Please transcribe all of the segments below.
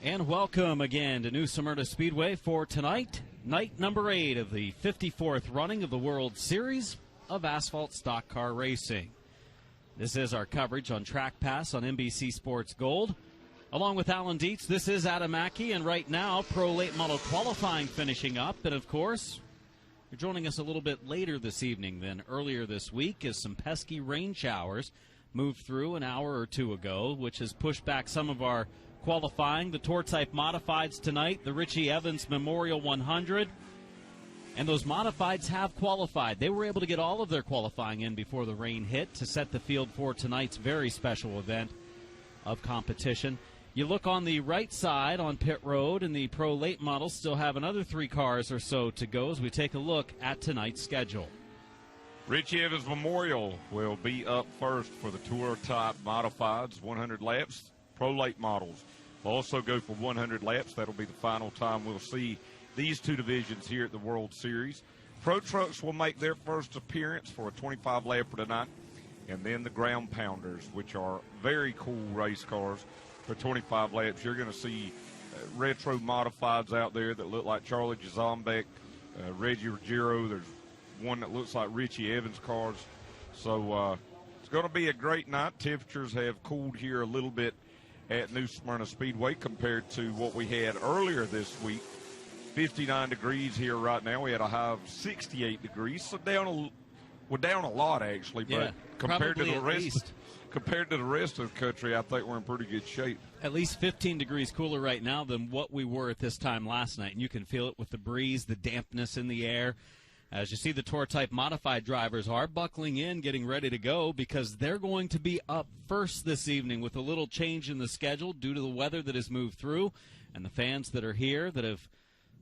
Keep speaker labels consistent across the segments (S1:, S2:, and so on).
S1: And welcome again to New Smyrna Speedway for tonight, night number 8 of the 54th running of the World Series of Asphalt Stock Car Racing. This is our coverage on trackpass on NBC Sports Gold. Along with Alan Dietz, this is Adam Mackey, and right now, Pro Late Model Qualifying finishing up. And of course, you're joining us a little bit later this evening than earlier this week as some pesky rain showers moved through an hour or two ago, which has pushed back some of our qualifying. The Tour Type Modifieds tonight, the Richie Evans Memorial 100. And those Modifieds have qualified. They were able to get all of their qualifying in before the rain hit to set the field for tonight's very special event of competition. You look on the right side on pit road, and the Pro Late Models still have another 3 cars or so to go as we take a look at tonight's schedule.
S2: Richie Evans Memorial will be up first for the Tour Type Modifieds, 100 laps. Pro Late Models will also go for 100 laps. That'll be the final time we'll see these two divisions here at the World Series. Pro Trucks will make their first appearance for a 25-lapper tonight. And then the Ground Pounders, which are very cool race cars for 25 laps. You're going to see retro modifieds out there that look like Charlie Jazambek, Reggie Ruggiero. There's one that looks like Richie Evans cars. So it's going to be a great night. Temperatures have cooled here a little bit at New Smyrna Speedway compared to what we had earlier this week. 59 degrees here right now. We had a high of 68 degrees, so we're down a lot actually. But
S1: yeah,
S2: compared to the rest of the country, I think we're in pretty good shape.
S1: At least 15 degrees cooler right now than what we were at this time last night, and you can feel it with the breeze, the dampness in the air. As you see, the Tour Type Modified drivers are buckling in, getting ready to go, because they're going to be up first this evening with a little change in the schedule due to the weather that has moved through, and the fans that are here that have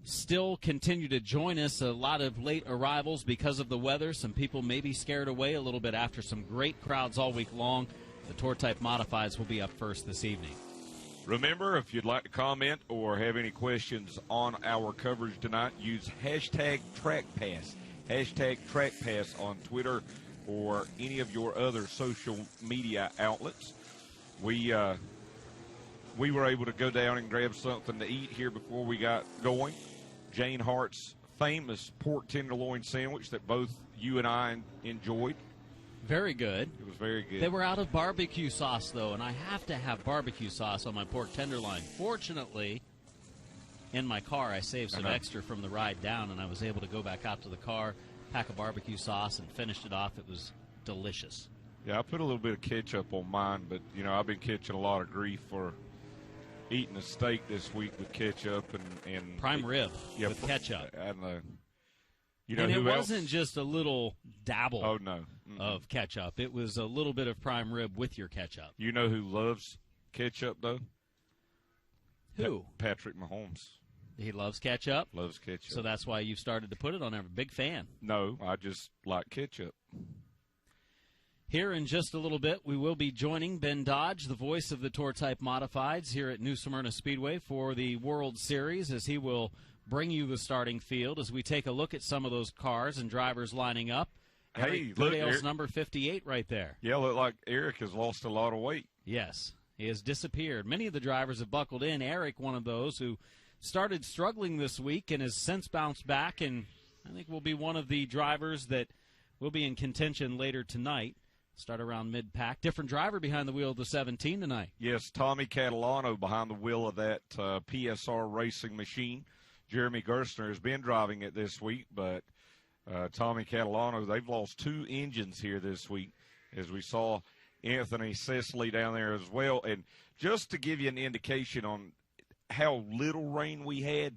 S1: still continued to join us. A lot of late arrivals because of the weather. Some people may be scared away a little bit after some great crowds all week long. The Tour Type Modifieds will be up first this evening.
S2: Remember, if you'd like to comment or have any questions on our coverage tonight, use hashtag trackpass. Hashtag trackpass on Twitter or any of your other social media outlets. We were able to go down and grab something to eat here before we got going. Jane Hart's famous pork tenderloin sandwich that both you and I enjoyed.
S1: Very good.
S2: It was very good.
S1: They were out of barbecue sauce, though, and I have to have barbecue sauce on my pork tenderloin. Fortunately, in my car, I saved some extra from the ride down, and I was able to go back out to the car, pack a barbecue sauce, and finished it off. It was delicious.
S2: Yeah, I put a little bit of ketchup on mine, but, you know, I've been catching a lot of grief for eating a steak this week with ketchup and
S1: prime rib with ketchup.
S2: And you know,
S1: and
S2: who
S1: it
S2: else?
S1: Wasn't just a little dabble
S2: of
S1: ketchup. It was a little bit of prime rib with your ketchup.
S2: You know who loves ketchup, though?
S1: Who?
S2: Patrick Mahomes.
S1: He loves ketchup?
S2: Loves ketchup.
S1: So that's why you've started to put it on there. Big fan.
S2: No, I just like ketchup.
S1: Here in just a little bit, we will be joining Ben Dodge, the voice of the Tour Type Modifieds, here at New Smyrna Speedway for the World Series, as he will bring you the starting field as we take a look at some of those cars and drivers lining up.
S2: Hey,
S1: look, Goodale's number 58 right there.
S2: Yeah, look like Eric has lost a lot of weight.
S1: Yes, he has disappeared. Many of the drivers have buckled in. Eric, one of those who started struggling this week and has since bounced back, and I think will be one of the drivers that will be in contention later tonight. Start around mid-pack. Different driver behind the wheel of the 17 tonight.
S2: Yes, Tommy Catalano behind the wheel of that PSR racing machine. Jeremy Gerstner has been driving it this week, but Tommy Catalano, they've lost 2 engines here this week, as we saw Anthony Cecily down there as well. And just to give you an indication on how little rain we had,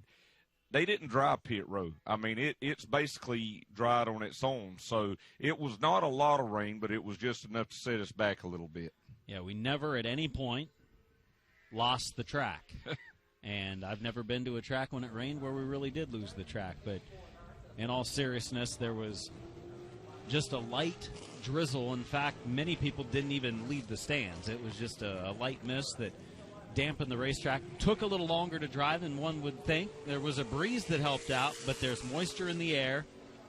S2: they didn't dry pit road. I mean, it's basically dried on its own. So it was not a lot of rain, but it was just enough to set us back a little bit.
S1: Yeah, we never at any point lost the track. And I've never been to a track when it rained where we really did lose the track. But in all seriousness, there was just a light drizzle. In fact, many people didn't even leave the stands. It was just a light mist that dampened the racetrack. Took a little longer to drive than one would think. There was a breeze that helped out, but there's moisture in the air,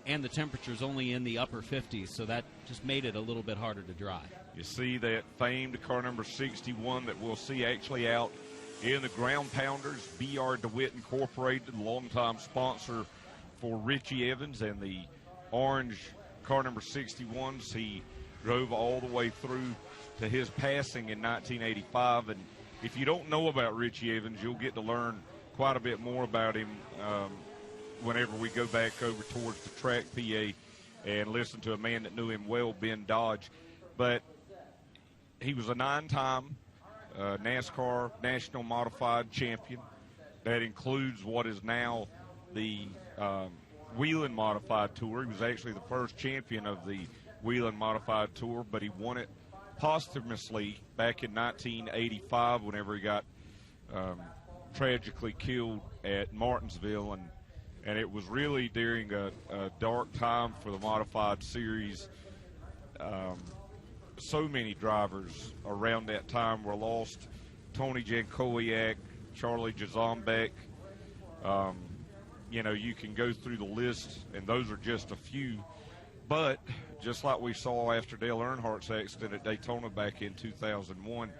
S1: and the temperature's only in the upper 50s, so that just made it a little bit harder to drive.
S2: You see that famed car number 61 that we'll see actually out In the Ground Pounders, B.R. DeWitt Incorporated, longtime sponsor for Richie Evans and the orange car number 61s. He drove all the way through to his passing in 1985. And if you don't know about Richie Evans, you'll get to learn quite a bit more about him whenever we go back over towards the track, PA, and listen to a man that knew him well, Ben Dodge. But he was a 9-time NASCAR National Modified Champion. That includes what is now the Wheeling Modified Tour. He was actually the first champion of the Wheeling Modified Tour, but he won it posthumously back in 1985 whenever he got tragically killed at Martinsville, and it was really during a dark time for the Modified Series. So many drivers around that time were lost. Tony Jankowiak, Charlie Jazombek. You can go through the list, and those are just a few. But just like we saw after Dale Earnhardt's accident at Daytona back in 2001,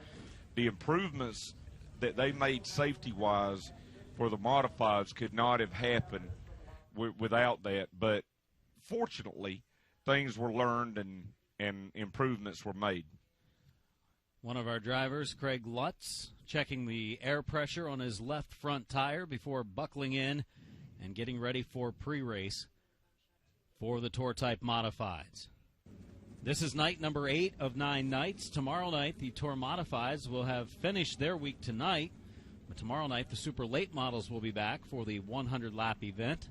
S2: the improvements that they made safety-wise for the modifieds could not have happened without that. But fortunately, things were learned and improvements were made.
S1: One of our drivers, Craig Lutz, checking the air pressure on his left front tire before buckling in and getting ready for pre-race for the Tour Type Modifieds. This is night number 8 of 9 nights. Tomorrow night, the Tour Modifieds will have finished their week tonight. But tomorrow night, the Super Late Models will be back for the 100-lap event.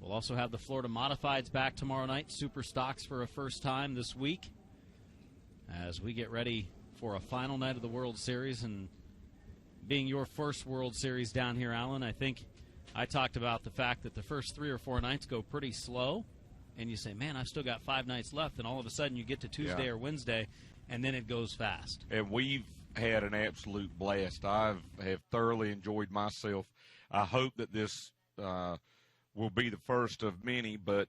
S1: We'll also have the Florida Modifieds back tomorrow night. Super Stocks for a first time this week as we get ready for a final night of the World Series. And being your first World Series down here, Alan, I think I talked about the fact that the first 3 or 4 nights go pretty slow. And you say, man, I've still got 5 nights left. And all of a sudden you get to Tuesday or Wednesday, and then it goes fast.
S2: And we've had an absolute blast. I have thoroughly enjoyed myself. I hope that this will be the first of many. But,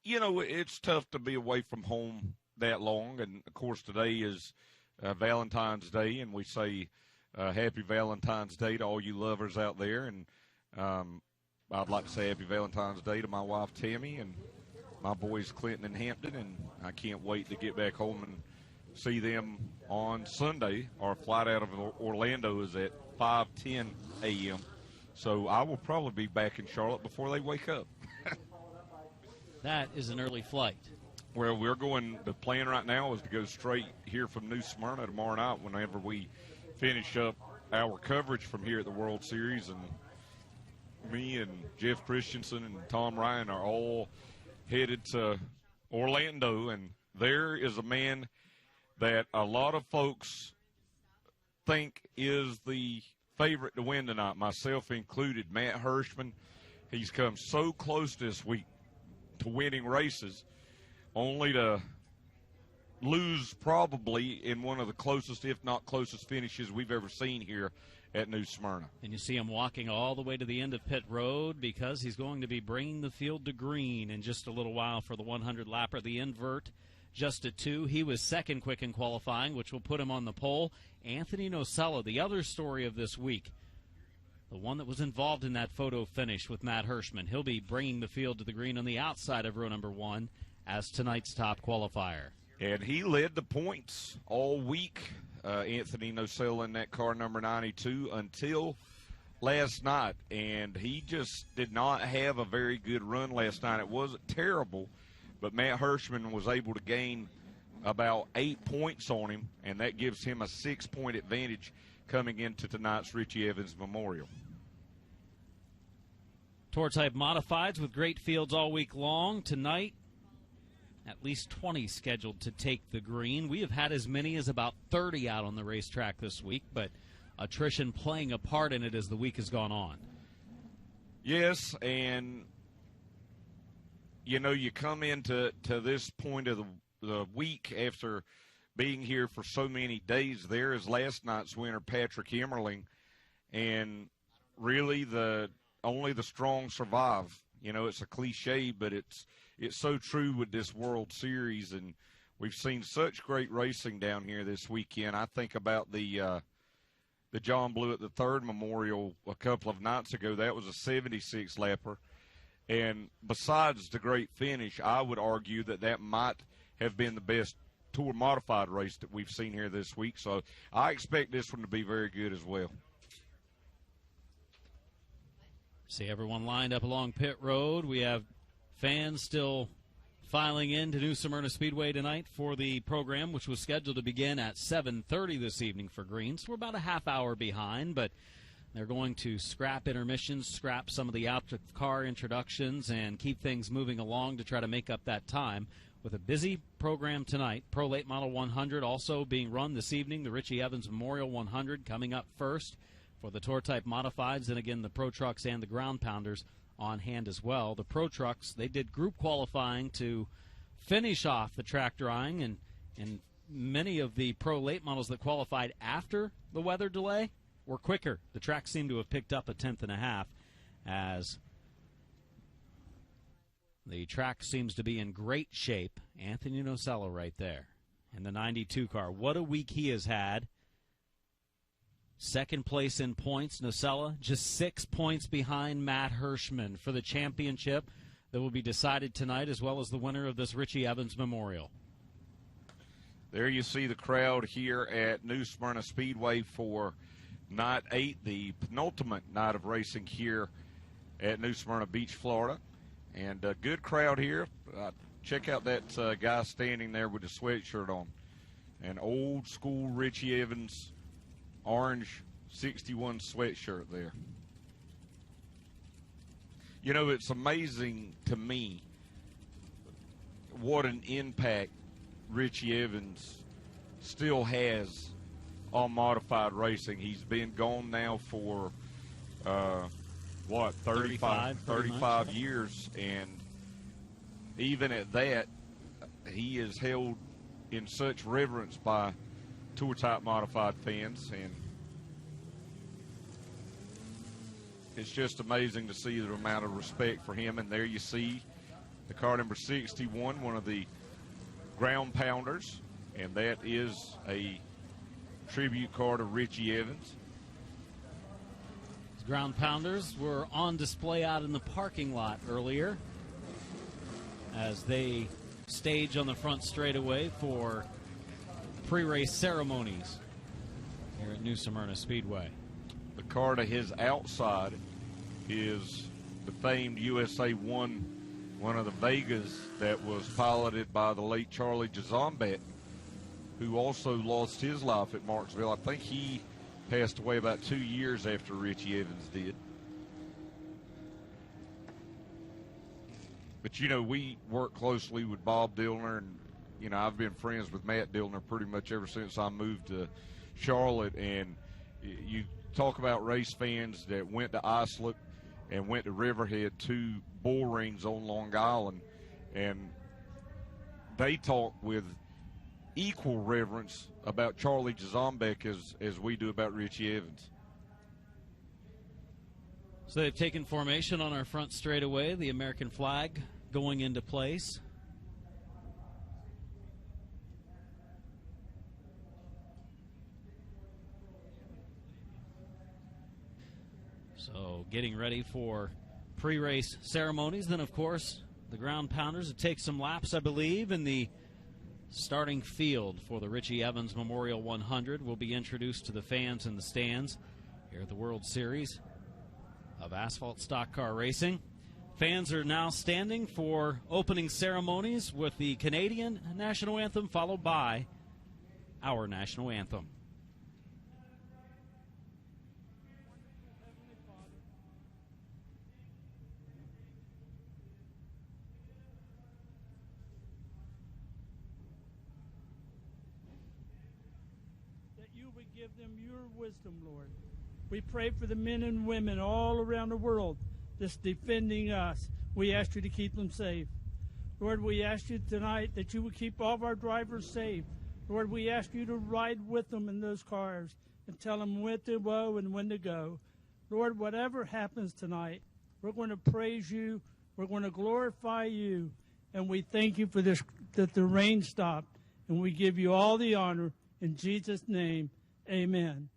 S2: it's tough to be away from home that long. And, of course, today is Valentine's Day, and we say happy Valentine's Day to all you lovers out there. And I'd like to say happy Valentine's Day to my wife, Tammy, and my boys, Clinton and Hampton, and I can't wait to get back home and see them on Sunday. Our flight out of Orlando is at 5:10 a.m., so I will probably be back in Charlotte before they wake up.
S1: That is an early flight.
S2: Well, the plan right now is to go straight here from New Smyrna tomorrow night whenever we finish up our coverage from here at the World Series, and me and Jeff Christensen and Tom Ryan are all headed to Orlando, and there is a man that a lot of folks think is the favorite to win tonight, myself included, Matt Hirschman. He's come so close this week to winning races, only to lose probably in one of the closest, if not closest, finishes we've ever seen here at New Smyrna.
S1: And you see him walking all the way to the end of pit road because he's going to be bringing the field to green in just a little while for the 100-lapper. The invert just at 2. He was second quick in qualifying, which will put him on the pole. Anthony Nocella, the other story of this week, the one that was involved in that photo finish with Matt Hirschman. He'll be bringing the field to the green on the outside of row number 1 as tonight's top qualifier.
S2: And he led the points all week, Anthony Nocella in that car number 92 until last night. And he just did not have a very good run last night. It wasn't terrible, but Matt Hirschman was able to gain about 8 points on him, and that gives him a 6-point advantage coming into tonight's Richie Evans Memorial.
S1: Tour Type Modifieds with great fields all week long. Tonight, at least 20 scheduled to take the green. We have had as many as about 30 out on the racetrack this week, but attrition playing a part in it as the week has gone on.
S2: Yes, and, you come into this point of the week after being here for so many days. There is last night's winner, Patrick Emmerling, and really only the strong survive. It's a cliche, but it's so true with this World Series, and we've seen such great racing down here this weekend. I think about the the John Blewett III Memorial a couple of nights ago. That was a 76-lapper. And besides the great finish, I would argue that might have been the best Tour Modified race that we've seen here this week. So I expect this one to be very good as well.
S1: See everyone lined up along pit road. We have fans still filing in to New Smyrna Speedway tonight for the program, which was scheduled to begin at 7:30 this evening for greens. We're about a half hour behind, but they're going to scrap intermissions, scrap some of the out-of-car introductions, and keep things moving along to try to make up that time with a busy program tonight. Pro Late Model 100 also being run this evening. The Richie Evans Memorial 100 coming up first for the Tour Type Modifieds, and again the Pro Trucks and the Ground Pounders on hand as well. The Pro Trucks, they did group qualifying to finish off the track drying, and many of the Pro Late Models that qualified after the weather delay were quicker. The track seemed to have picked up a tenth and a half as the track seems to be in great shape. Anthony Nocella right there in the 92 car. What a week he has had. Second place in points, Nocella, just 6 points behind Matt Hirschman for the championship that will be decided tonight, as well as the winner of this Richie Evans Memorial.
S2: There you see the crowd here at New Smyrna Speedway for Night 8, the penultimate night of racing here at New Smyrna Beach, Florida. And a good crowd here. Check out that guy standing there with the sweatshirt on. An old school Richie Evans orange 61 sweatshirt there. You know, it's amazing to me what an impact Richie Evans still has on modified racing. He's been gone now for, 35 years, and even at that, he is held in such reverence by Tour Type Modified fans, and it's just amazing to see the amount of respect for him. And there you see the car number 61, one of the Ground Pounders, and that is a tribute car to Richie Evans.
S1: Ground Pounders were on display out in the parking lot earlier as they stage on the front straightaway for pre-race ceremonies here at New Smyrna Speedway.
S2: The car to his outside is the famed USA 1, one of the Vegas that was piloted by the late Charlie Jazombek, who also lost his life at Marksville. I think he passed away about 2 years after Richie Evans did. But, you know, we work closely with Bob Dillner, and, you know, I've been friends with Matt Dillner pretty much ever since I moved to Charlotte. And you talk about race fans that went to Islip and went to Riverhead, 2 bull rings on Long Island, and they talk with equal reverence about Charlie Jazombek as we do about Richie Evans.
S1: So they've taken formation on our front straightaway, the American flag going into place. So getting ready for pre-race ceremonies. Then, of course, the Ground Pounders will take some laps, I believe, in the starting field for the Richie Evans Memorial 100 will be introduced to the fans in the stands here at the World Series of Asphalt Stock Car Racing. Fans are now standing for opening ceremonies with the Canadian National Anthem, followed by our National Anthem.
S3: Give them your wisdom, Lord. We pray for the men and women all around the world that's defending us. We ask you to keep them safe. Lord, we ask you tonight that you would keep all of our drivers safe. Lord, we ask you to ride with them in those cars and tell them when to go and when to go. Lord, whatever happens tonight, we're going to praise you. We're going to glorify you. And we thank you for this, that the rain stopped. And we give you all the honor in Jesus' name. Amen.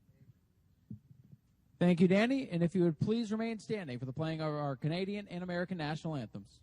S4: Thank you, Danny. And if you would please remain standing for the playing of our Canadian and American national anthems.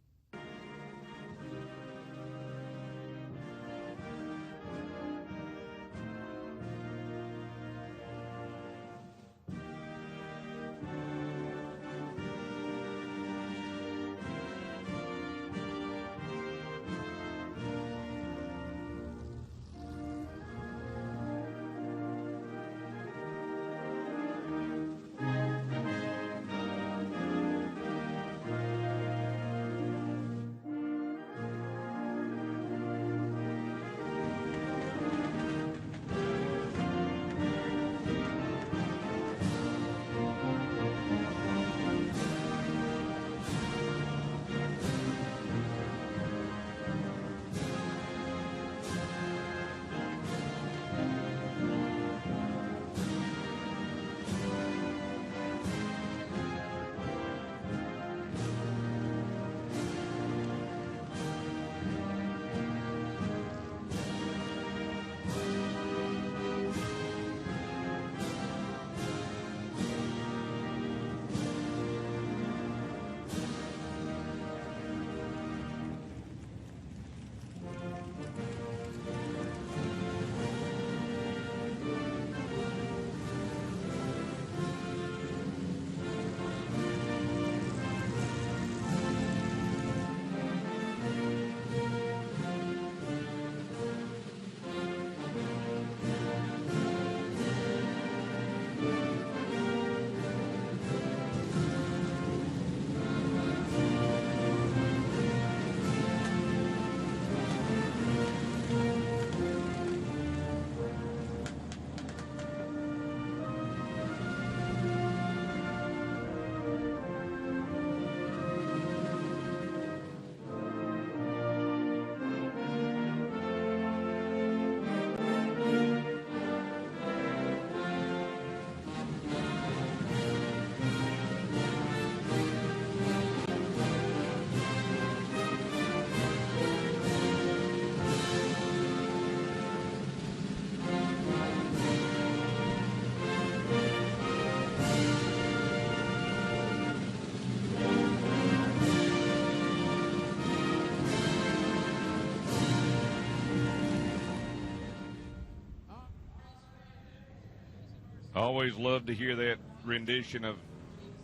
S2: I always love to hear that rendition of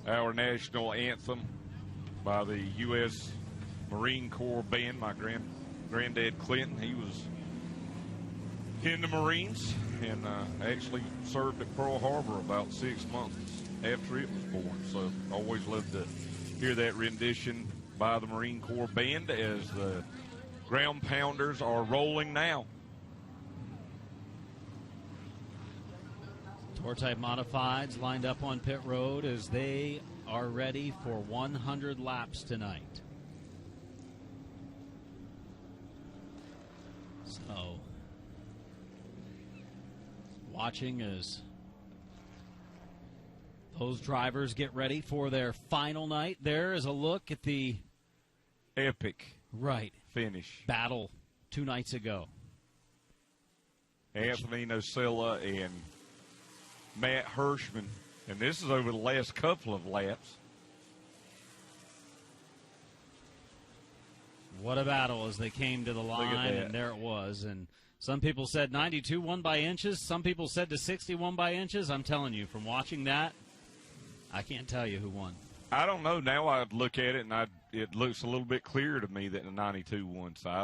S2: our national anthem by the U.S. Marine Corps Band. My granddad Clinton, he was in the Marines and actually served at Pearl Harbor about 6 months after it was born. So always love to hear that rendition by the Marine Corps Band as the ground pounders are rolling now.
S1: Tour-type modifieds lined up on pit road as they are ready for 100 laps tonight. So, watching as those drivers get ready for their final night. There is a look at the
S2: epic
S1: finish battle 2 nights ago.
S2: Anthony Nocilla and Matt Hirschman, and this is over the last couple of laps.
S1: What a battle as they came to the line, and there it was. And some people said 92 won by inches. Some people said to 61 by inches. I'm telling you, from watching that, I can't tell you who won.
S2: I don't know. Now I look at it, and it looks a little bit clearer to me that the 92 won. So I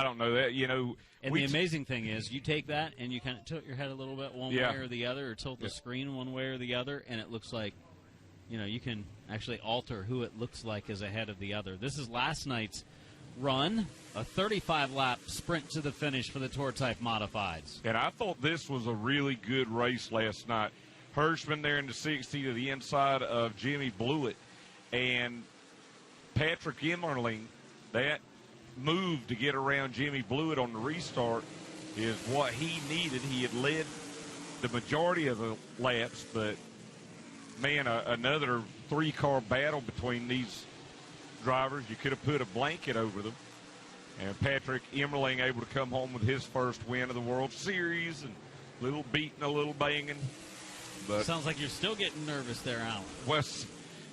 S2: don't know that. You know,
S1: and the amazing thing is, you take that and you kind of tilt your head a little bit one way or the other, or tilt the screen one way or the other, and it looks like, you know, you can actually alter who it looks like is ahead of the other. This is last night's run, a 35-lap sprint to the finish for the Tour-type modifieds.
S2: And I thought this was a really good race last night. Hirschman there in the 60 to the inside of Jimmy Blewett, and Patrick Emmerling, that move to get around Jimmy Blewett on the restart is what he needed. He had led the majority of the laps, but, man, another 3-car battle between these drivers. You could have put a blanket over them. And Patrick Emmerling able to come home with his first win of the World Series, and a little beating, a little banging. But
S1: sounds like you're still getting nervous there, Alan.
S2: well,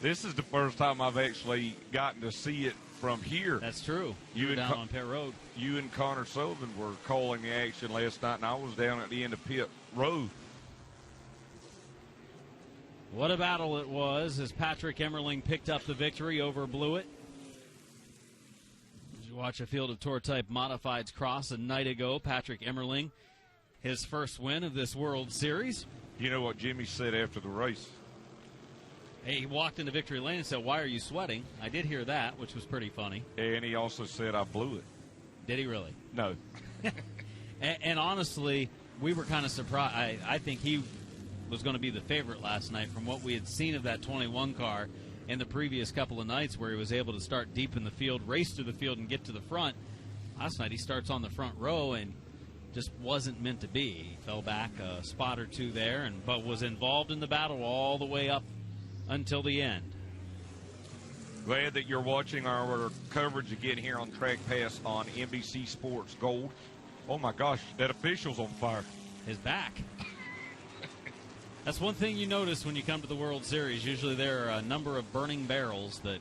S2: this is the first time I've actually gotten to see it from here.
S1: That's true. You were down on Pit Road.
S2: You and Connor Sullivan were calling the action last night, and I was down at the end of Pit Road.
S1: What a battle it was as Patrick Emmerling picked up the victory over Blewett. As you watch a Field of Tour type modifieds cross a night ago, Patrick Emmerling, his first win of this World Series.
S2: You know what Jimmy said after the race?
S1: Hey, he walked into victory lane and said, "Why are you sweating?" I did hear that, which was pretty funny.
S2: And he also said, "I blew it."
S1: Did he really?
S2: No.
S1: and honestly, we were kind of surprised. I think he was going to be the favorite last night from what we had seen of that 21 car in the previous couple of nights, where he was able to start deep in the field, race through the field, and get to the front. Last night he starts on the front row and just wasn't meant to be. He fell back a spot or two there, but was involved in the battle all the way up until the end.
S2: Glad that you're watching our coverage again here on Track Pass on NBC Sports Gold. Oh my gosh, that official's on fire.
S1: His back. That's one thing you notice when you come to the World Series. Usually there are a number of burning barrels that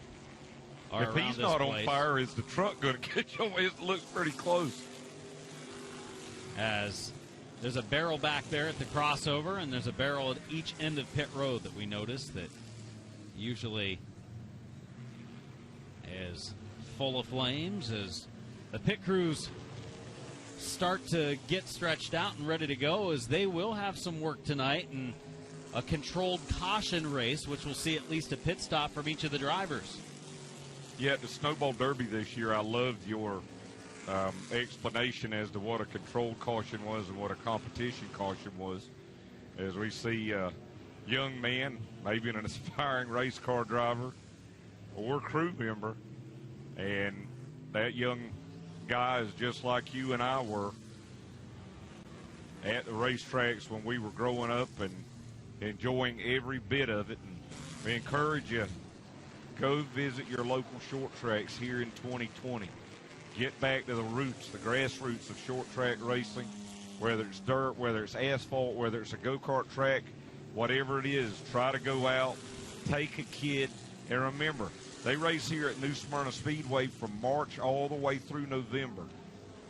S1: are around this place.
S2: If he's not on fire, is the truck going to catch on? It looks pretty close.
S1: As there's a barrel back there at the crossover, and there's a barrel at each end of Pit Road that we notice that usually is full of flames as the pit crews start to get stretched out and ready to go, as they will have some work tonight and a controlled caution race, which will see at least a pit stop from each of the drivers.
S2: Yeah, the Snowball Derby this year, I loved your explanation as to what a controlled caution was and what a competition caution was. As we see a young man, maybe an aspiring race car driver or crew member, and that young guy is just like you and I were at the racetracks when we were growing up and enjoying every bit of it. And we encourage you, go visit your local short tracks here in 2020. Get back to the roots, the grassroots of short track racing, whether it's dirt, whether it's asphalt, whether it's a go-kart track, whatever it is. Try to go out, take a kid, and remember, they race here at New Smyrna Speedway from March all the way through November.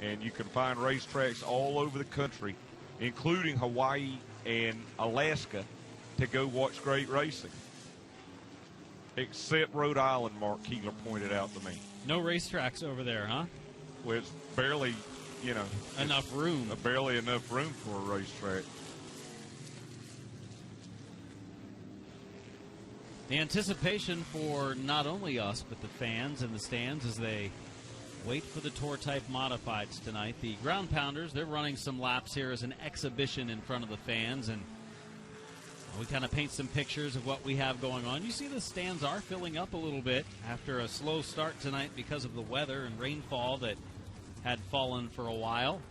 S2: And you can find racetracks all over the country, including Hawaii and Alaska, to go watch great racing. Except Rhode Island, Mark Keeler pointed out to me.
S1: No racetracks over there, huh?
S2: Well, it's barely,
S1: enough room.
S2: Barely enough room for a racetrack.
S1: The anticipation for not only us, but the fans in the stands as they wait for the Tour Type Modifieds tonight. The Ground Pounders, they're running some laps here as an exhibition in front of the fans, and we kind of paint some pictures of what we have going on. You see the stands are filling up a little bit after a slow start tonight because of the weather and rainfall that had fallen for a while,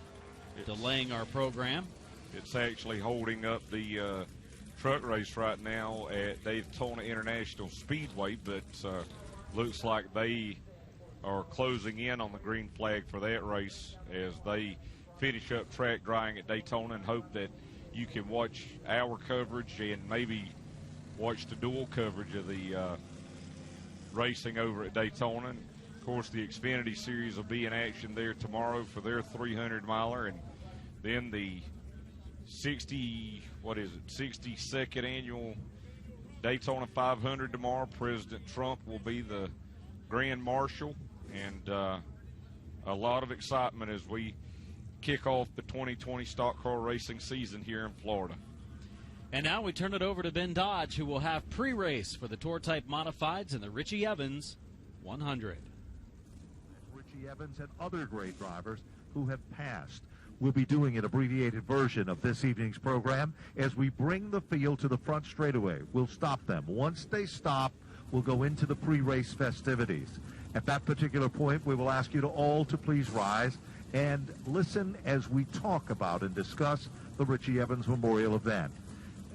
S1: delaying our program.
S2: It's actually holding up the truck race right now at Daytona International Speedway, but looks like they are closing in on the green flag for that race as they finish up track drying at Daytona, and hope that you can watch our coverage and maybe watch the dual coverage of the racing over at Daytona. And of course, the Xfinity Series will be in action there tomorrow for their 300-miler, and then the 62nd annual Daytona 500 tomorrow. President Trump will be the Grand Marshal, and a lot of excitement as we kick off the 2020 stock car racing season here in Florida.
S1: And now we turn it over to Ben Dodge, who will have pre-race for the Tour Type Modifieds and the Richie Evans 100.
S5: Richie Evans and other great drivers who have passed. We'll be doing an abbreviated version of this evening's program as we bring the field to the front straightaway. We'll stop them. Once they stop, we'll go into the pre-race festivities. At that particular point, we will ask you all to please rise and listen as we talk about and discuss the Richie Evans Memorial event.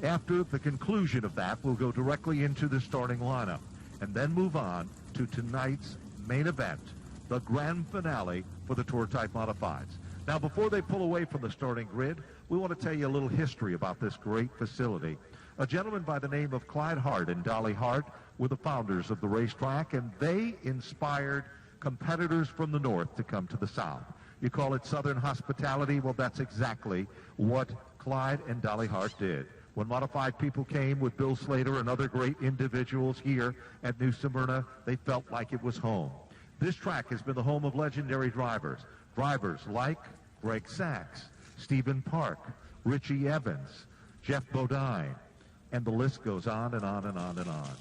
S5: After the conclusion of that, we'll go directly into the starting lineup and then move on to tonight's main event, the grand finale for the Tour Type Modifieds. Now, before they pull away from the starting grid, we want to tell you a little history about this great facility. A gentleman by the name of Clyde Hart and Dolly Hart were the founders of the racetrack, and they inspired competitors from the north to come to the south. You call it Southern hospitality? Well, that's exactly what Clyde and Dolly Hart did. When modified people came with Bill Slater and other great individuals here at New Smyrna, they felt like it was home. This track has been the home of legendary drivers. Drivers like Greg Sachs, Stephen Park, Richie Evans, Jeff Bodine, and the list goes on and on and on and on.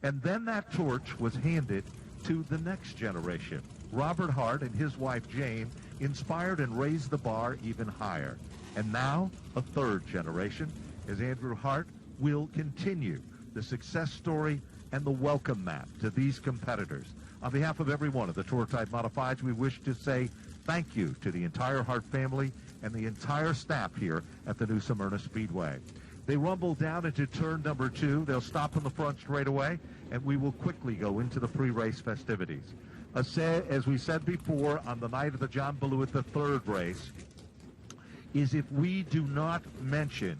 S5: And then that torch was handed to the next generation. Robert Hart and his wife Jane inspired and raised the bar even higher. And now a third generation, as Andrew Hart will continue the success story and the welcome mat to these competitors. On behalf of everyone of the Tour Type Modifieds, we wish to say thank you to the entire Hart family and the entire staff here at the New Smyrna Speedway. They rumble down into turn number 2. They'll stop in the front straightaway, and we will quickly go into the pre-race festivities. As we said before, on the night of the John Beluit the third race, is if we do not mention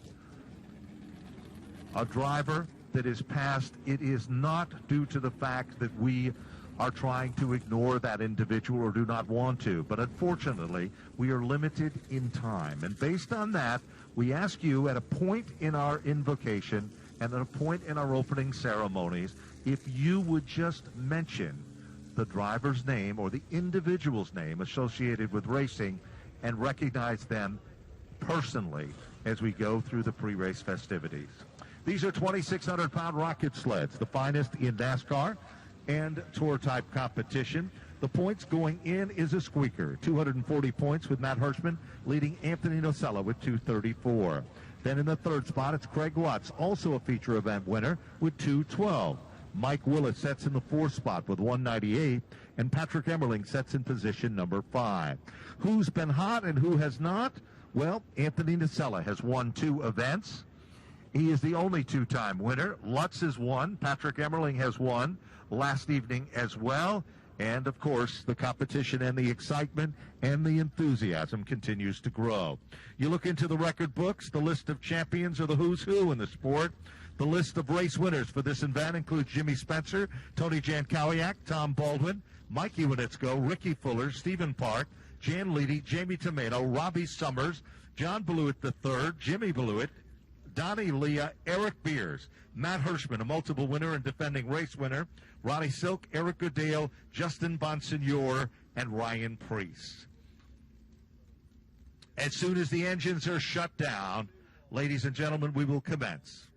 S5: a driver that is passed, it is not due to the fact that we are trying to ignore that individual or do not want to. But unfortunately, we are limited in time. And based on that, we ask you at a point in our invocation and at a point in our opening ceremonies, if you would just mention the driver's name or the individual's name associated with racing and recognize them personally as we go through the pre-race festivities. These are 2,600-pound rocket sleds, the finest in NASCAR and tour-type competition. The points going in is a squeaker, 240 points with Matt Hirschman leading Anthony Nocella with 234. Then in the third spot, it's Craig Watts, also a feature event winner with 212. Mike Willett sets in the fourth spot with 198, and Patrick Emmerling sets in position number 5. Who's been hot and who has not? Well, Anthony Nocella has won 2 events. He is the only 2-time winner. Lutz has won. Patrick Emmerling has won last evening as well. And, of course, the competition and the excitement and the enthusiasm continues to grow. You look into the record books, the list of champions or the who's who in the sport. The list of race winners for this event includes Jimmy Spencer, Tony Jankowiak, Tom Baldwin, Mike Iwanitzko, Ricky Fuller, Stephen Park, Jan Leedy, Jamie Tomato, Robbie Summers, John Beluit III, Jimmy Beluit, Donnie Leah, Eric Beers, Matt Hirschman, a multiple winner and defending race winner, Ronnie Silk, Eric Goodale, Justin Bonsignor, and Ryan Priest. As soon as the engines are shut down, ladies and gentlemen, we will commence.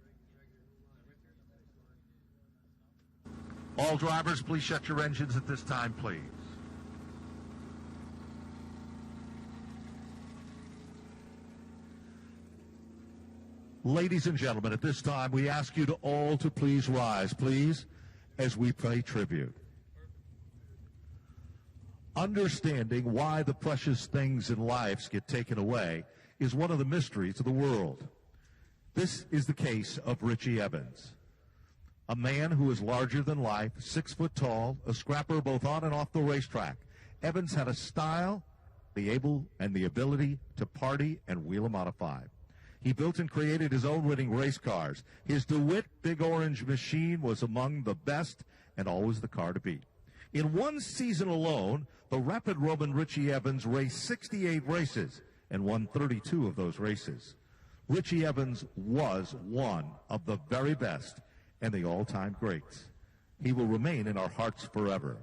S5: All drivers, please shut your engines at this time, please. Ladies and gentlemen, at this time, we ask you to all to please rise, please, as we pay tribute. Understanding why the precious things in lives get taken away is one of the mysteries of the world. This is the case of Richie Evans, a man who is larger than life, 6 foot tall, a scrapper both on and off the racetrack. Evans had a style, the ability to party and wheel a modified. He built and created his own winning race cars. His DeWitt Big Orange machine was among the best and always the car to beat. In one season alone, the Rapid Roman Richie Evans raced 68 races and won 32 of those races. Richie Evans was one of the very best and the all-time greats. He will remain in our hearts forever.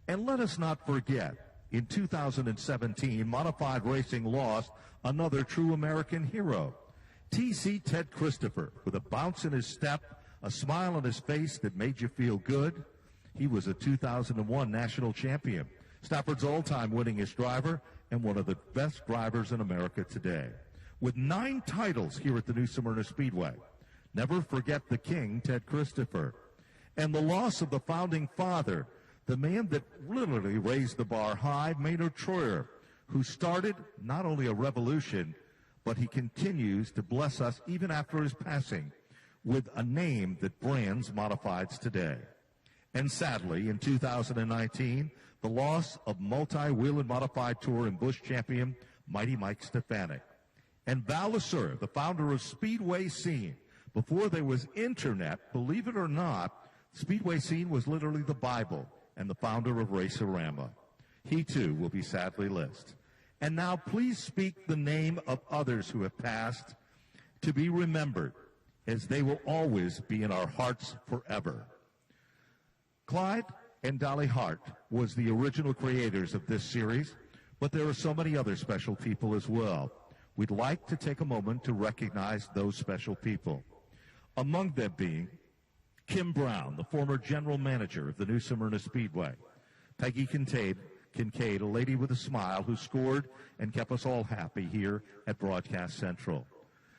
S5: And let us not forget, in 2017, modified racing lost another true American hero, TC Ted Christopher, with a bounce in his step, a smile on his face that made you feel good. He was a 2001 national champion, Stafford's all-time winningest driver, and one of the best drivers in America today. With 9 titles here at the New Smyrna Speedway. Never forget the king, Ted Christopher. And the loss of the founding father, the man that literally raised the bar high, Maynard Troyer, who started not only a revolution, but he continues to bless us even after his passing with a name that brands modifieds today. And sadly, in 2019, the loss of multi-wheel and modified tour and Busch champion, Mighty Mike Stefanik. And Val Lasser, the founder of Speedway Scene, Before there was internet, believe it or not, Speedway scene was literally the Bible and the founder of Racerama. He, too, will be sadly lost. And now please speak the name of others who have passed to be remembered, as they will always be in our hearts forever. Clyde and Dolly Hart was the original creators of this series, but there are so many other special people as well. We'd like to take a moment to recognize those special people. Among them being Kim Brown, the former general manager of the new Smyrna Speedway. Peggy Kincaid, a lady with a smile who scored and kept us all happy here at Broadcast Central.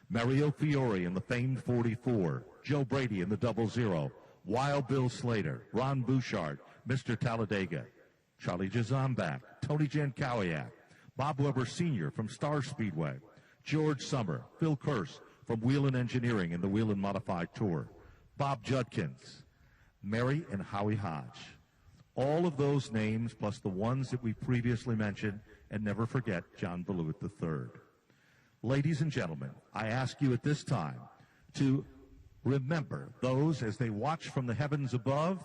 S5: Mario Fiore in the famed 44. Joe Brady in the 00. Wild Bill Slater. Ron Bouchard. Mr. Talladega. Charlie Jazombak. Tony Jankowiak. Bob Weber Sr. from Star Speedway. George Summer. Phil Kearse from Wheelan Engineering and the Wheelan Modified Tour. Bob Judkins. Mary and Howie Hodge. All of those names, plus the ones that we previously mentioned, and never forget John Beluit III. Ladies and gentlemen, I ask you at this time to remember those as they watch from the heavens above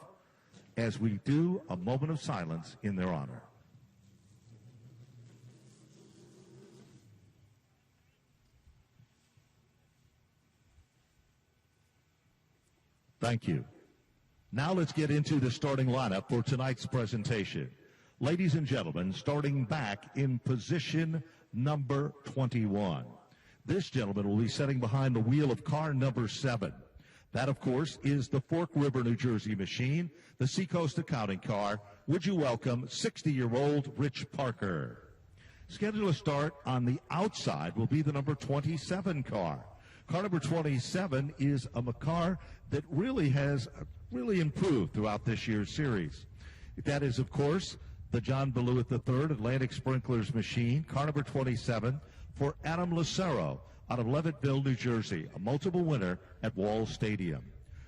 S5: as we do a moment of silence in their honor. Thank you. Now let's get into the starting lineup for tonight's presentation. Ladies and gentlemen, starting back in position number 21. This gentleman will be sitting behind the wheel of car number 7. That, of course, is the Fork River, New Jersey machine, the Seacoast accounting car. Would you welcome 60-year-old Rich Parker? Scheduled to start on the outside will be the number 27 car. Car number 27 is a car that really has improved throughout this year's series. That is, of course, the John Beluit III Atlantic Sprinklers machine, car number 27, for Adam Lucero out of Leavettville, New Jersey, a multiple winner at Wall Stadium.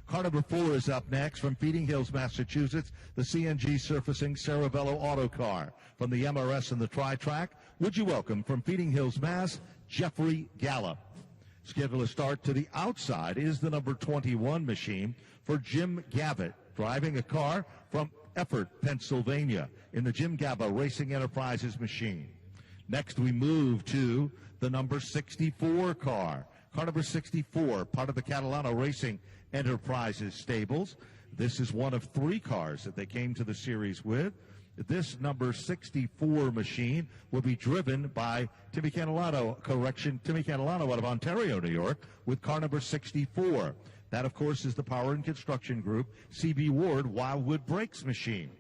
S5: Car number 4 is up next from Feeding Hills, Massachusetts, the CNG Surfacing Cerebello Auto Car from the MRS and the Tri-Track. Would you welcome from Feeding Hills, Mass., Jeffrey Gallup. Scheduled to start to the outside is the number 21 machine for Jim Gavitt, driving a car from Effort, Pennsylvania, in the Jim Gabba Racing Enterprises machine. Next, we move to the number 64 car. Car number 64, part of the Catalano Racing Enterprises stables. This is one of 3 cars that they came to the series with. This number 64 machine will be driven by Timmy Catalano out of Ontario, New York, with car number 64. That, of course, is the Power and Construction Group CB Ward Wildwood Brakes machine.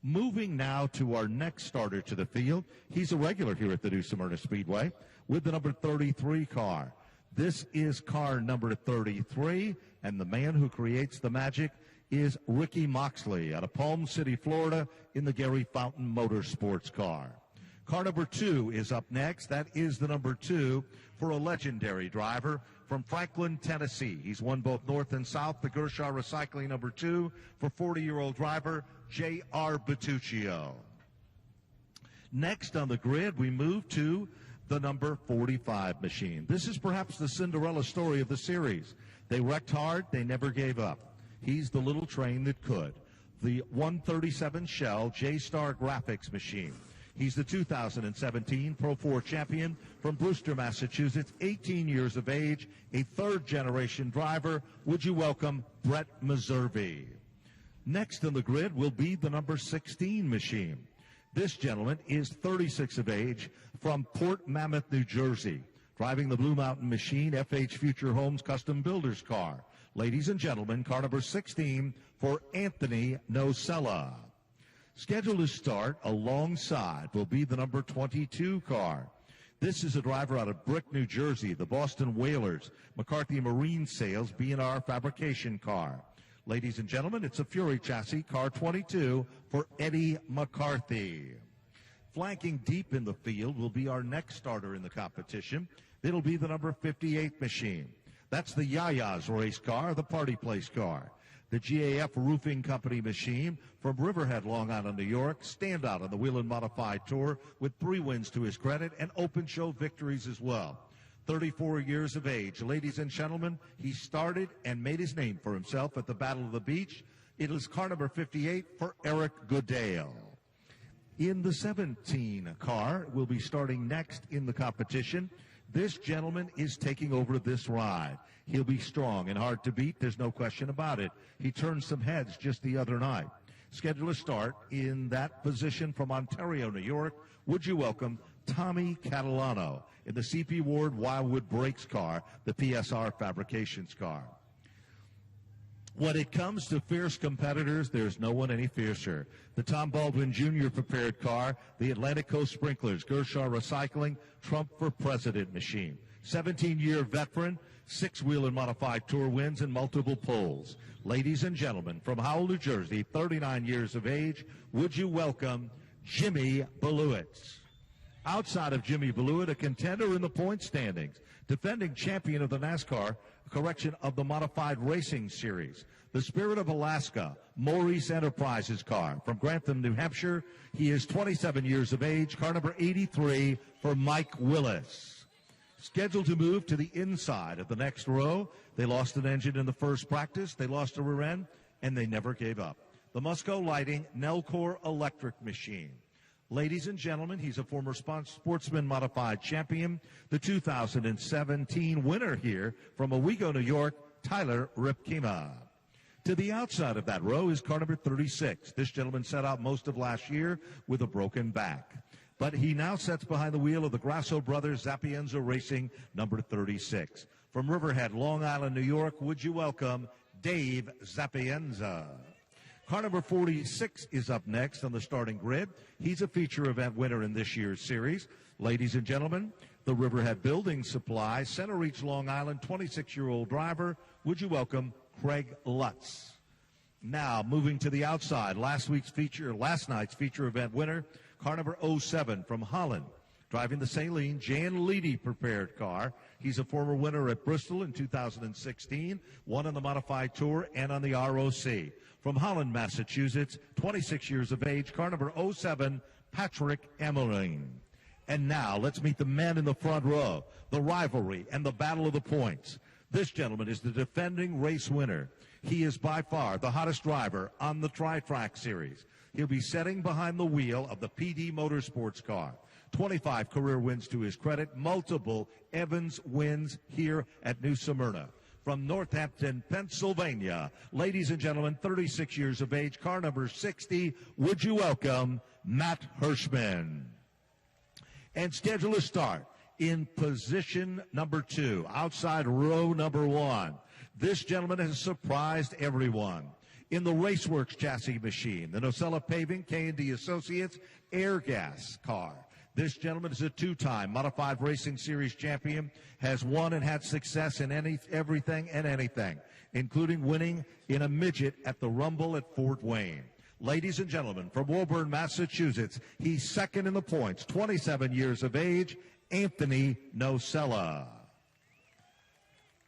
S5: Moving now to our next starter to the field. He's a regular here at the New Smyrna Speedway with the number 33 car. This is car number 33, and the man who creates the magic is Ricky Moxley out of Palm City, Florida, in the Gary Fountain Motorsports car. Car number 2 is up next. That is the number 2 for a legendary driver from Franklin, Tennessee. He's won both North and South, the Gershaw Recycling number 2 for 40-year-old driver J.R. Bertuccio. Next on the grid, we move to the number 45 machine. This is perhaps the Cinderella story of the series. They wrecked hard. They never gave up. He's the little train that could. The 137 Shell J-Star Graphics machine. He's the 2017 Pro 4 champion from Brewster, Massachusetts, 18 years of age, a third-generation driver. Would you welcome Brett Meserve? Next on the grid will be the number 16 machine. This gentleman is 36 of age from Port Mammoth, New Jersey, driving the Blue Mountain machine, FH Future Homes Custom Builders car. Ladies and gentlemen, car number 16 for Anthony Nocella. Scheduled to start alongside will be the number 22 car. This is a driver out of Brick, New Jersey, the Boston Whalers, McCarthy Marine Sales B&R fabrication car. Ladies and gentlemen, it's a Fury chassis, car 22 for Eddie McCarthy. Flanking deep in the field will be our next starter in the competition. It'll be the number 58 machine. That's the Yaya's race car, the Party Place car. The GAF Roofing Company machine from Riverhead, Long Island, New York. Standout on the Wheelan Modified Tour with 3 wins to his credit and open show victories as well. 34 years of age. Ladies and gentlemen, he started and made his name for himself at the Battle of the Beach. It is car number 58 for Eric Goodale. In the 17 car, will be starting next in the competition. This gentleman is taking over this ride. He'll be strong and hard to beat. There's no question about it. He turned some heads just the other night. Scheduled to start in that position from Ontario, New York. Would you welcome Tommy Catalano in the CP Ward Wildwood Brakes car, the PSR Fabrications car. When it comes to fierce competitors, there's no one any fiercer. The Tom Baldwin Jr. prepared car, the Atlantic Coast Sprinklers, Gershaw Recycling, Trump for President machine. 17-year veteran, 6-wheel and modified tour wins and multiple poles. Ladies and gentlemen, from Howell, New Jersey, 39 years of age, would you welcome Jimmy Beluitz. Outside of Jimmy Beluitz, a contender in the point standings, defending champion of the NASCAR, of the Modified Racing Series. The Spirit of Alaska, Maurice Enterprises car from Grantham, New Hampshire. He is 27 years of age, car number 83 for Mike Willis. Scheduled to move to the inside of the next row. They lost an engine in the first practice. They lost a rear end, and they never gave up. The Musco Lighting Nelcor Electric Machine. Ladies and gentlemen, he's a former Sportsman Modified champion, the 2017 winner here from Owego, New York, Tyler Ripkema. To the outside of that row is car number 36. This gentleman set out most of last year with a broken back, but he now sits behind the wheel of the Grasso Brothers Zapienza Racing number 36. From Riverhead, Long Island, New York, would you welcome Dave Zapienza. Car number 46 is up next on the starting grid. He's a feature event winner in this year's series. Ladies and gentlemen, the Riverhead Building Supply, Center Reach, Long Island, 26-year-old driver. Would you welcome Craig Lutz. Now, moving to the outside, last night's feature event winner, car number 07 from Holland. Driving the Saline Jan Leedy prepared car. He's a former winner at Bristol in 2016, won on the Modified Tour and on the ROC. From Holland, Massachusetts, 26 years of age, car number 07, Patrick Emmeline. And now let's meet the men in the front row, the rivalry and the battle of the points. This gentleman is the defending race winner. He is by far the hottest driver on the Tri-Track Series. He'll be sitting behind the wheel of the PD Motorsports car. 25 career wins to his credit, multiple Evans wins here at New Smyrna. From Northampton, Pennsylvania, ladies and gentlemen, 36 years of age, car number 60, would you welcome Matt Hirschman. And schedule to start in position number 2, outside row number 1. This gentleman has surprised everyone. In the Raceworks chassis machine, the Nocella Paving K&D Associates Air Gas car. This gentleman is a 2-time Modified Racing Series champion, has won and had success in everything and anything, including winning in a midget at the Rumble at Fort Wayne. Ladies and gentlemen, from Woburn, Massachusetts, he's second in the points, 27 years of age, Anthony Nocella.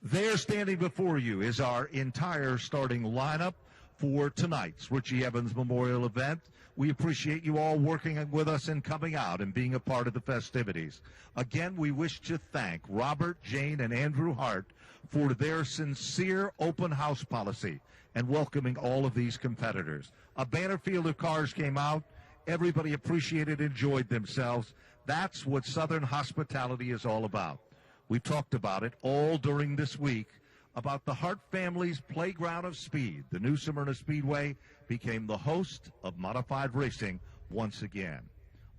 S5: There standing before you is our entire starting lineup for tonight's Richie Evans Memorial event. We appreciate you all working with us and coming out and being a part of the festivities. Again, we wish to thank Robert, Jane, and Andrew Hart for their sincere open house policy and welcoming all of these competitors. A banner field of cars came out. Everybody appreciated, enjoyed themselves. That's what Southern hospitality is all about. We've talked about it all during this week, about the Hart family's playground of speed. The New Smyrna Speedway became the host of modified racing once again.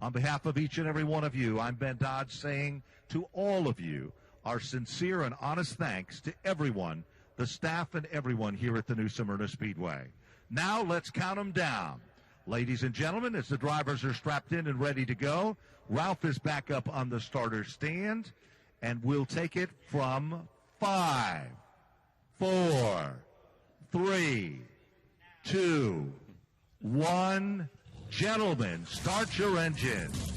S5: On behalf of each and every one of you, I'm Ben Dodge saying to all of you our sincere and honest thanks to everyone, the staff and everyone here at the New Smyrna Speedway. Now let's count them down. Ladies and gentlemen, as the drivers are strapped in and ready to go, Ralph is back up on the starter stand, and we'll take it from 5, 4, 3, 2, 1. Gentlemen, start your engines.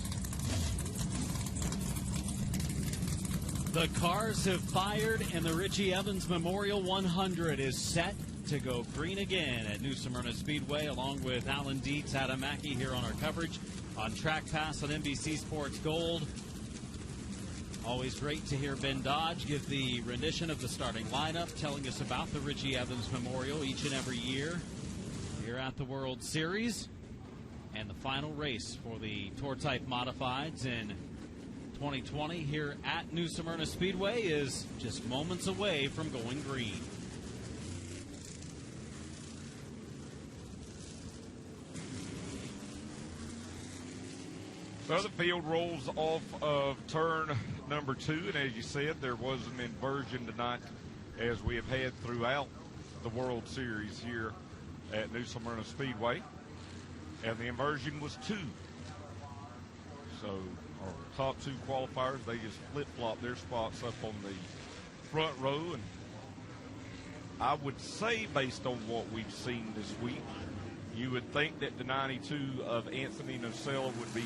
S1: The cars have fired, and the Richie Evans Memorial 100 is set to go green again at New Smyrna Speedway, along with Alan Dietz, Adam Mackey here on our coverage on Track Pass on NBC Sports Gold. Always great to hear Ben Dodge give the rendition of the starting lineup, telling us about the Richie Evans Memorial each and every year here at the World Series. And the final race for the Tour-type Modifieds in 2020 here at New Smyrna Speedway is just moments away from going green.
S2: So the field rolls off of turn number 2, and as you said, there was an inversion tonight, as we have had throughout the World Series here at New Smyrna Speedway, and the inversion was 2. So our top 2 qualifiers, they just flip-flop their spots up on the front row, and I would say, based on what we've seen this week, you would think that the 92 of Anthony Nocella would be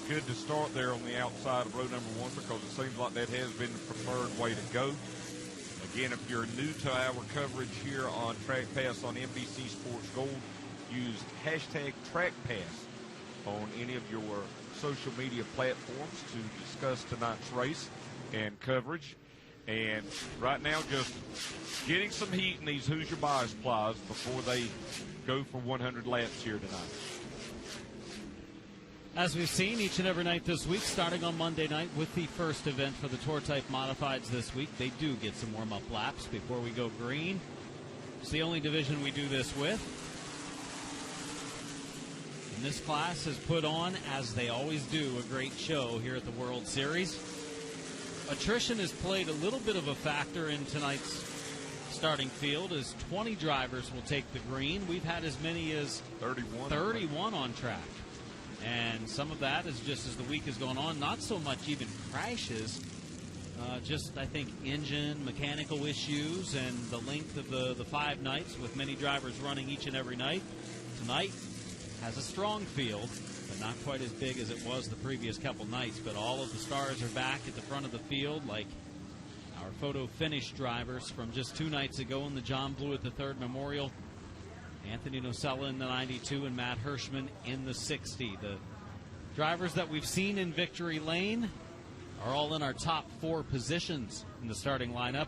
S2: good to start there on the outside of row number 1, because it seems like that has been the preferred way to go. Again, if you're new to our coverage here on TrackPass on NBC Sports Gold, use hashtag TrackPass on any of your social media platforms to discuss tonight's race and coverage. And right now, just getting some heat in these Hoosier bias plies before they go for 100 laps here tonight.
S1: As we've seen each and every night this week, starting on Monday night with the first event for the Tour-type Modifieds this week, they do get some warm-up laps before we go green. It's the only division we do this with. And this class has put on, as they always do, a great show here at the World Series. Attrition has played a little bit of a factor in tonight's starting field, as 20 drivers will take the green. We've had as many as 31 on track. And some of that is just as the week has gone on, not so much even crashes, just I think engine, mechanical issues, and the length of the 5 nights with many drivers running each and every night. Tonight has a strong field, but not quite as big as it was the previous couple nights. But all of the stars are back at the front of the field, like our photo finish drivers from just 2 nights ago in the John Blewett III Memorial. Anthony Nocella in the 92 and Matt Hirschman in the 60. The drivers that we've seen in victory lane are all in our top 4 positions in the starting lineup.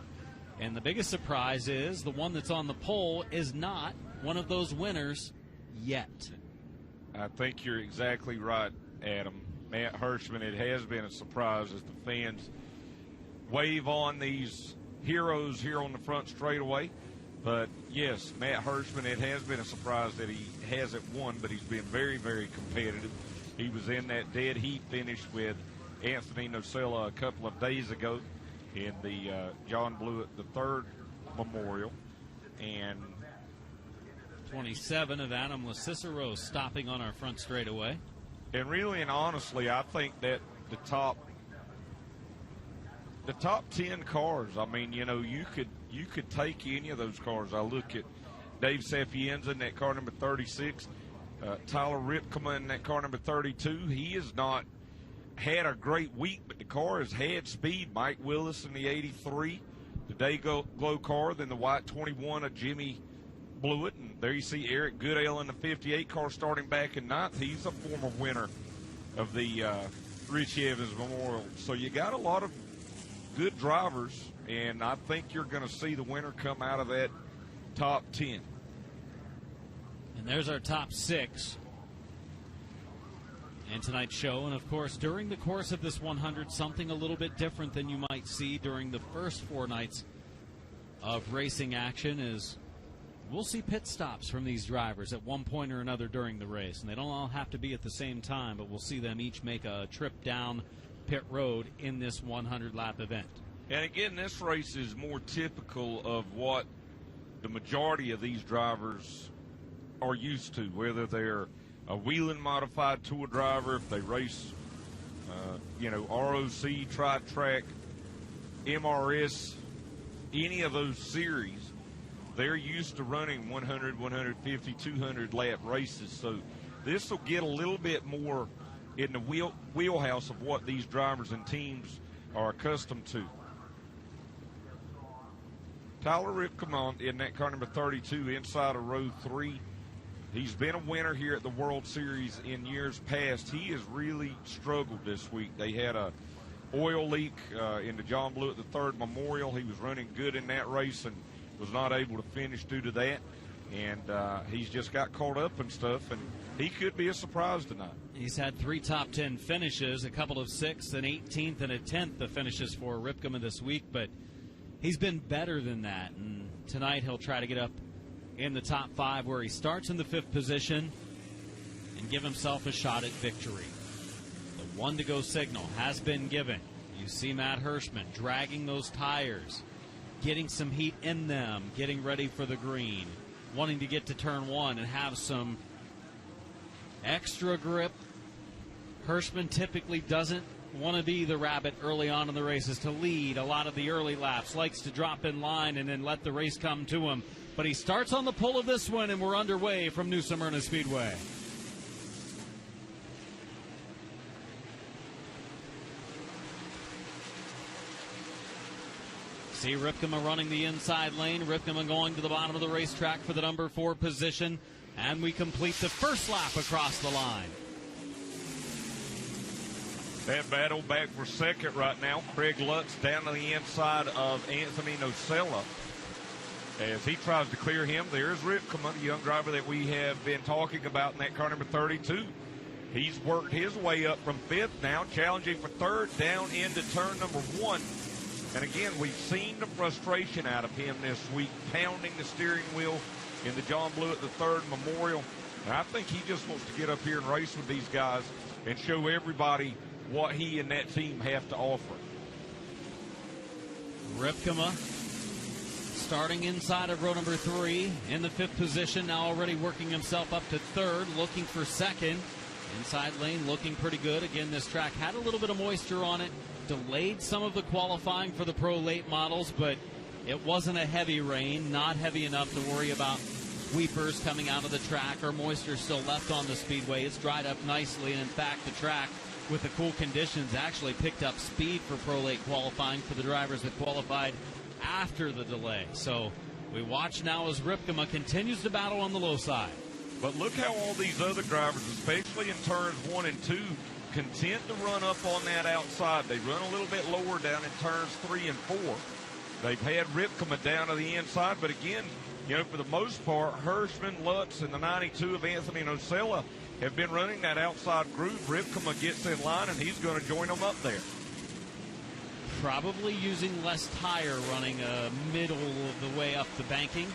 S1: And the biggest surprise is the one that's on the pole is not one of those winners yet.
S2: I think you're exactly right, Adam. Matt Hirschman, it has been a surprise as the fans wave on these heroes here on the front straightaway. But, yes, Matt Hirschman, it has been a surprise that he hasn't won, but he's been very, very competitive. He was in that dead heat finish with Anthony Nocella a couple of days ago in the John Blewett III Memorial. And
S1: 27 of Adam LaCicero stopping on our front straightaway.
S2: And really and honestly, I think that the top 10 cars, I mean, you know, you could take any of those cars. I look at Dave Sapienza in that car number 36, Tyler Ripkema in that car number 32. He has not had a great week, but the car has had speed. Mike Willis in the 83, the Day Glow car, then the white 21 of Jimmy Blewett. And there you see Eric Goodale in the 58 car starting back in 9th. He's a former winner of the Richie Evans Memorial. So you got a lot of good drivers, and I think you're going to see the winner come out of that top 10.
S1: And there's our top 6 in tonight's show. And, of course, during the course of this 100, something a little bit different than you might see during the first 4 nights of racing action is we'll see pit stops from these drivers at one point or another during the race. And they don't all have to be at the same time, but we'll see them each make a trip down pit road in this 100-lap event.
S2: And again, this race is more typical of what the majority of these drivers are used to, whether they're a Wheeling Modified Tour driver, if they race, ROC, Tri-Track, MRS, any of those series, they're used to running 100, 150, 200-lap races. So this will get a little bit more in the wheelhouse of what these drivers and teams are accustomed to. Tyler Ripkema in that car number 32 inside of row 3. He's been a winner here at the World Series in years past. He has really struggled this week. They had a oil leak in the John Blewett III Memorial. He was running good in that race and was not able to finish due to that. And he's just got caught up and stuff, and he could be a surprise tonight.
S1: He's had 3 top 10 finishes, a couple of 6th, an 18th, and a 10th of finishes for Ripkema this week, but he's been better than that. And tonight he'll try to get up in the top 5 where he starts in the 5th position and give himself a shot at victory. The 1-to-go signal has been given. You see Matt Hirschman dragging those tires, getting some heat in them, getting ready for the green, wanting to get to turn 1 and have some extra grip. Hirschman typically doesn't want to be the rabbit early on in the races, to lead a lot of the early laps, likes to drop in line and then let the race come to him. But he starts on the pull of this one, and we're underway from New Smyrna Speedway. See Ripkema running the inside lane. Ripkema going to the bottom of the racetrack for the number 4 position. And we complete the first lap across the line.
S2: That battle back for second right now. Craig Lutz down to the inside of Anthony Nocella. As he tries to clear him, there's Ripkema, the young driver that we have been talking about in that car number 32. He's worked his way up from 5th now, challenging for 3rd down into turn number 1. And again, we've seen the frustration out of him this week, pounding the steering wheel in the John Blewett III Memorial. And I think he just wants to get up here and race with these guys and show everybody what he and that team have to offer.
S1: Ripkema starting inside of row number 3 in the 5th position, now already working himself up to 3rd, looking for 2nd. Inside lane looking pretty good. Again, this track had a little bit of moisture on it, delayed some of the qualifying for the pro late models, but it wasn't a heavy rain, not heavy enough to worry about sweepers coming out of the track or moisture still left on the speedway. It's dried up nicely, and in fact the track with the cool conditions actually picked up speed for pro late qualifying for the drivers that qualified after the delay. So we watch now as Ripkema continues to battle on the low side.
S2: But look how all these other drivers, especially in turns 1 and 2, content to run up on that outside. They run a little bit lower down in turns 3 and 4. They've had Ripkema down to the inside, but again, you know, for the most part, Hirschman, Lutz, and the 92 of Anthony Nocella have been running that outside groove. Ripkema gets in line, and he's going to join them up there.
S1: Probably using less tire running middle of the way up the banking,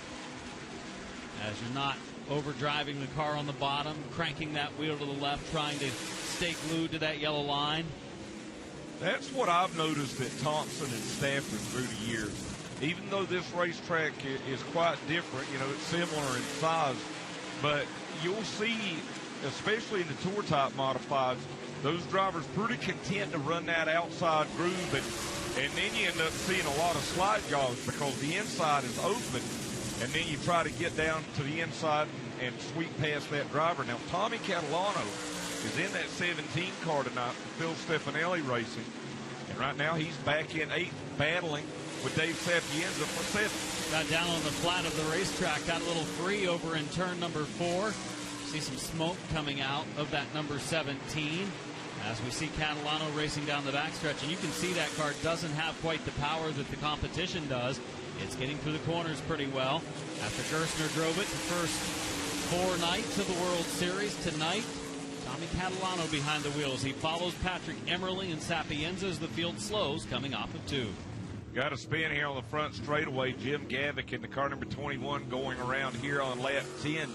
S1: as you're not overdriving the car on the bottom, cranking that wheel to the left, trying to stay glued to that yellow line.
S2: That's what I've noticed at Thompson and Stafford through the years. Even though this racetrack is quite different, you know, it's similar in size, but you'll see, especially in the tour type modifieds, those drivers pretty content to run that outside groove, and then you end up seeing a lot of slide jobs because the inside is open, and then you try to get down to the inside and sweep past that driver. Now, Tommy Catalano is in that 17 car tonight for Phil Stefanelli Racing, and right now he's back in 8th, battling with Dave Sapienza for 7th.
S1: Got down on the flat of the racetrack, got a little free over in turn number 4. See some smoke coming out of that number 17 as we see Catalano racing down the backstretch, and you can see that car doesn't have quite the power that the competition does. It's getting through the corners pretty well. After Gerstner drove it the first 4 nights of the World Series, tonight Tommy Catalano behind the wheels. He follows Patrick Emerly and Sapienza as the field slows coming off of 2.
S2: Got a spin here on the front straightaway. Jim Gavick in the car number 21 going around here on lap 10.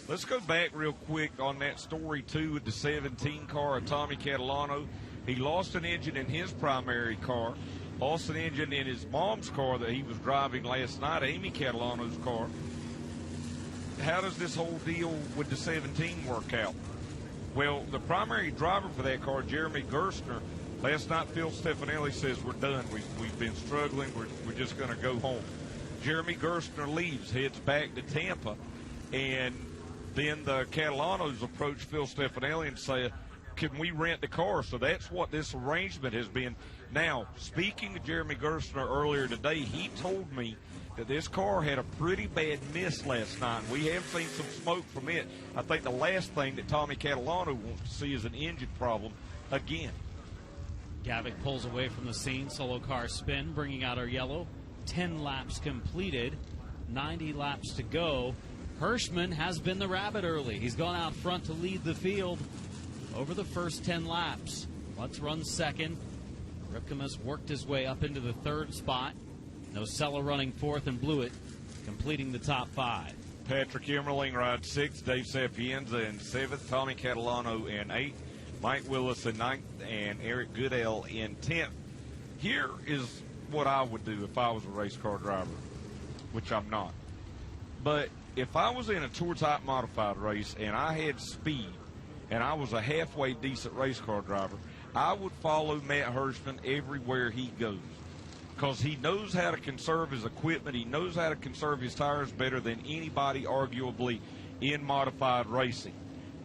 S2: Let's go back real quick on that story, too, with the 17 car of Tommy Catalano. He lost an engine in his primary car, lost an engine in his mom's car that he was driving last night, Amy Catalano's car. How does this whole deal with the 17 work out? Well, the primary driver for that car, Jeremy Gerstner, last night Phil Stefanelli says we're done. We've been struggling. We're just going to go home. Jeremy Gerstner leaves, heads back to Tampa, and then the Catalanos approach Phil Stefanelli and say, can we rent the car? So that's what this arrangement has been. Now, speaking to Jeremy Gerstner earlier today, he told me that this car had a pretty bad miss last night. We have seen some smoke from it. I think the last thing that Tommy Catalano wants to see is an engine problem again.
S1: Gavick pulls away from the scene. Solo car spin, bringing out our yellow. 10 laps completed. 90 laps to go. Hirschman has been the rabbit early. He's gone out front to lead the field over the first 10 laps. Let's run second. Ripcom has worked his way up into the third spot. Nocella running fourth, and Blewett completing the top 5.
S2: Patrick Emmerling rides 6th, Dave Sapienza in 7th, Tommy Catalano in 8th, Mike Willis in 9th, and Eric Goodell in 10th. Here is what I would do if I was a race car driver, which I'm not. But if I was in a tour type modified race and I had speed and I was a halfway decent race car driver, I would follow Matt Hirschman everywhere he goes, because he knows how to conserve his equipment. He knows how to conserve his tires better than anybody arguably in modified racing.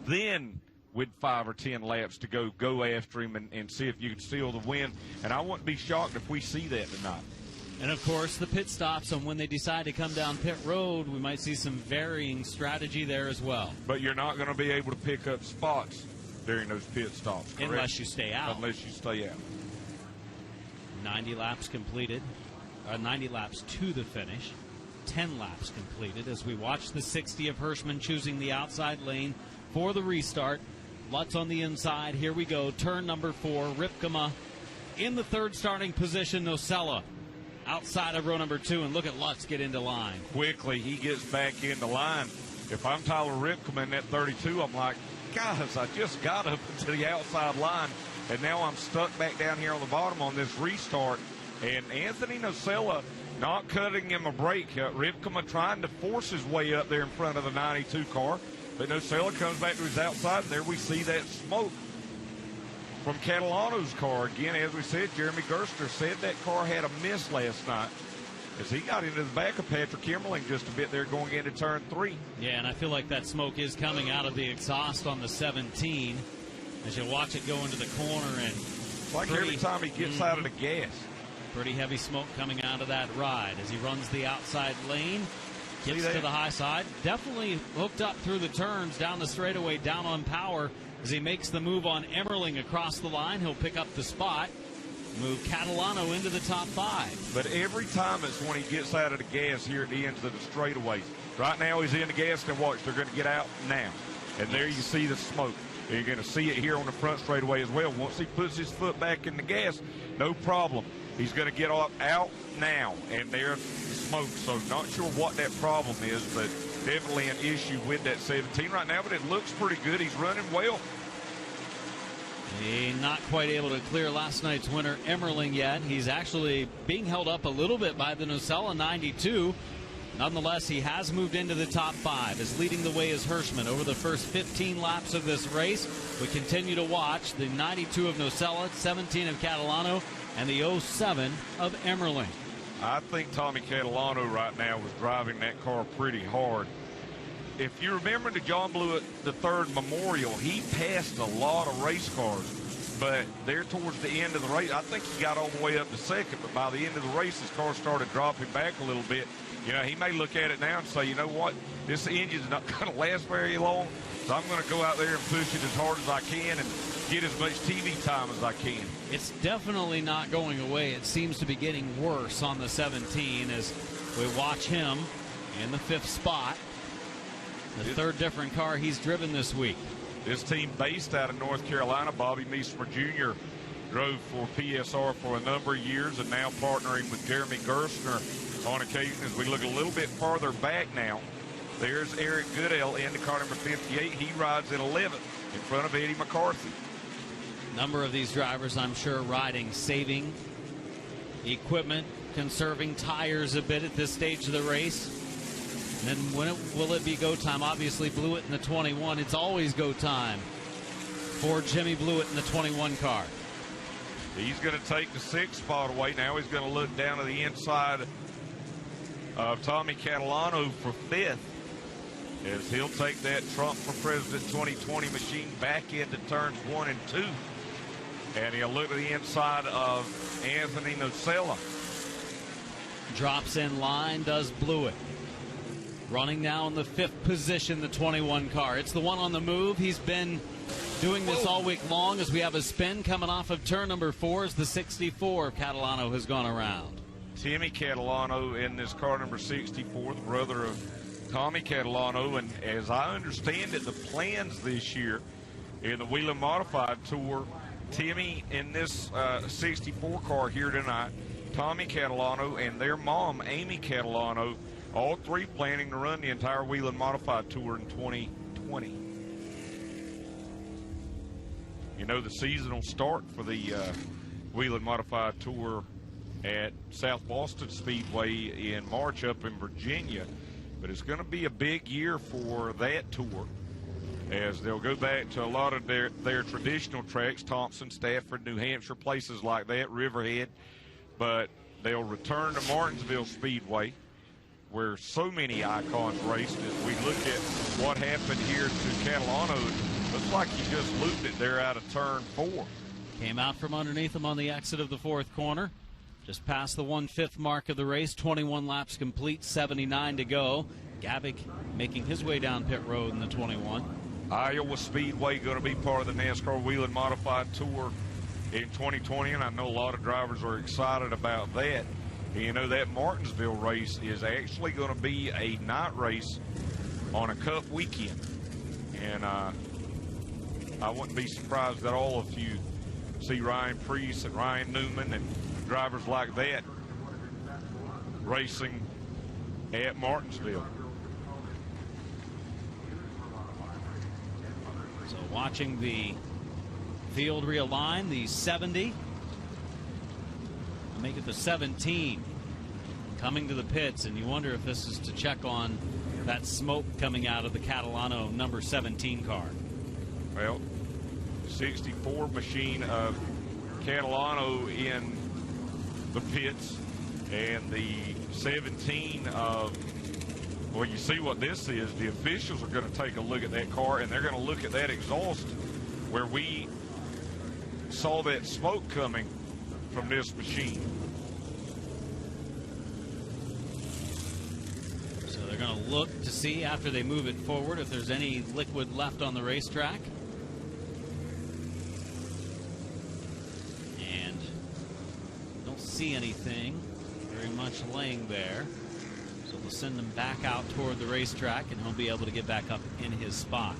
S2: Then with 5 or 10 laps to go after him and see if you can steal the win. And I wouldn't be shocked if we see that tonight.
S1: And, of course, the pit stops, and when they decide to come down pit road, we might see some varying strategy there as well.
S2: But you're not going to be able to pick up spots during those pit stops, correct?
S1: Unless you stay out.
S2: Unless you stay out.
S1: 90 laps completed, 90 laps to the finish, 10 laps completed as we watch the 60 of Hirschman choosing the outside lane for the restart. Lutz on the inside. Here we go. Turn number 4. Ripkema in the third starting position. Nocella outside of row number 2. And look at Lutz get into line.
S2: Quickly, he gets back into line. If I'm Tyler Ripkema in that 32, I'm like, guys, I just got up to the outside line, and now I'm stuck back down here on the bottom on this restart. And Anthony Nocella not cutting him a break. Ripkema trying to force his way up there in front of the 92 car. But Nocella comes back to his outside, and there we see that smoke from Catalano's car. Again, as we said, Jeremy Gerstner said that car had a miss last night as he got into the back of Patrick Emmerling just a bit there going into turn 3.
S1: Yeah, and I feel like that smoke is coming out of the exhaust on the 17 as you watch it go into the corner. And
S2: it's like every time he gets out of the gas.
S1: Pretty heavy smoke coming out of that ride as he runs the outside lane. Gets to the high side. Definitely hooked up through the turns, down the straightaway, down on power. As he makes the move on Emmerling across the line, he'll pick up the spot. Move Catalano into the top 5.
S2: But every time it's when he gets out of the gas here at the ends of the straightaways. Right now he's in the gas, and watch, they're going to get out now. And there you see the smoke. You're going to see it here on the front straightaway as well. Once he puts his foot back in the gas, no problem. He's going to get out now, and there's smoke. So not sure what that problem is, but definitely an issue with that 17 right now. But it looks pretty good. He's running well.
S1: He's not quite able to clear last night's winner, Emmerling, yet. He's actually being held up a little bit by the Nocella 92. Nonetheless, he has moved into the top 5. As leading the way is Hirschman over the first 15 laps of this race. We continue to watch the 92 of Nocella, 17 of Catalano, and the 07 of Emmerling.
S2: I think Tommy Catalano right now was driving that car pretty hard. If you remember the John Blewett III Memorial, he passed a lot of race cars. But there towards the end of the race, I think he got all the way up to second, but by the end of the race, his car started dropping back a little bit. You know, he may look at it now and say, you know what, this engine's not going to last very long, so I'm going to go out there and push it as hard as I can and get as much TV time as I can.
S1: It's definitely not going away. It seems to be getting worse on the 17 as we watch him in the 5th spot. The third different car he's driven this week.
S2: This team based out of North Carolina, Bobby Meismer Jr. drove for PSR for a number of years and now partnering with Jeremy Gerstner on occasion. As we look a little bit farther back now, there's Eric Goodell in the car number 58. He rides in 11th in front of Eddie McCarthy.
S1: Number of these drivers, I'm sure, riding, saving equipment, conserving tires a bit at this stage of the race. And then when will it be go time? Obviously, Blewett in the 21. It's always go time for Jimmy Blewett in the 21 car.
S2: He's going to take the 6th spot away. Now he's going to look down to the inside of Tommy Catalano for 5th, as he'll take that Trump for President 2020 machine back into turns 1 and 2. And he'll look to the inside of Anthony Nocella.
S1: Drops in line, does Blewett. Running now in the 5th position, the 21 car. It's the one on the move. He's been doing this all week long as we have a spin coming off of turn number 4 as the 64 of Catalano has gone around.
S2: Timmy Catalano in this car number 64, the brother of Tommy Catalano. And as I understand it, the plans this year in the Wheeling Modified Tour, Timmy in this 64 car here tonight, Tommy Catalano and their mom, Amy Catalano, all three planning to run the entire Wheeling Modified Tour in 2020. You know, the season will start for the Wheeling Modified Tour at South Boston Speedway in March up in Virginia. But it's going to be a big year for that tour, as they'll go back to a lot of their traditional tracks, Thompson, Stafford, New Hampshire, places like that, Riverhead. But they'll return to Martinsville Speedway, where so many icons raced. As we look at what happened here to Catalano, looks like he just looped it there out of turn 4.
S1: Came out from underneath him on the exit of the 4th corner. Just past the 1/5 mark of the race, 21 laps complete, 79 to go. Gavick making his way down pit road in the 21.
S2: Iowa Speedway going to be part of the NASCAR Wheeling Modified Tour in 2020, and I know a lot of drivers are excited about that. And you know, that Martinsville race is actually going to be a night race on a Cup weekend. And I wouldn't be surprised at all if you see Ryan Preece and Ryan Newman and drivers like that racing at Martinsville.
S1: So watching the field realign, the 70, make it the 17 coming to the pits, and you wonder if this is to check on that smoke coming out of the Catalano number 17 car.
S2: Well, 64 machine of Catalano in the pits, and the 17 of, well, you see what this is. The officials are going to take a look at that car, and they're going to look at that exhaust where we saw that smoke coming from this machine.
S1: So they're going to look to see after they move it forward if there's any liquid left on the racetrack. And don't see anything very much laying there. So they'll send him back out toward the racetrack, and he'll be able to get back up in his spot.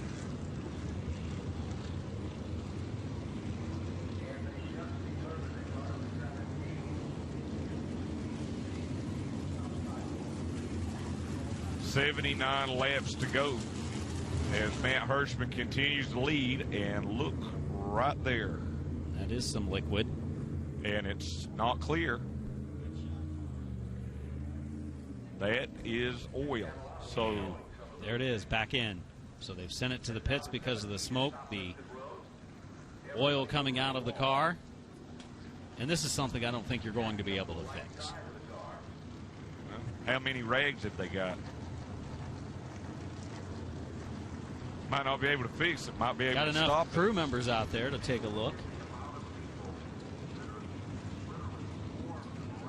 S2: .79 laps to go as Matt Hirschman continues to lead, and look right there.
S1: That is some liquid.
S2: And it's not clear. That is oil. So
S1: there it is, back in. So they've sent it to the pits because of the smoke, the oil coming out of the car. And this is something I don't think you're going to be able to fix.
S2: How many rags have they got? Might not be able to fix it. Might be able to stop it.
S1: Got enough crew members out there to take a look.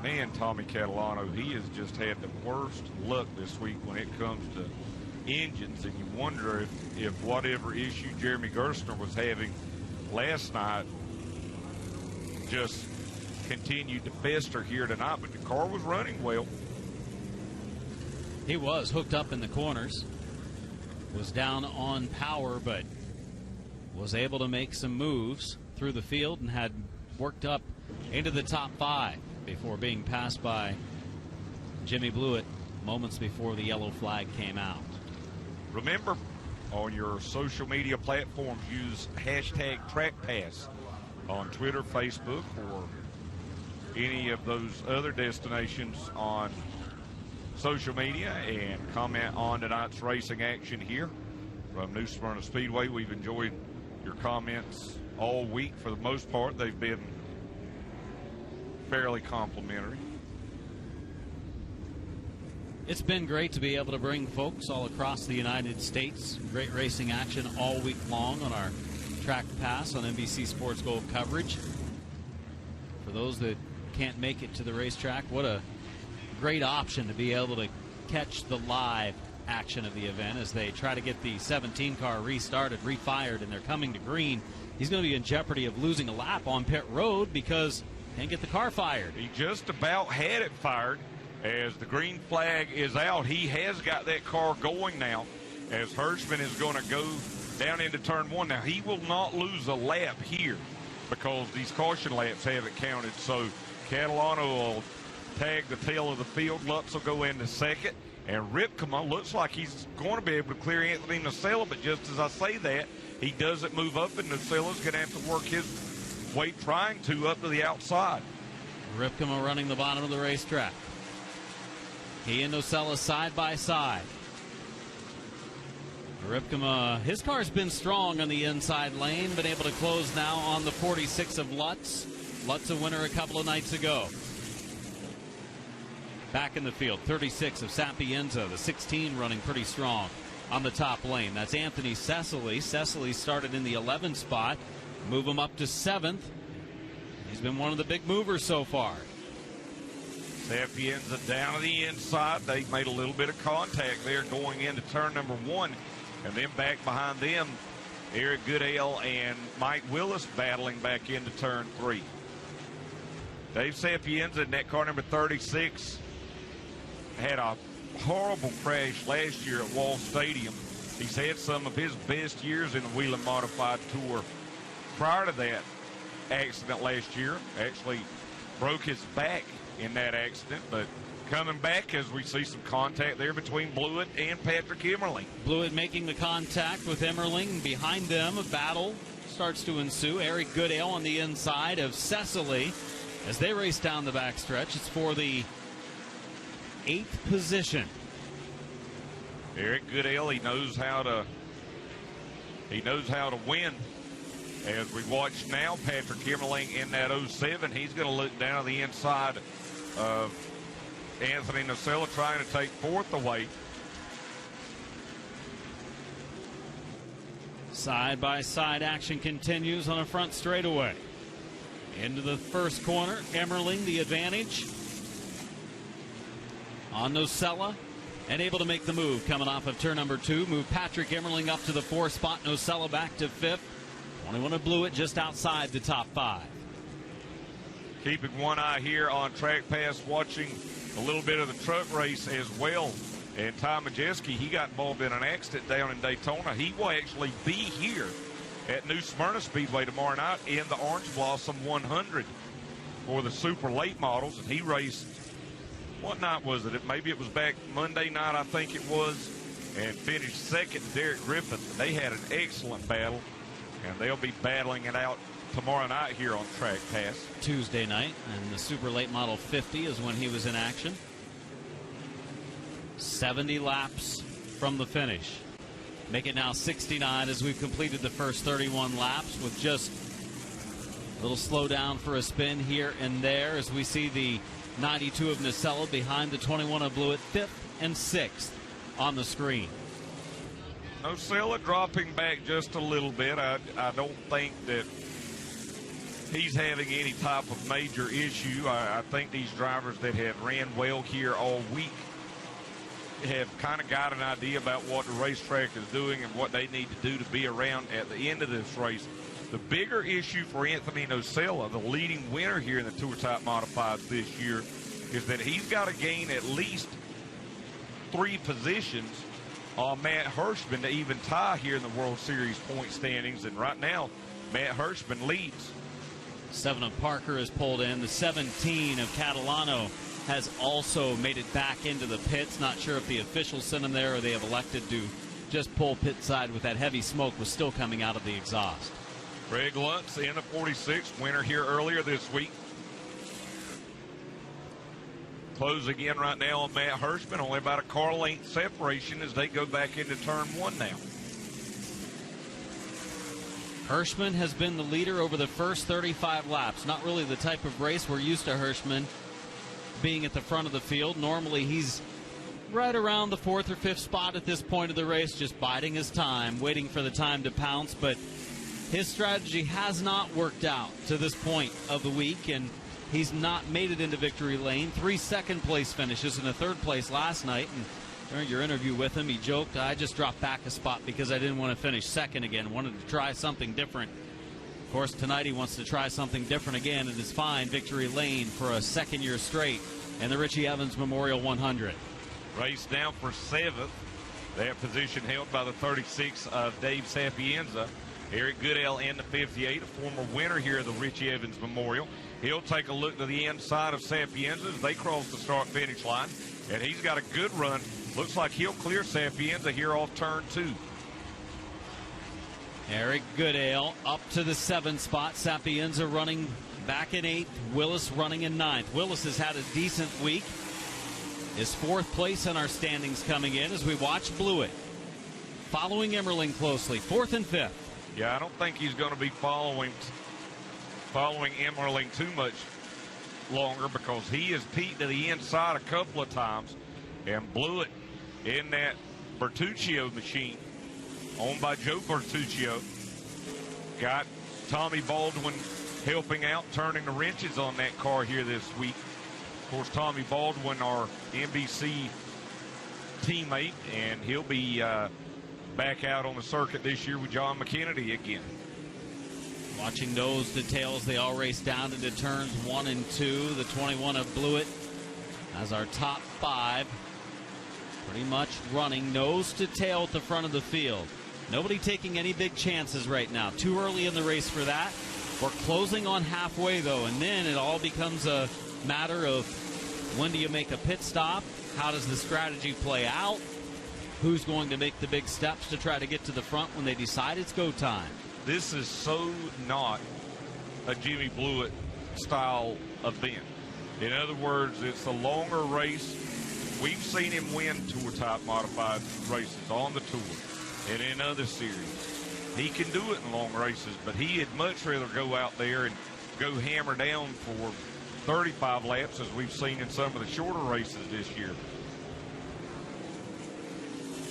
S2: Man, Tommy Catalano, he has just had the worst luck this week when it comes to engines, and you wonder if whatever issue Jeremy Gerstner was having last night just continued to fester here tonight. But the car was running well.
S1: He was hooked up in the corners, was down on power, but was able to make some moves through the field and had worked up into the top 5 before being passed by Jimmy Blewett moments before the yellow flag came out.
S2: Remember, on your social media platforms, use hashtag trackpass on Twitter, Facebook, or any of those other destinations on social media, and comment on tonight's racing action here from New Smyrna Speedway. We've enjoyed your comments all week. For the most part, they've been fairly complimentary.
S1: It's been great to be able to bring folks all across the United States great racing action all week long on our Track Pass on NBC Sports Gold coverage. For those that can't make it to the racetrack, what a great option to be able to catch the live action of the event as they try to get the 17 car restarted, refired, and they're coming to green. He's going to be in jeopardy of losing a lap on pit road because he can't get the car fired.
S2: He just about had it fired. As the green flag is out, he has got that car going now as Hirschman is going to go down into turn one. Now, he will not lose a lap here because these caution laps haven't counted. So Catalano will tag the tail of the field. Lutz will go into second. And Ripkema looks like he's going to be able to clear Anthony Nocella, but just as I say that, he doesn't move up, and Nocella's going to have to work his way trying to up to the outside.
S1: Ripkema running the bottom of the racetrack. He and Nocella side by side. Ripkema, his car's been strong on the inside lane, been able to close now on the 46 of Lutz. Lutz a winner a couple of nights ago. Back in the field, 36 of Sapienza, the 16 running pretty strong on the top lane. That's Anthony Cecily. Cecily started in the 11th spot. Move him up to 7th. He's been one of the big movers so far.
S2: Sapienza down to the inside. They made a little bit of contact there going into turn number one. And then back behind them, Eric Goodale and Mike Willis battling back into turn three. Dave Sapienza in that car number 36 had a horrible crash last year at Wall Stadium. He's had some of his best years in the Wheeling Modified Tour. Prior to that accident last year, actually broke his back in that accident, but coming back as we see some contact there between Blewett and Patrick Emmerling.
S1: Blewett making the contact with Emmerling. Behind them, a battle starts to ensue. Eric Goodale on the inside of Cecily as they race down the backstretch. It's for the 8th position.
S2: Eric Goodale, he knows how to win. As we watch now, Patrick Emmerling in that 07, he's going to look down the inside of Anthony Nocella, trying to take 4th away.
S1: Side-by-side action continues on a front straightaway. Into the first corner, Emmerling the advantage on Nocella, and able to make the move coming off of turn number 2. Move Patrick Emmerling up to the 4th spot. Nocella back to 5th. 21 of Blewett just outside the top 5.
S2: Keeping one eye here on track pass, watching a little bit of the truck race as well. And Ty Majeski, he got involved in an accident down in Daytona. He will actually be here at New Smyrna Speedway tomorrow night in the Orange Blossom 100 for the super late models. And he raced, what night was it? Maybe it was back Monday night, I think it was, and finished second to Derek Griffith. They had an excellent battle, and they'll be battling it out tomorrow night here on Track Pass.
S1: Tuesday night, and the super late model 50 is when he was in action. 70 laps from the finish. Make it now 69 as we've completed the first 31 laps, with just a little slowdown for a spin here and there as we see the 92 of Nocella behind the 21 of Blewett, 5th and 6th on the screen.
S2: Nocella dropping back just a little bit. I don't think that he's having any type of major issue. I think these drivers that have ran well here all week have kind of got an idea about what the racetrack is doing and what they need to do to be around at the end of this race. The bigger issue for Anthony Nocella, the leading winner here in the Tour Type Modifieds this year, is that he's got to gain at least 3 positions on Matt Hirschman to even tie here in the World Series point standings. And right now, Matt Hirschman leads.
S1: 7 of Parker is pulled in. The 17 of Catalano has also made it back into the pits. Not sure if the officials sent him there or they have elected to just pull pit side with that heavy smoke was still coming out of the exhaust.
S2: Greg Lutz in the 46, winner here earlier this week. Closing in right now on Matt Hirschman, only about a car length separation as they go back into turn 1 now.
S1: Hirschman has been the leader over the first 35 laps. Not really the type of race we're used to Hirschman being at the front of the field. Normally he's right around the 4th or 5th spot at this point of the race, just biding his time, waiting for the time to pounce. But his strategy has not worked out to this point of the week, and he's not made it into victory lane. 3 second-place finishes and a 3rd place last night, and During your interview with him, he joked, I just dropped back a spot because I didn't want to finish second again. Wanted to try something different. Of course, tonight he wants to try something different again in his fine victory lane for a second year straight in the Richie Evans Memorial 100.
S2: Race down for 7th. That position held by the 36 of Dave Sapienza. Eric Goodell in the 58, a former winner here at the Richie Evans Memorial. He'll take a look to the inside of Sapienza as they cross the start-finish line. And he's got a good run. Looks like he'll clear Sapienza here off turn 2.
S1: Eric Goodale up to the 7th spot. Sapienza running back in 8th. Willis running in 9th. Willis has had a decent week. His 4th place in our standings coming in as we watch Blewett following Emmerling closely. 4th and 5th.
S2: Yeah, I don't think he's going to be following Emmerling too much longer because he has peeked to the inside a couple of times. And Blewett in that Bertuccio machine, owned by Joe Bertuccio, got Tommy Baldwin helping out, turning the wrenches on that car here this week. Of course, Tommy Baldwin, our NBC teammate, and he'll be back out on the circuit this year with John McKennedy again.
S1: Watching those details, they all race down into turns 1 and 2. The 21 of Blewett as our top 5. Pretty much running nose to tail at the front of the field. Nobody taking any big chances right now. Too early in the race for that. We're closing on halfway, though, and then it all becomes a matter of when do you make a pit stop? How does the strategy play out? Who's going to make the big steps to try to get to the front when they decide it's go time?
S2: This is so not a Jimmy Blewett style event. In other words, it's a longer race. We've seen him win tour-type modified races on the tour and in other series. He can do it in long races, but he'd much rather go out there and go hammer down for 35 laps as we've seen in some of the shorter races this year.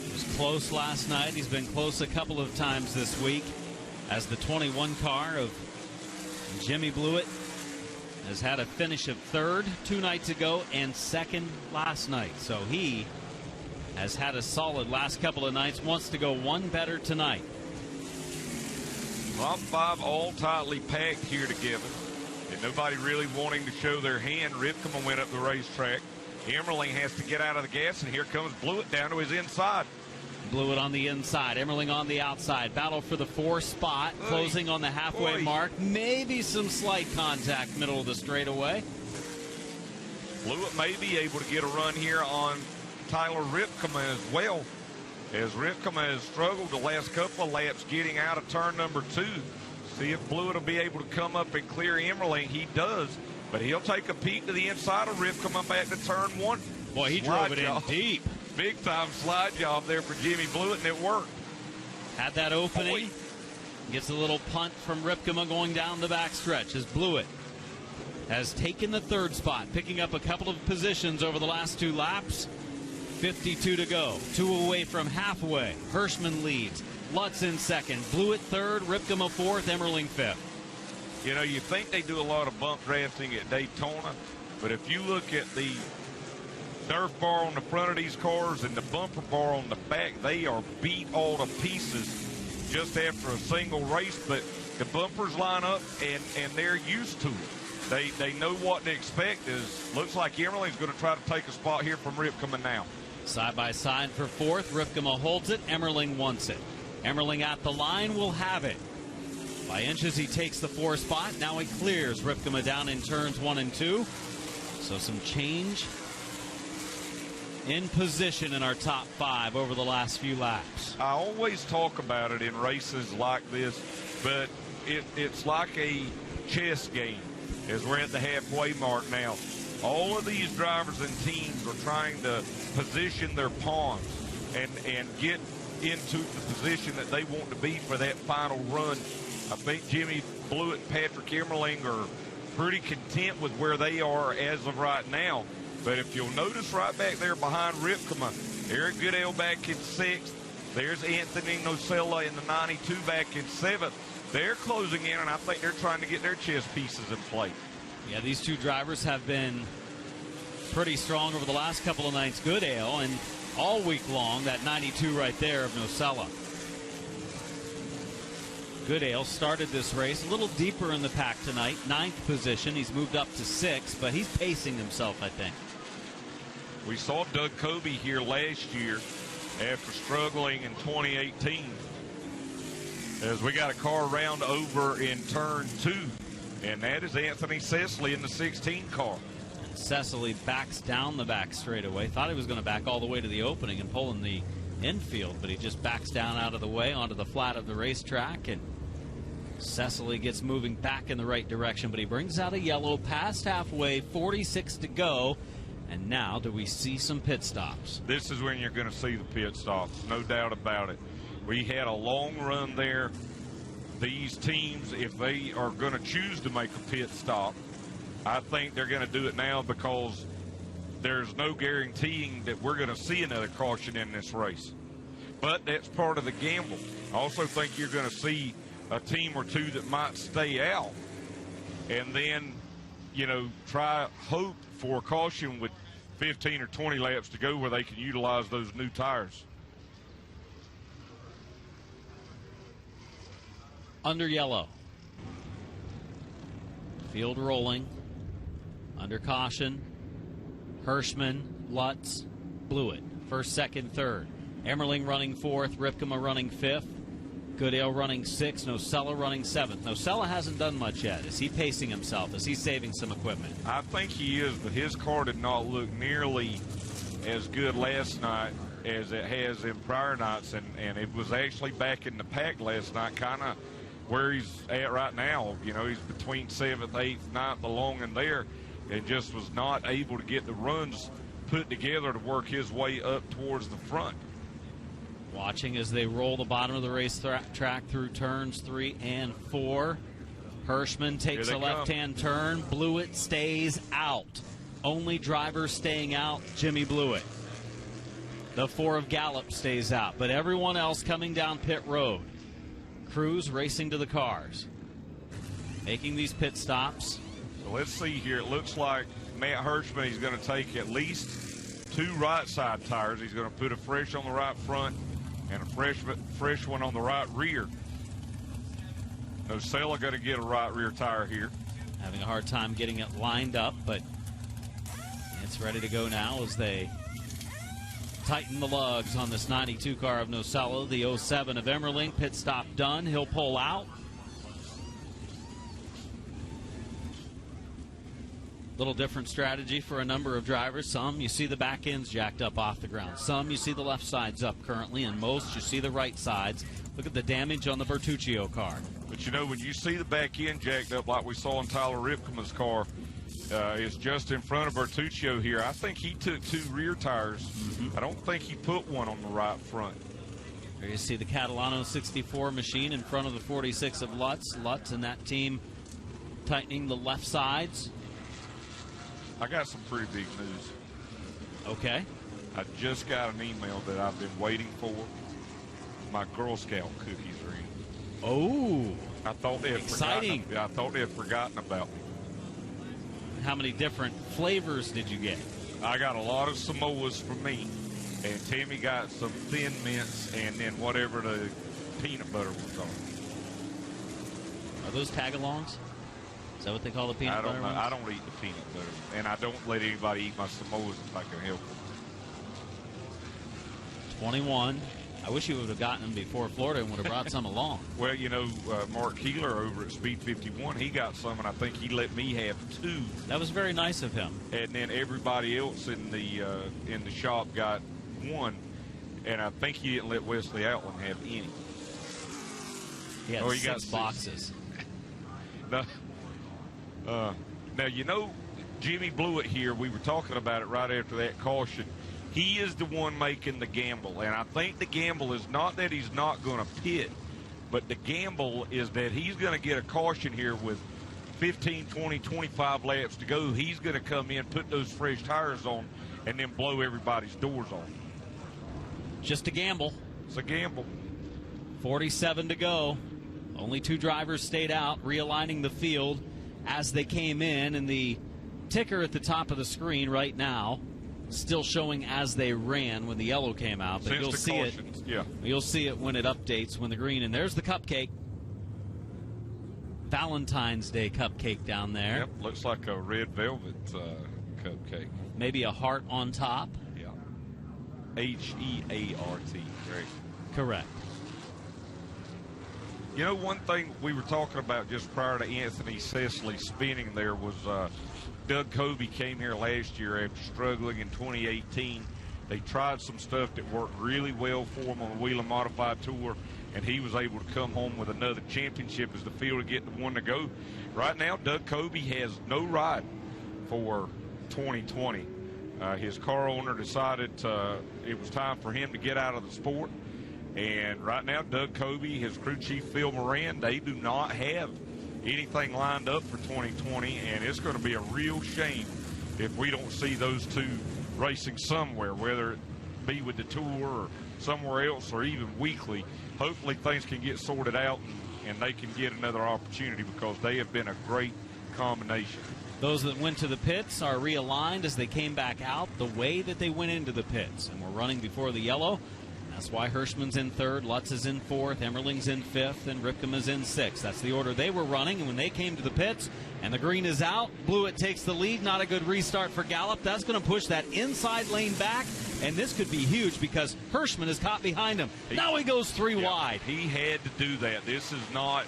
S1: He was close last night. He's been close a couple of times this week as the 21 car of Jimmy Blewett has had a finish of 3rd 2 nights ago and 2nd last night. So he has had a solid last couple of nights, wants to go one better tonight.
S2: Top 5 all tightly packed here together, and nobody really wanting to show their hand. Ripkema went up the racetrack. Emmerling has to get out of the gas, and here comes Blewett down to his inside.
S1: Blewett on the inside, Emmerling on the outside. Battle for the 4 spot, closing on the halfway mark. Maybe some slight contact middle of the straightaway.
S2: Blewett may be able to get a run here on Tyler Ripkema as well, as Ripkema has struggled the last couple of laps getting out of turn number 2. See if Blewett will be able to come up and clear Emmerling. He does, but he'll take a peek to the inside of Ripkema back to turn 1.
S1: Boy, he drove it in deep.
S2: Big time slide job there for Jimmy Blewett, and it worked.
S1: Had that opening. Gets a little punt from Ripkema going down the backstretch as Blewett has taken the 3rd spot, picking up a couple of positions over the last 2 laps. 52 to go. 2 away from halfway. Hirschman leads. Lutz in 2nd. Blewett 3rd. Ripkema 4th. Emmerling 5th.
S2: You know, you think they do a lot of bump drafting at Daytona, but if you look at the Nerf bar on the front of these cars and the bumper bar on the back, they are beat all to pieces just after a single race, but the bumpers line up and they're used to it. They know what to expect. Looks like Emmerling's going to try to take a spot here from Ripkema now.
S1: Side by side for 4th. Ripkema holds it. Emmerling wants it. Emmerling at the line will have it. By inches, he takes the 4 spot. Now he clears Ripkema down in turns 1 and 2. So some change in position in our top 5 over the last few laps.
S2: I always talk about it in races like this, but it's like a chess game as we're at the halfway mark now. All of these drivers and teams are trying to position their pawns and get into the position that they want to be for that final run. I think Jimmy Blewett and Patrick Emmerling are pretty content with where they are as of right now. But if you'll notice right back there behind Ripkema, Eric Goodell back in 6th. There's Anthony Nocella in the 92 back in 7th. They're closing in, and I think they're trying to get their chess pieces in play.
S1: Yeah, these 2 drivers have been pretty strong over the last couple of nights. Goodale, and all week long, that 92 right there of Nocella. Goodale started this race a little deeper in the pack tonight, 9th position. He's moved up to 6th, but he's pacing himself, I think.
S2: We saw Doug Kobe here last year after struggling in 2018. As we got a car around over in turn 2, and that is Anthony Cecily in the 16 car.
S1: Cecily backs down the back straightaway. Thought he was going to back all the way to the opening and pull in the infield, but he just backs down out of the way onto the flat of the racetrack, and Cecily gets moving back in the right direction, but he brings out a yellow past halfway, 46 to go. And now, do we see some pit stops?
S2: This is when you're going to see the pit stops, no doubt about it. We had a long run there. These teams, if they are going to choose to make a pit stop, I think they're going to do it now, because there's no guaranteeing that we're going to see another caution in this race. But that's part of the gamble. I also think you're going to see a team or two that might stay out and then, you know, hope for a caution with 15 or 20 laps to go where they can utilize those new tires.
S1: Under yellow. Field rolling. Under caution. Hirschman, Lutz, Blewett. First, second, third. Emmerling running 4th. Ripkema running 5th. Goodale running 6th. Nocella running 7th. Nocella hasn't done much yet. Is he pacing himself? Is he saving some equipment?
S2: I think he is, but his car did not look nearly as good last night as it has in prior nights, and it was actually back in the pack last night, kind of where he's at right now. You know, he's between 7th, 8th, 9th, along in there, and just was not able to get the runs put together to work his way up towards the front.
S1: Watching as they roll the bottom of the race track through turns 3 and 4. Hirschman takes a left-hand turn. Blewett stays out. Only driver staying out, Jimmy Blewett. The 4 of Gallup stays out, but everyone else coming down pit road. Crews racing to the cars, making these pit stops.
S2: So let's see here. It looks like Matt Hirschman, he's going to take at least 2 right side tires. He's going to put a fresh on the right front and a fresh one on the right rear. Nocella got to get a right rear tire here.
S1: Having a hard time getting it lined up, but it's ready to go now as they tighten the lugs on this 92 car of Nocella. The 07 of Emmerling, pit stop done. He'll pull out. Little different strategy for a number of drivers. Some you see the back ends jacked up off the ground. Some you see the left sides up currently, and most you see the right sides. Look at the damage on the Bertuccio car.
S2: But you know, when you see the back end jacked up like we saw in Tyler Ripkema's car, is just in front of Bertuccio here. I think he took 2 rear tires. I don't think he put one on the right front.
S1: There you see the Catalano 64 machine in front of the 46 of Lutz. Lutz and that team tightening the left sides.
S2: I got some pretty big news.
S1: Okay.
S2: I just got an email that I've been waiting for. My Girl Scout cookies are in.
S1: Oh,
S2: I thought they had
S1: exciting.
S2: I thought they had forgotten about me.
S1: How many different flavors did you get?
S2: I got a lot of Samoas for me, and Tammy got some Thin Mints, and then whatever the peanut butter was on.
S1: Are those tag-alongs? Is that what they call the peanut butter ones?
S2: I don't eat the peanut butter, and I don't let anybody eat my Samoas if I can help it.
S1: 21. I wish you would have gotten them before Florida and would have brought some along.
S2: Well, you know, Mark Keeler over at Speed 51, he got some, and I think he let me have 2.
S1: That was very nice of him.
S2: And then everybody else in the shop got 1, and I think he didn't let Wesley Outland have any.
S1: He had 6 boxes.
S2: Now, you know, Jimmy Blewett here, we were talking about it right after that caution. He is the one making the gamble, and I think the gamble is not that he's not going to pit, but the gamble is that he's going to get a caution here with 15, 20, 25 laps to go. He's going to come in, put those fresh tires on, and then blow everybody's doors off.
S1: Just a gamble.
S2: It's a gamble.
S1: 47 to go. Only 2 drivers stayed out, realigning the field as they came in, and the ticker at the top of the screen right now still showing as they ran when the yellow came out, but
S2: Since
S1: you'll
S2: the
S1: see
S2: cautions, yeah.
S1: You'll see it when it updates when the green. And there's the cupcake. Valentine's Day cupcake down there.
S2: Yep, looks like a red velvet cupcake.
S1: Maybe a heart on top.
S2: Yeah. H-E-A-R-T. Right.
S1: Correct.
S2: You know, one thing we were talking about just prior to Anthony Cecily spinning there was Doug Covey came here last year after struggling in 2018. They tried some stuff that worked really well for him on the Wheeling Modified Tour, and he was able to come home with another championship as the field to get the one to go. Right now, Doug Covey has no ride for 2020. His car owner decided it was time for him to get out of the sport. And right now, Doug Covey, his crew chief Phil Moran, they do not have anything lined up for 2020, and it's going to be a real shame if we don't see those two racing somewhere, whether it be with the tour or somewhere else or even weekly. Hopefully things can get sorted out and they can get another opportunity because they have been a great combination.
S1: Those that went to the pits are realigned as they came back out the way that they went into the pits, and we're running before the yellow. That's why Hirschman's in third, Lutz is in fourth, Emmerling's in fifth, and Ripken is in sixth. That's the order they were running. And when they came to the pits and the green is out, Blewett takes the lead. Not a good restart for Gallup. That's going to push that inside lane back, and this could be huge because Hirschman is caught behind him. Now he goes three wide.
S2: He had to do that. This is not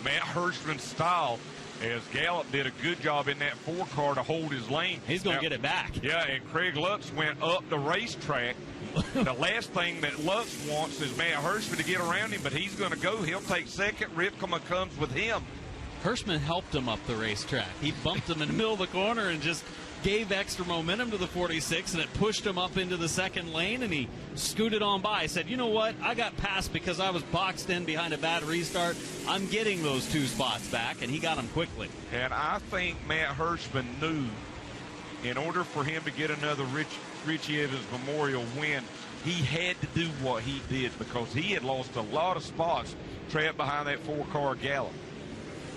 S2: Matt Hirschman's style, as Gallup did a good job in that 4-car to hold his lane.
S1: He's going to get it back.
S2: Yeah, and Craig Lutz went up the racetrack. The last thing that Lutz wants is Matt Hirschman to get around him, but he's going to go. He'll take second. Ripkema comes with him.
S1: Hirschman helped him up the racetrack. He bumped him in the middle of the corner and just gave extra momentum to the 46, and it pushed him up into the second lane, and he scooted on by. He said, you know what? I got past because I was boxed in behind a bad restart. I'm getting those 2 spots back, and he got them quickly.
S2: And I think Matt Hirschman knew in order for him to get another Richie Evans Memorial win, he had to do what he did because he had lost a lot of spots trapped behind that 4-car Gallup.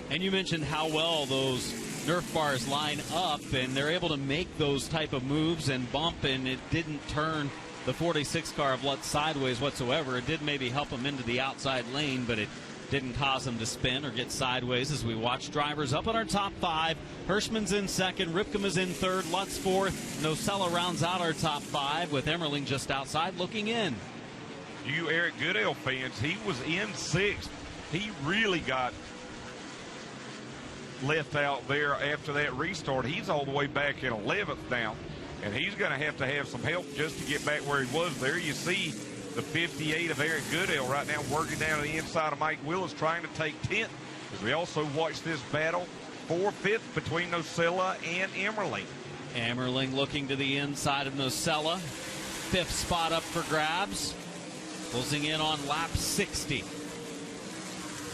S1: And you mentioned how well those Nerf bars line up, and they're able to make those type of moves and bump, and it didn't turn the 46 car of Lutz sideways whatsoever. It did maybe help him into the outside lane, but it didn't cause him to spin or get sideways as we watch drivers up in our top 5. Hirschman's in second, Ripkema's in third, Lutz fourth. Nocella rounds out our top 5 with Emmerling just outside looking in.
S2: You Eric Goodell fans, he was in sixth. He really got left out there after that restart. He's all the way back in 11th now, and he's going to have some help just to get back where he was. There you see the 58 of Eric Goodell right now working down to the inside of Mike Willis, trying to take 10th. As we also watch this battle for 5th between Nocella and Emmerling.
S1: Emmerling looking to the inside of Nocella. 5th spot up for grabs. Closing in on lap 60.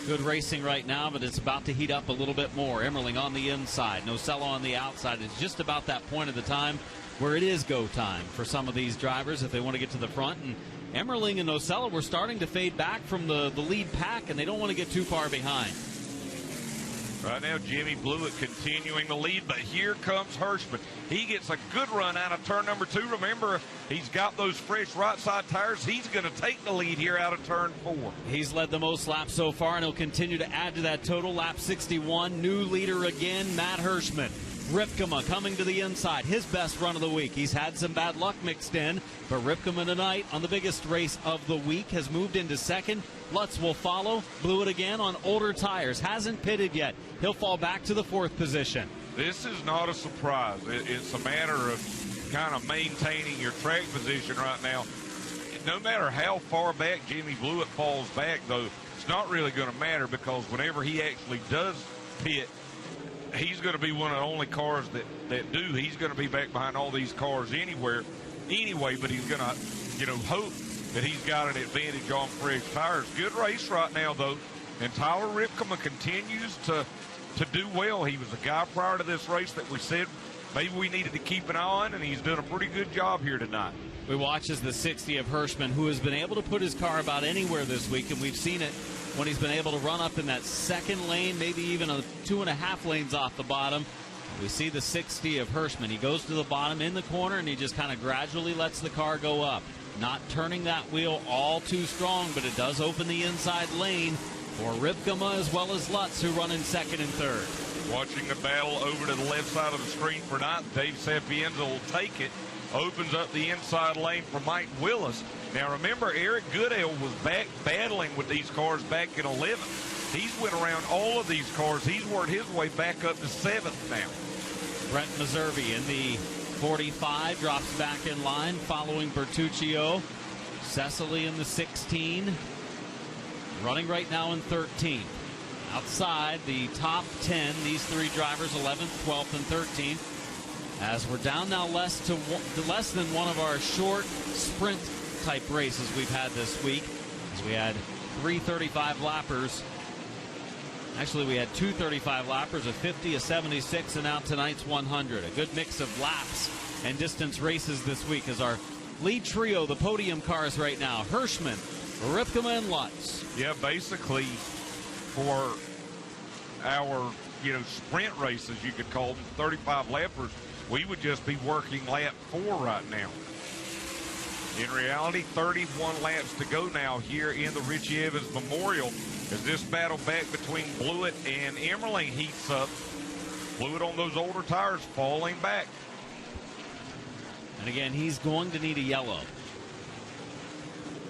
S1: Good racing right now, but it's about to heat up a little bit more. Emmerling on the inside, Nocella on the outside. It's just about that point of the time where it is go time for some of these drivers if they want to get to the front. And Emmerling and Nocella were starting to fade back from the lead pack, and they don't want to get too far behind.
S2: Right now, Jimmy Blewett continuing the lead, but here comes Hirschman. He gets a good run out of turn number 2. Remember, he's got those fresh right side tires. He's going to take the lead here out of turn 4.
S1: He's led the most laps so far, and he'll continue to add to that total. Lap 61, new leader again, Matt Hirschman. Ripkema coming to the inside, his best run of the week. He's had some bad luck mixed in, but Ripkema tonight on the biggest race of the week has moved into second. Lutz will follow. Blewett again on older tires. Hasn't pitted yet. He'll fall back to the 4th position.
S2: This is not a surprise. It's a matter of kind of maintaining your track position right now. No matter how far back Jimmy Blewett falls back, though, it's not really going to matter because whenever he actually does pit, he's going to be one of the only cars that do. He's going to be back behind all these cars anyway, but he's going to, hope that he's got an advantage on fresh tires. Good race right now, though, and Tyler Ripkema continues to do well. He was a guy prior to this race that we said maybe we needed to keep an eye on, and he's done a pretty good job here tonight.
S1: We watch as the 60 of Hirschman, who has been able to put his car about anywhere this week, and we've seen it when he's been able to run up in that second lane, maybe even 2.5 lanes off the bottom. We see the 60 of Hirschman. He goes to the bottom in the corner, and he just kind of gradually lets the car go up. Not turning that wheel all too strong, but it does open the inside lane for Ripkema as well as Lutz, who run in second and third.
S2: Watching the battle over to the left side of the screen for ninth. Dave Sapienza will take it. Opens up the inside lane for Mike Willis. Now remember, Eric Goodale was back battling with these cars back in 11th. He's went around all of these cars. He's worked his way back up to 7th now.
S1: Brent Meserve in the 45 drops back in line following Bertuccio. Cecily in the 16. Running right now in 13th. Outside the top 10, these three drivers, 11th, 12th, and 13th. As we're down now less than one of our short sprint type races we've had this week. As we had 3 35 lappers. Actually, we had 2 35 lappers, a 50, a 76, and now tonight's 100. A good mix of laps and distance races this week as our lead trio, the podium cars right now. Hirschman, Ripkema, and Lutz.
S2: Yeah, basically for our, sprint races, you could call them 35 lappers, we would just be working lap 4 right now. In reality, 31 laps to go now here in the Richie Evans Memorial as this battle back between Blewett and Emmerling heats up. Blewett on those older tires falling back.
S1: And again, he's going to need a yellow.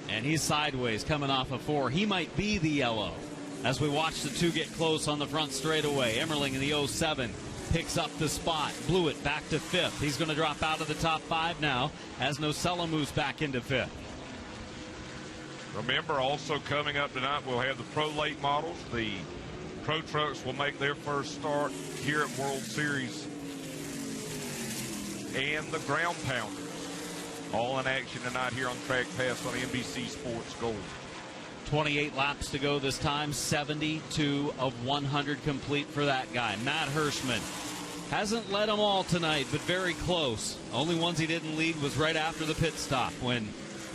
S1: And he's sideways coming off of 4. He might be the yellow as we watch the two get close on the front straightaway. Emmerling in the 07 picks up the spot. Blewett back to 5th. He's going to drop out of the top 5 now as Nocella moves back into 5th.
S2: Remember, also coming up tonight, we'll have the Pro Late models. The Pro Trucks will make their first start here at World Series. And the Ground Pounders. All in action tonight here on Track Pass on NBC Sports Gold.
S1: 28 laps to go this time. 72 of 100 complete for that guy. Matt Hirschman hasn't led them all tonight, but very close. Only ones he didn't lead was right after the pit stop when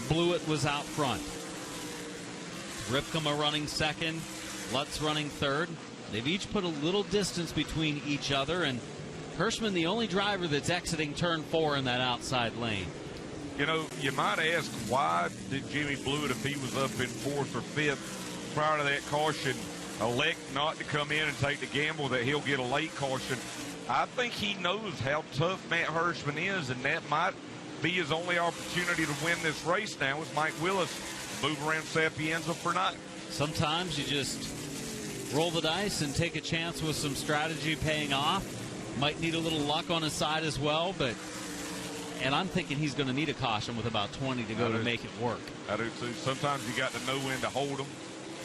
S1: Blewett was out front. Ripkema running second, Lutz running third. They've each put a little distance between each other, and Hirschman the only driver that's exiting turn 4 in that outside lane.
S2: You might ask, why did Jimmy Blewett, if he was up in 4th or 5th prior to that caution, elect not to come in and take the gamble that he'll get a late caution? I think he knows how tough Matt Hirschman is, and that might be his only opportunity to win this race now as Mike Willis move around Sapienza for night.
S1: Sometimes you just roll the dice and take a chance with some strategy paying off. Might need a little luck on his side as well, but... And I'm thinking he's going to need a caution with about 20 to go to make it work.
S2: I do too. Sometimes you got to know when to hold them,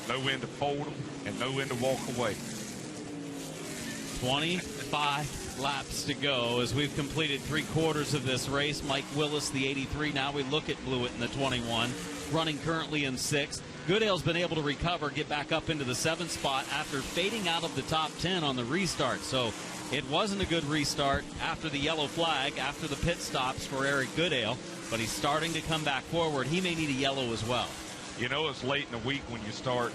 S2: know when to fold them, and know when to walk away.
S1: 25 laps to go as we've completed 3/4 of this race. Mike Willis, the 83. Now we look at Blewett in the 21, running currently in 6th. Goodale's been able to recover, get back up into the 7th spot after fading out of the top 10 on the restart. So it wasn't a good restart after the yellow flag, after the pit stops for Eric Goodale, but he's starting to come back forward. He may need a yellow as well.
S2: It's late in the week when you start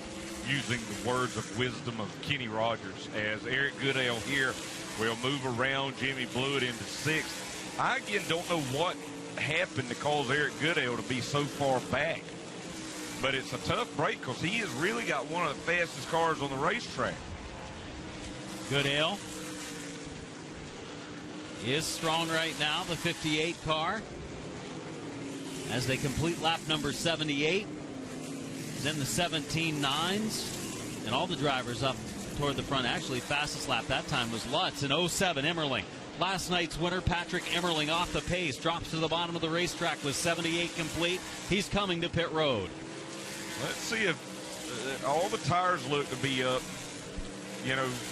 S2: using the words of wisdom of Kenny Rogers, as Eric Goodale here will move around Jimmy Blewett into 6th. I, again, don't know what happened to cause Eric Goodale to be so far back, but it's a tough break because he has really got one of the fastest cars on the racetrack.
S1: Goodale is strong right now, the 58 car, as they complete lap number 78. Then the 17.9s, and all the drivers up toward the front. Actually, fastest lap that time was Lutz in 07, Emmerling. Last night's winner, Patrick Emmerling, off the pace, drops to the bottom of the racetrack with 78 complete. He's coming to pit road.
S2: Let's see if all the tires look to be up.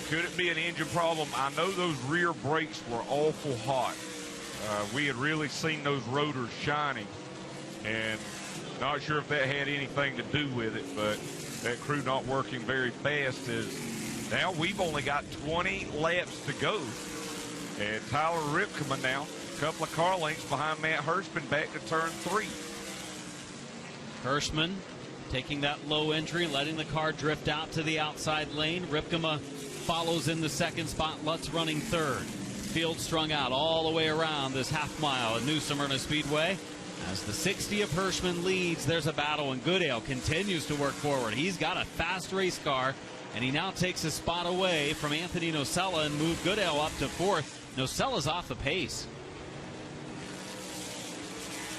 S2: Could it be an engine problem? I know those rear brakes were awful hot. We had really seen those rotors shining, and not sure if that had anything to do with it, but that crew not working very fast is now we've only got 20 laps to go. And Tyler Ripkema now, a couple of car lengths behind Matt Hirschman back to turn 3.
S1: Hirschman taking that low entry, letting the car drift out to the outside lane. Ripkema follows in the 2nd spot. Lutz running 3rd. field strung out all the way around this half mile at New Smyrna Speedway. As the 60 of Hirschman leads, there's a battle, and Goodale continues to work forward. He's got a fast race car, and he now takes his spot away from Anthony Nocella and moved Goodale up to fourth. Nocella's off the pace.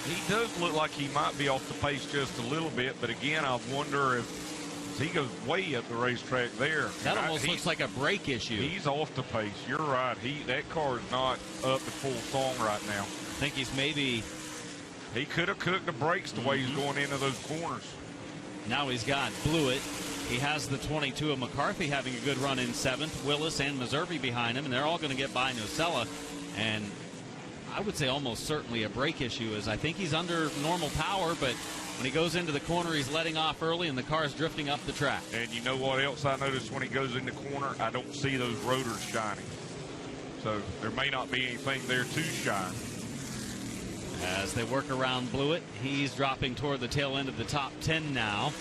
S2: He does look like he might be off the pace just a little bit, but again, I wonder if he goes way up the racetrack there.
S1: That almost looks like a brake issue.
S2: He's off the pace. You're right. That car is not up at full song right now.
S1: I think he's maybe...
S2: He could have cooked the brakes the way he's going into those corners.
S1: Now he's got Blewett. He has the 22 of McCarthy having a good run in seventh. Willis and Meserve behind him, and they're all going to get by Nocella. And I would say almost certainly a brake issue, as I think he's under normal power, but when he goes into the corner, he's letting off early, and the car's drifting up the track.
S2: And you know what else I noticed when he goes in the corner? I don't see those rotors shining. So there may not be anything there to shine.
S1: As they work around Blewett, he's dropping toward the tail end of the top 10 now.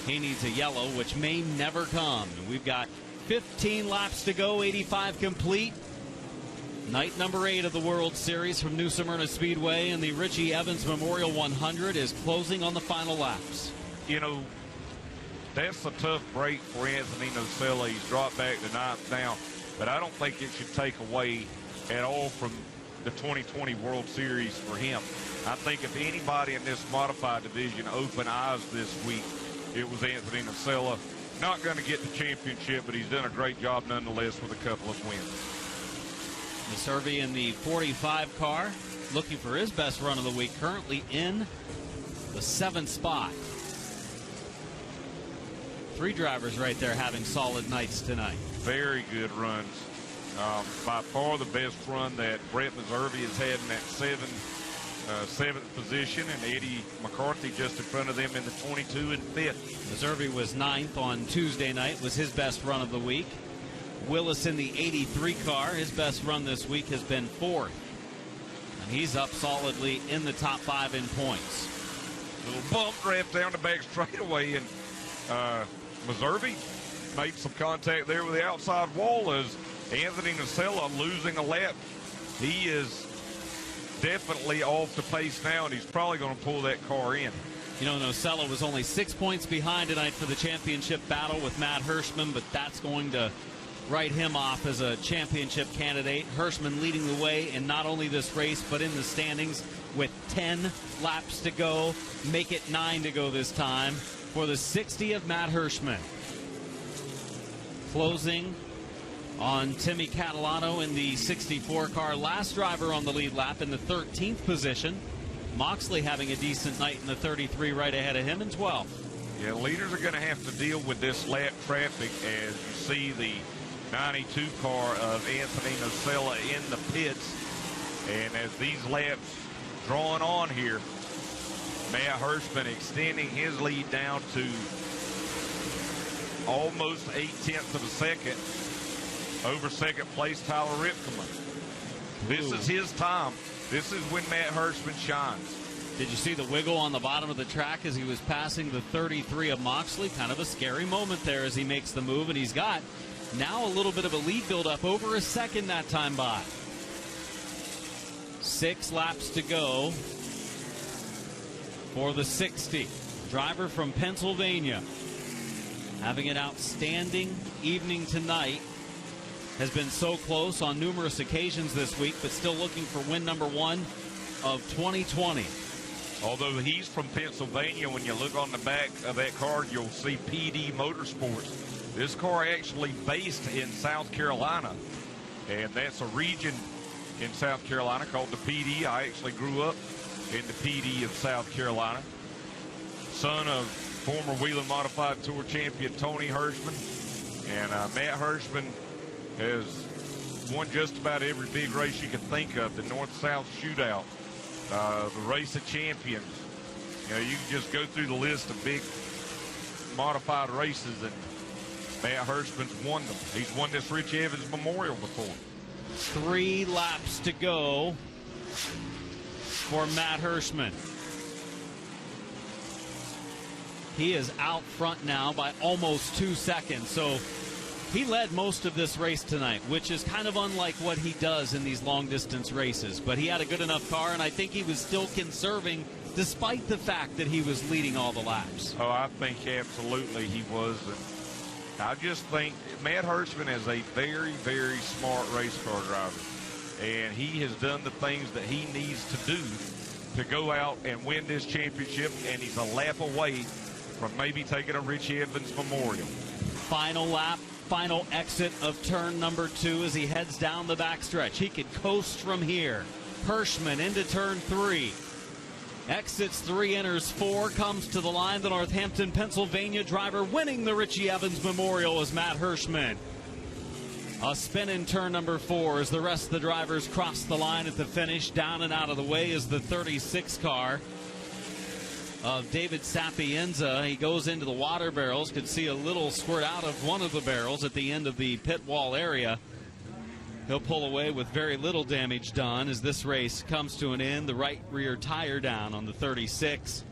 S1: He needs a yellow, which may never come. We've got 15 laps to go, 85 complete. Night number 8 of the World Series from New Smyrna Speedway, and the Richie Evans Memorial 100 is closing on the final laps.
S2: You know, that's a tough break for Anthony Nocella. He's dropped back to 9th now, but I don't think it should take away at all from the 2020 World Series for him. I think if anybody in this modified division opened eyes this week, it was Anthony Nocella. Not going to get the championship, but he's done a great job nonetheless with a couple of wins.
S1: Meserve in the 45 car, looking for his best run of the week, currently in the 7th spot. 3 drivers right there having solid nights tonight.
S2: Very good runs. By far the best run that Brett Meserve has had in that 7th position, and Eddie McCarthy just in front of them in the 22 and 5th.
S1: Meserve was 9th on Tuesday night, was his best run of the week. Willis in the 83 car, his best run this week has been 4th. And he's up solidly in the top 5 in points.
S2: Little bump draft down the back straightaway, and Meserve made some contact there with the outside wall as Anthony Nocella losing a lap. He is definitely off the pace now, and he's probably going to pull that car in.
S1: You know, Nocella was only 6 points behind tonight for the championship battle with Matt Hirschman, but that's going to write him off as a championship candidate. Hirschman leading the way in not only this race, but in the standings with 10 laps to go. Make it 9 to go this time for the 60 of Matt Hirschman. Closing on Timmy Catalano in the 64 car. Last driver on the lead lap in the 13th position. Moxley having a decent night in the 33 right ahead of him in 12th.
S2: Yeah, leaders are going to have to deal with this lap traffic as you see the 92 car of Anthony Nocella in the pits. And as these laps drawing on here, Matt Hirschman extending his lead down to almost 0.8 of a second over second place Tyler Ripkeman. This is his time. This is when Matt Hirschman shines.
S1: Did you see the wiggle on the bottom of the track as he was passing the 33 of Moxley? Kind of a scary moment there as he makes the move, and he's got now a little bit of a lead build up, over a second that time by. 6 laps to go for the 60. Driver from Pennsylvania having an outstanding evening tonight. Has been so close on numerous occasions this week, but still looking for win number 1 of 2020.
S2: Although he's from Pennsylvania, when you look on the back of that card, you'll see PD Motorsports. This car actually based in South Carolina, and that's a region in South Carolina called the PD. I actually grew up in the PD of South Carolina. Son of former Wheeling Modified Tour champion Tony Hirschman. And Matt Hirschman has won just about every big race you can think of. The North-South Shootout, the Race of Champions. You know, you can just go through the list of big modified races, and Matt Hirschman's won them. He's won this Richie Evans Memorial before.
S1: 3 laps to go for Matt Hirschman. He is out front now by almost 2 seconds. So He led most of this race tonight, which is kind of unlike what he does in these long-distance races. But he had a good enough car, and I think he was still conserving despite the fact that he was leading all the laps.
S2: Oh, I think absolutely he was. And I just think Matt Hirschman is a very, very smart race car driver. And he has done the things that he needs to do to go out and win this championship. And he's a lap away from maybe taking a Richie Evans Memorial.
S1: Final lap, final exit of turn number 2 as he heads down the backstretch. He could coast from here. Hirschman into turn 3. Exits 3, enters 4, comes to the line. The Northampton, Pennsylvania driver winning the Richie Evans Memorial is Matt Hirschman. A spin in turn number 4 as the rest of the drivers cross the line at the finish. Down and out of the way is the 36 car of David Sapienza. He goes into the water barrels. Could see a little squirt out of one of the barrels at the end of the pit wall area. He'll pull away with very little damage done as this race comes to an end. The right rear tire down on the 36.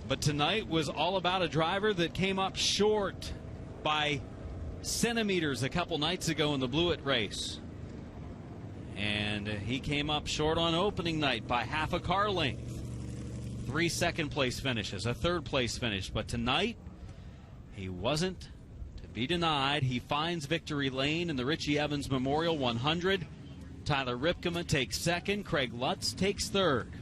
S1: But tonight was all about a driver that came up short by centimeters a couple nights ago in the Blewett race. And he came up short on opening night by half a car length. 3 second-place finishes, a third-place finish. But tonight, he wasn't to be denied. He finds victory lane in the Richie Evans Memorial 100. Tyler Ripkema takes second. Craig Lutz takes third.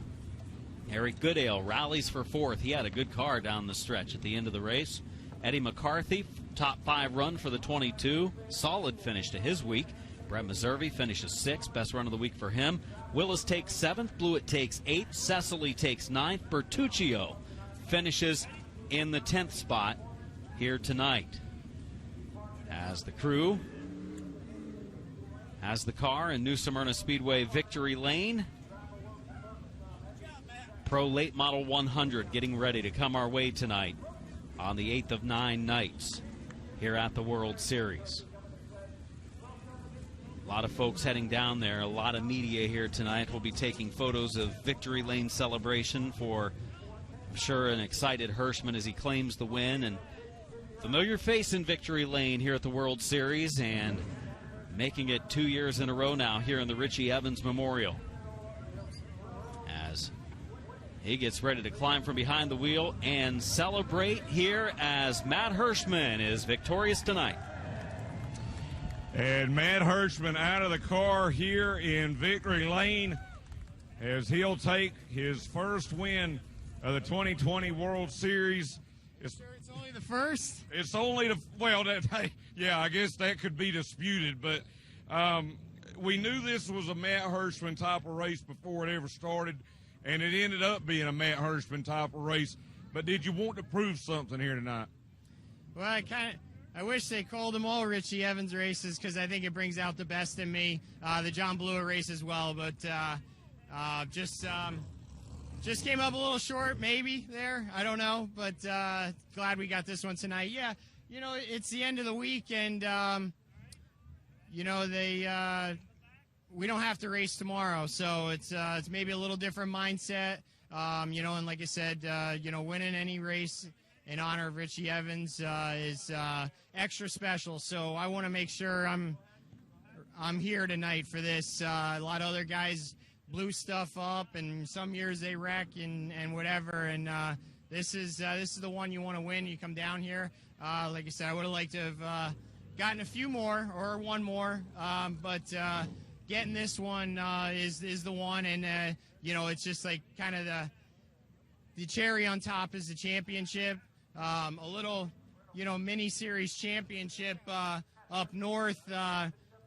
S1: Eric Goodale rallies for fourth. He had a good car down the stretch at the end of the race. Eddie McCarthy, top 5 run for the 22. Solid finish to his week. Brett Meservey finishes 6th. Best run of the week for him. Willis takes 7th. Blewett takes 8th. Cecily takes 9th. Bertuccio finishes in the 10th spot here tonight. As the crew has the car in New Smyrna Speedway victory lane. Pro Late Model 100 getting ready to come our way tonight on the 8th of 9 nights here at the World Series. A lot of folks heading down there, a lot of media here tonight. We'll be taking photos of victory lane celebration for, I'm sure, an excited Hirschman as he claims the win. And familiar face in victory lane here at the World Series and making it 2 years in a row now here in the Richie Evans Memorial. As he gets ready to climb from behind the wheel and celebrate here as Matt Hirschman is victorious tonight.
S2: And Matt Hirschman out of the car here in victory lane as he'll take his first win of the 2020 World Series.
S6: It's only the first?
S2: It's only the, well, yeah, I guess that could be disputed, but we knew this was a Matt Hirschman type of race before it ever started, and it ended up being a Matt Hirschman type of race. But did you want to prove something here tonight?
S6: Well, I wish they called them all Richie Evans races because I think it brings out the best in me. The John Blewett race as well, but just came up a little short maybe there. I don't know, but glad we got this one tonight. Yeah, you know, it's the end of the week, and, you know, we don't have to race tomorrow, so it's maybe a little different mindset. You know, and like I said, you know, winning any race in honor of Richie Evans is extra special. So I want to make sure I'm here tonight for this. A lot of other guys blew stuff up, and some years they wreck and whatever. And this is the one you want to win. You come down here. Like I said, I would have liked to have gotten a few more or one more, but getting this one is the one. And you know, it's just like kind of the cherry on top is the championship. A little, you know, mini series championship up north.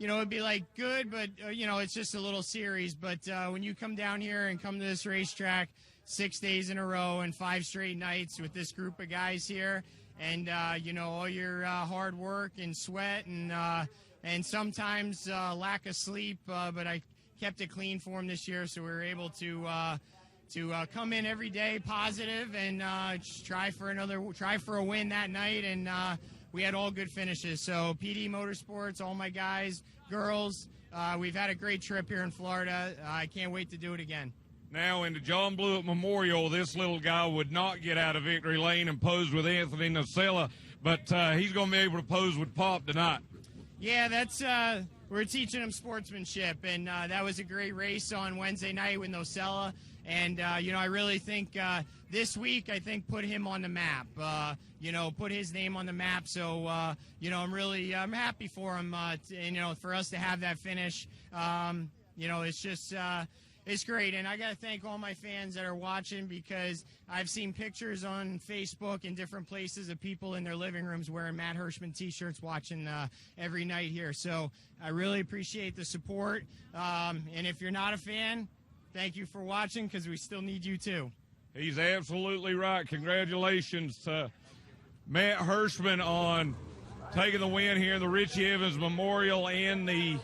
S6: You know, it'd be like good, but you know, it's just a little series. But when you come down here and come to this racetrack 6 days in a row and 5 straight nights with this group of guys here, and you know, all your hard work and sweat and sometimes lack of sleep, but I kept it clean for them this year, so we were able to come in every day positive and just try for a win that night, and we had all good finishes. So PD Motorsports, all my guys, girls, we've had a great trip here in Florida. I can't wait to do it again.
S2: Now in the John Blewett Memorial, this little guy would not get out of victory lane and pose with Anthony Nocella, but he's going to be able to pose with Pop tonight.
S6: Yeah, that's we're teaching him sportsmanship, and that was a great race on Wednesday night with Nocella. And I really think this week, I think, put him on the map. Put his name on the map. So I'm happy for him. For us to have that finish. It's just. It's great, and I got to thank all my fans that are watching, because I've seen pictures on Facebook and different places of people in their living rooms wearing Matt Hirschman T-shirts watching every night here. So I really appreciate the support, and if you're not a fan, thank you for watching, because we still need you too.
S2: He's absolutely right. Congratulations to Matt Hirschman on taking the win here in the Richie Evans Memorial and the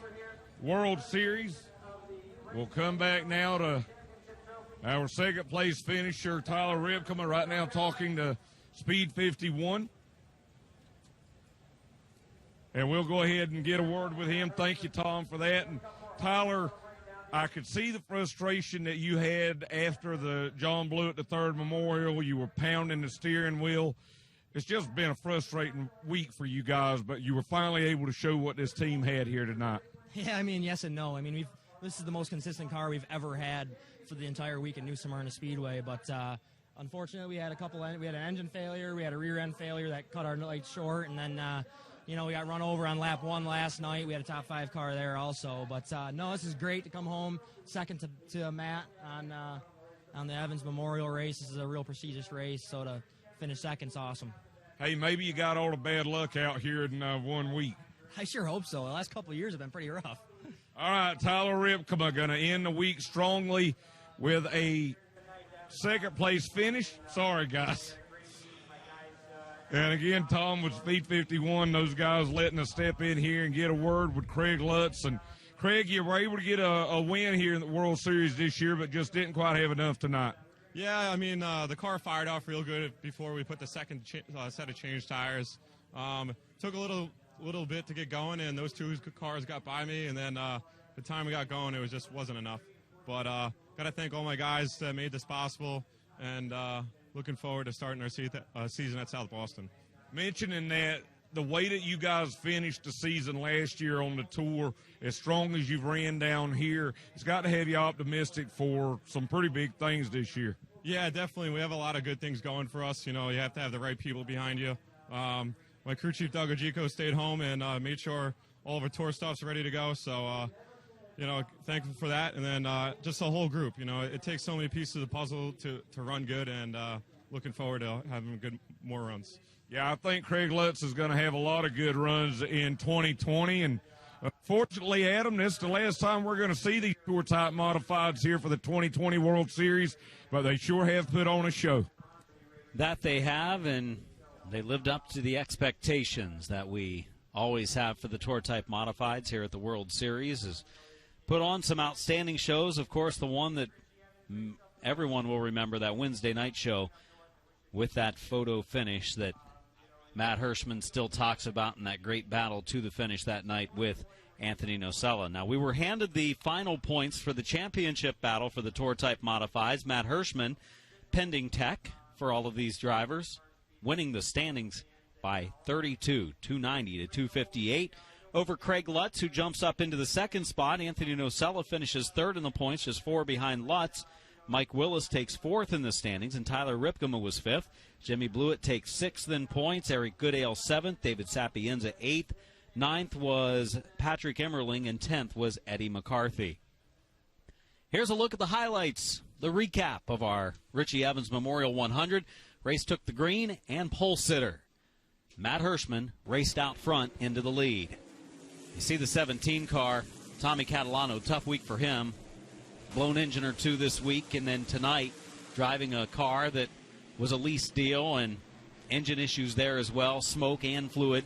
S2: World Series. We'll come back now to our second place finisher, Tyler Ripkema, right now talking to Speed 51. And we'll go ahead and get a word with him. Thank you, Tom, for that. And Tyler, I could see the frustration that you had after the John Blewett III Memorial. You were pounding the steering wheel. It's just been a frustrating week for you guys, but you were finally able to show what this team had here tonight.
S7: Yeah, yes and no. This is the most consistent car we've ever had for the entire week at New Smyrna Speedway, but unfortunately we had we had an engine failure, we had a rear end failure that cut our lights short, and then we got run over on lap 1 last night. We had a top 5 car there also, but no, this is great to come home second to Matt on the Evans Memorial race. This is a real prestigious race, so to finish second's awesome.
S2: Hey, maybe you got all the bad luck out here in 1 week.
S7: I sure hope so. The last couple of years have been pretty rough.
S2: All right, Tyler Ripkema going to end the week strongly with a second-place finish. Sorry, guys. And again, Tom with Speed 51, those guys letting us step in here and get a word with Craig Lutz. And, Craig, you were able to get a win here in the World Series this year, but just didn't quite have enough tonight.
S8: Yeah, the car fired off real good before we put the second set of change tires. Took a little bit to get going, and those 2 cars got by me, and then the time we got going, it wasn't enough. But got to thank all my guys that made this possible, and looking forward to starting our season at South Boston.
S2: Mentioning that, the way that you guys finished the season last year on the tour, as strong as you've ran down here, it's got to have you optimistic for some pretty big things this year.
S8: Yeah, definitely. We have a lot of good things going for us. You have to have the right people behind you. My crew chief, Doug Ojico, stayed home and made sure all of our tour stuff's ready to go. So, thankful for that. And then just the whole group. It takes so many pieces of the puzzle to run good, and looking forward to having more runs.
S2: Yeah, I think Craig Lutz is going to have a lot of good runs in 2020. And fortunately, Adam, this is the last time we're going to see these tour-type modifieds here for the 2020 World Series. But they sure have put on a show.
S1: That they have, and they lived up to the expectations that we always have for the tour-type modifieds here at the World Series. Has put on some outstanding shows. Of course, the one that everyone will remember, that Wednesday night show with that photo finish that Matt Hirschman still talks about, in that great battle to the finish that night with Anthony Nocella. Now, we were handed the final points for the championship battle for the tour-type modifieds. Matt Hirschman, pending tech for all of these drivers, winning the standings by 32, 290 to 258 over Craig Lutz, who jumps up into the second spot. Anthony Nocella finishes third in the points, just 4 behind Lutz. Mike Willis takes 4th in the standings, and Tyler Ripkema was 5th. Jimmy Blewett takes 6th in points. Eric Goodale 7th. David Sapienza 8th. 9th was Patrick Emmerling, and 10th was Eddie McCarthy. Here's a look at the highlights, the recap of our Richie Evans Memorial 100. Race took the green and pole sitter. Matt Hirschman raced out front into the lead. You see the 17 car, Tommy Catalano, tough week for him. Blown engine or 2 this week, and then tonight driving a car that was a lease deal, and engine issues there as well, smoke and fluid.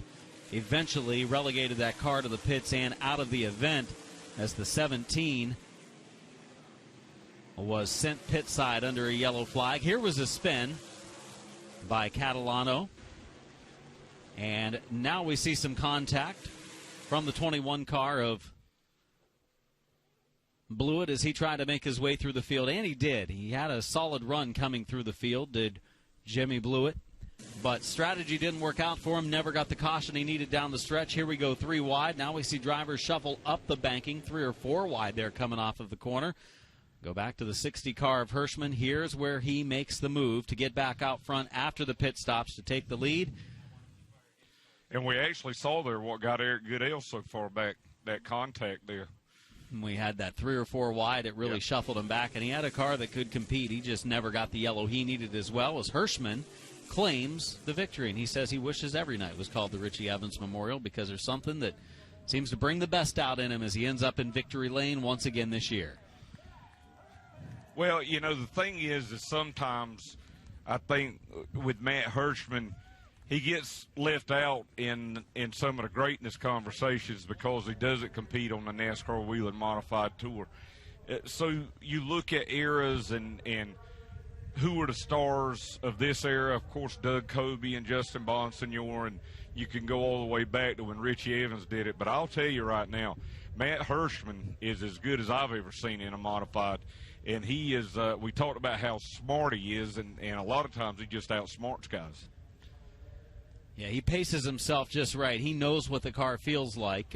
S1: Eventually relegated that car to the pits and out of the event as the 17 was sent pit side under a yellow flag. Here was a spin by Catalano, and now we see some contact from the 21 car of Blewett as he tried to make his way through the field, and he did. He had a solid run coming through the field, did Jimmy Blewett. But strategy didn't work out for him, never got the caution he needed down the stretch. Here we go 3 wide. Now we see drivers shuffle up the banking, 3 or 4 wide there coming off of the corner. Go back to the 60 car of Hirschman. Here's where he makes the move to get back out front after the pit stops to take the lead.
S2: And we actually saw there what got Eric Goodell so far back, that contact there.
S1: And we had that 3 or 4 wide. It really shuffled him back, and he had a car that could compete. He just never got the yellow he needed, as well as Hirschman claims the victory. And he says he wishes every night was called the Richie Evans Memorial, because there's something that seems to bring the best out in him as he ends up in victory lane once again this year.
S2: Well, you know, the thing is sometimes I think with Matt Hirschman, he gets left out in some of the greatness conversations because he doesn't compete on the NASCAR Wheel and Modified Tour. So you look at eras and who are the stars of this era. Of course, Doug Coby and Justin Bonsignor, and you can go all the way back to when Richie Evans did it. But I'll tell you right now, Matt Hirschman is as good as I've ever seen in a modified. And he is, we talked about how smart he is, and a lot of times he just outsmarts guys.
S1: Yeah, he paces himself just right. He knows what the car feels like.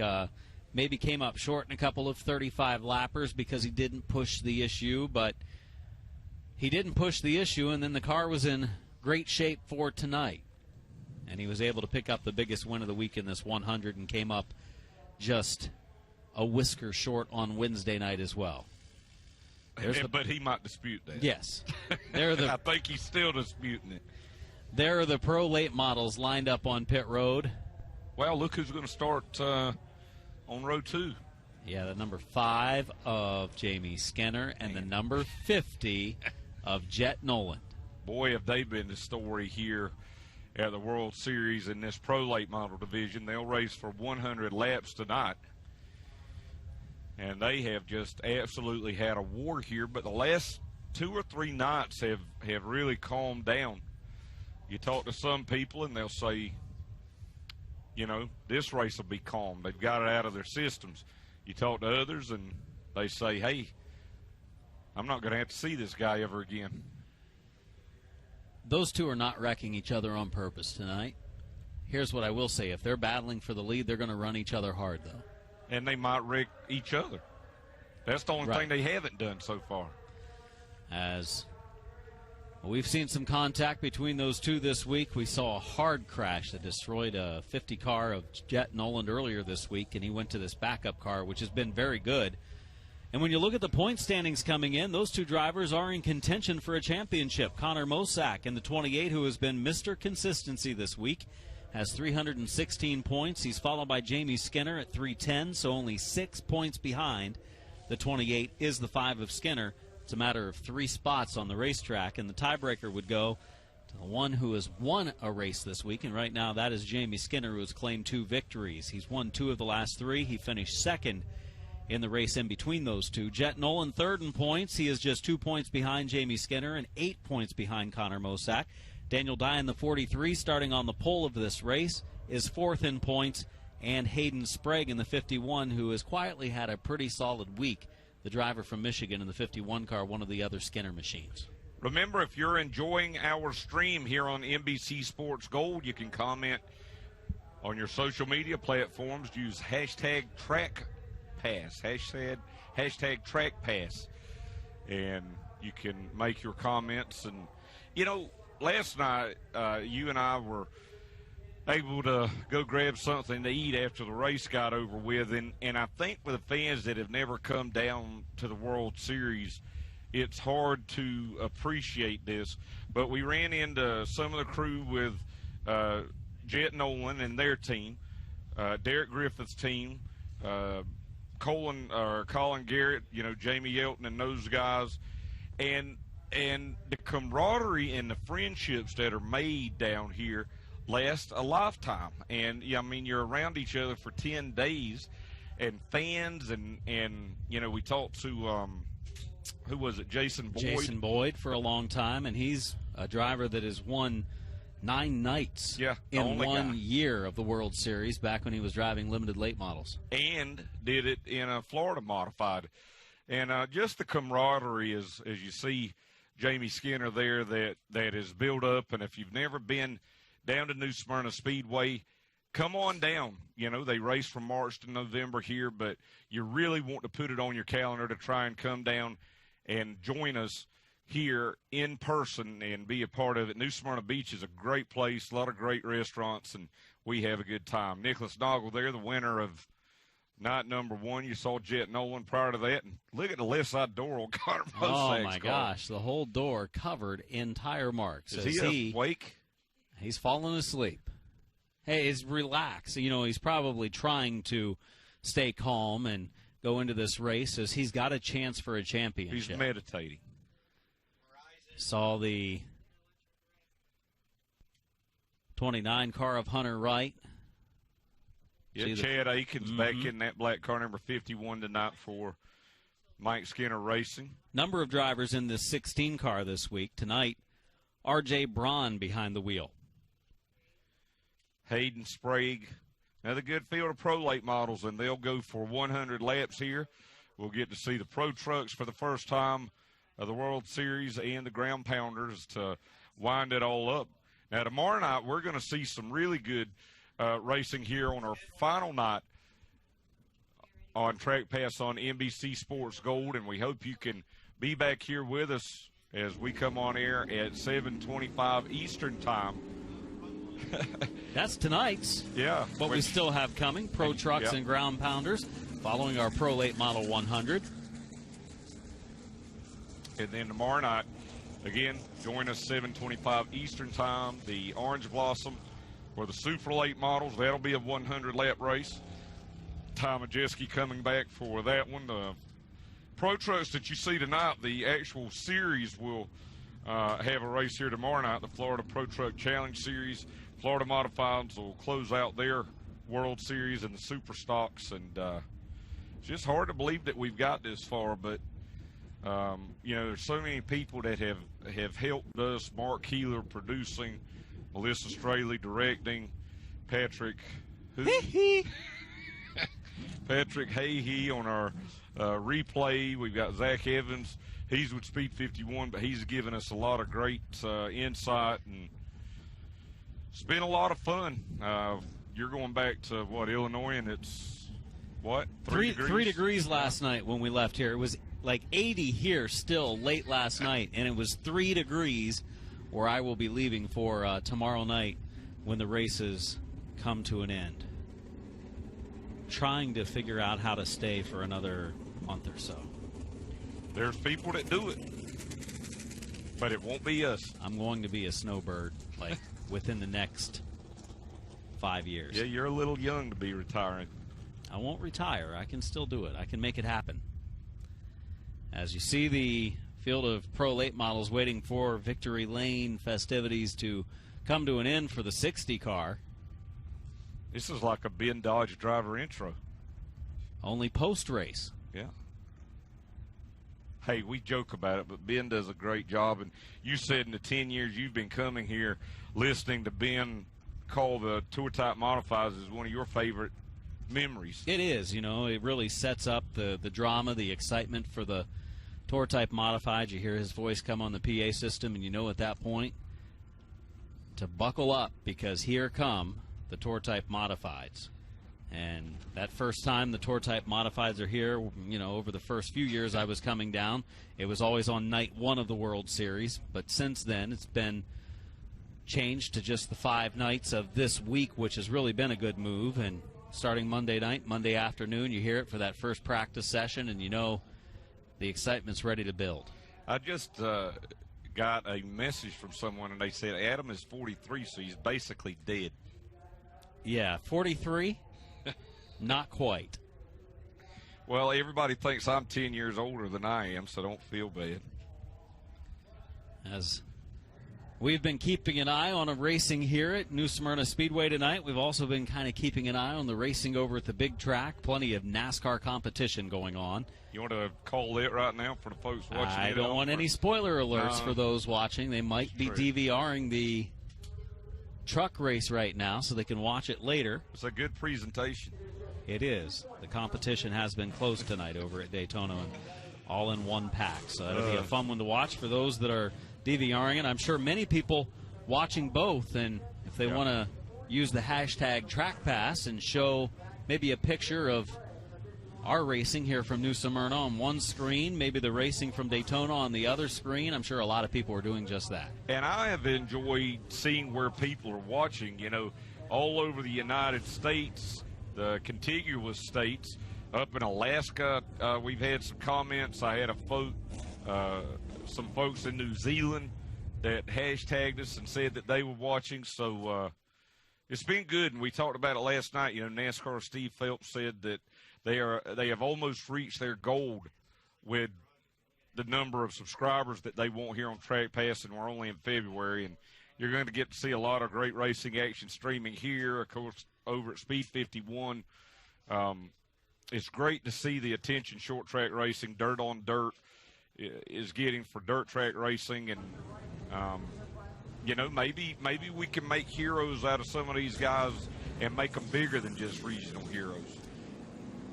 S1: Maybe came up short in a couple of 35 lappers because he didn't push the issue, but he didn't push the issue, and then the car was in great shape for tonight. And he was able to pick up the biggest win of the week in this 100 and came up just a whisker short on Wednesday night as well.
S2: But he might dispute that.
S1: Yes.
S2: I think he's still disputing it.
S1: There are the pro late models lined up on pit road.
S2: Well, look who's going to start on row 2.
S1: Yeah, the number 5 of Jamie Skinner and the number 50 of Jet Nolan.
S2: Boy, have they been the story here at the World Series in this pro late model division. They'll race for 100 laps tonight. And they have just absolutely had a war here. But the last 2 or 3 nights have really calmed down. You talk to some people, and they'll say, you know, this race will be calm. They've got it out of their systems. You talk to others, and they say, hey, I'm not going to have to see this guy ever again.
S1: Those two are not wrecking each other on purpose tonight. Here's what I will say. If they're battling for the lead, they're going to run each other hard, though.
S2: And they might wreck each other. That's the only thing they haven't done so far.
S1: As we've seen some contact between those two this week. We saw a hard crash that destroyed a 50 car of Jet Noland earlier this week, and he went to this backup car, which has been very good. And when you look at the point standings coming in, those two drivers are in contention for a championship. Connor Mosack in the 28, who has been Mr. Consistency this week, has 316 points. He's followed by Jamie Skinner at 310, so only 6 points behind. The 28 is the 5 of Skinner. It's a matter of 3 spots on the racetrack, and the tiebreaker would go to the one who has won a race this week, and right now that is Jamie Skinner, who has claimed 2 victories. He's won 2 of the last 3. He finished second in the race in between those two. Jet Nolan third in points. He is just 2 points behind Jamie Skinner and 8 points behind Connor Mosack. Daniel Dye in the 43, starting on the pole of this race, is 4th in points, and Hayden Sprague in the 51, who has quietly had a pretty solid week. The driver from Michigan in the 51 car, one of the other Skinner machines.
S2: Remember, if you're enjoying our stream here on NBC Sports Gold, you can comment on your social media platforms. Use hashtag trackpass, hashtag trackpass, and you can make your comments. And, you know, last night you and I were able to go grab something to eat after the race got over with, and I think for the fans that have never come down to the World Series, it's hard to appreciate this. But we ran into some of the crew with Jet Nolan and their team, Derek Griffith's team, Colin Garrett, you know, Jamie Elton and those guys, and the camaraderie and the friendships that are made down here last a lifetime. And yeah, I mean, you're around each other for 10 days, and fans and you know, we talked to who was it, Jason Boyd
S1: for a long time, and he's a driver that has won 9 nights in 1 year of the World Series back when he was driving limited late models,
S2: and did it in a Florida modified. And just the camaraderie as you see Jamie Skinner there that is built up. And if you've never been down to New Smyrna Speedway, come on down. You know, they race from March to November here, but you really want to put it on your calendar to try and come down and join us here in person and be a part of it. New Smyrna Beach is a great place, a lot of great restaurants, and we have a good time. Nicholas Noggle there, the winner of night number 1. You saw Jet Nolan prior to that. And look at the left side door on Connor Mossack's
S1: Oh, my
S2: car.
S1: gosh. The whole door covered in tire marks.
S2: Is he awake?
S1: He's fallen asleep. Hey, he's relaxed. You know, he's probably trying to stay calm and go into this race as he's got a chance for a championship.
S2: He's meditating.
S1: Saw the 29 car of Hunter Wright.
S2: Yeah, Chad Aikens back in that black car, number 51 tonight for Mike Skinner Racing.
S1: Number of drivers in this 16 car this week. Tonight, R.J. Braun behind the wheel.
S2: Hayden Sprague, another good field of Pro Late models, and they'll go for 100 laps here. We'll get to see the Pro Trucks for the first time of the World Series and the Ground Pounders to wind it all up. Now, tomorrow night, we're going to see some really good racing here on our final night on Track Pass on NBC Sports Gold, and we hope you can be back here with us as we come on air at 7:25 Eastern Time.
S1: That's tonight's.
S2: Yeah.
S1: What we still have coming, Pro Trucks and Ground Pounders, following our Pro Late Model 100.
S2: And then tomorrow night, again, join us 7:25 Eastern Time, the Orange Blossom for the Super Late models. That'll be a 100-lap race. Ty Majeski coming back for that one. The Pro Trucks that you see tonight, the actual series will have a race here tomorrow night, the Florida Pro Truck Challenge Series. Florida Modifieds will close out their World Series and the Super Stocks. And it's just hard to believe that we've got this far, but you know, there's so many people that have helped us. Mark Keeler producing, Melissa Straley directing, Patrick Patrick Hayhe on our replay. We've got Zach Evans. He's with Speed 51, but he's given us a lot of great insight, and it's been a lot of fun. You're going back to, what, Illinois, and it's, what, 3 degrees?
S1: 3 degrees last night when we left here. It was like 80 here still late last night, and it was 3 degrees where I will be leaving for tomorrow night when the races come to an end. Trying to figure out how to stay for another month or so.
S2: There's people that do it, but it won't be us.
S1: I'm going to be a snowbird, like, within the next 5 years.
S2: Yeah, you're a little young to be retiring.
S1: I won't retire. I can still do it. I can make it happen. As you see the field of Pro Late models waiting for Victory Lane festivities to come to an end for the 60 car.
S2: This is like a Ben Dodge driver intro.
S1: Only post-race.
S2: Yeah. Hey, we joke about it, but Ben does a great job. And you said in the 10 years you've been coming here, listening to Ben call the Tour Type Modifieds is one of your favorite memories.
S1: It is. You know, it really sets up the drama, the excitement for the Tour Type Modified. You hear his voice come on the PA system, and you know at that point to buckle up, because here come the Tour Type Modifieds. And that first time the Tour Type Modifieds are here, you know, over the first few years I was coming down, it was always on night 1 of the World Series. But since then, it's been changed to just the 5 nights of this week, which has really been a good move. And starting Monday night, Monday afternoon, you hear it for that first practice session, and you know the excitement's ready to build.
S2: I just got a message from someone, and they said Adam is 43, so he's basically dead.
S1: Yeah, 43? Not quite.
S2: Well, everybody thinks I'm 10 years older than I am, so don't feel bad.
S1: As we've been keeping an eye on a racing here at New Smyrna Speedway tonight, we've also been kind of keeping an eye on the racing over at the big track. Plenty of NASCAR competition going on.
S2: You want to call it right now for the folks watching?
S1: I don't want any spoiler alerts for those watching. They might be DVRing the truck race right now so they can watch it later.
S2: It's a good presentation.
S1: It is. The competition has been close tonight over at Daytona and all in one pack. So it'll be a fun one to watch for those that are DVRing it. I'm sure many people watching both, and if they want to use the hashtag trackpass and show maybe a picture of our racing here from New Smyrna on one screen, maybe the racing from Daytona on the other screen, I'm sure a lot of people are doing just that.
S2: And I have enjoyed seeing where people are watching, you know, all over the United States, the contiguous states. Up in Alaska, we've had some comments. I had some folks in New Zealand that hashtagged us and said that they were watching. So it's been good, and we talked about it last night. You know, NASCAR Steve Phelps said that they have almost reached their goal with the number of subscribers that they want here on Track Pass, and we're only in February. And you're going to get to see a lot of great racing action streaming here, of course, over at Speed 51. It's great to see the attention short track racing, dirt on dirt, is getting for dirt track racing. And, you know, maybe we can make heroes out of some of these guys and make them bigger than just regional heroes.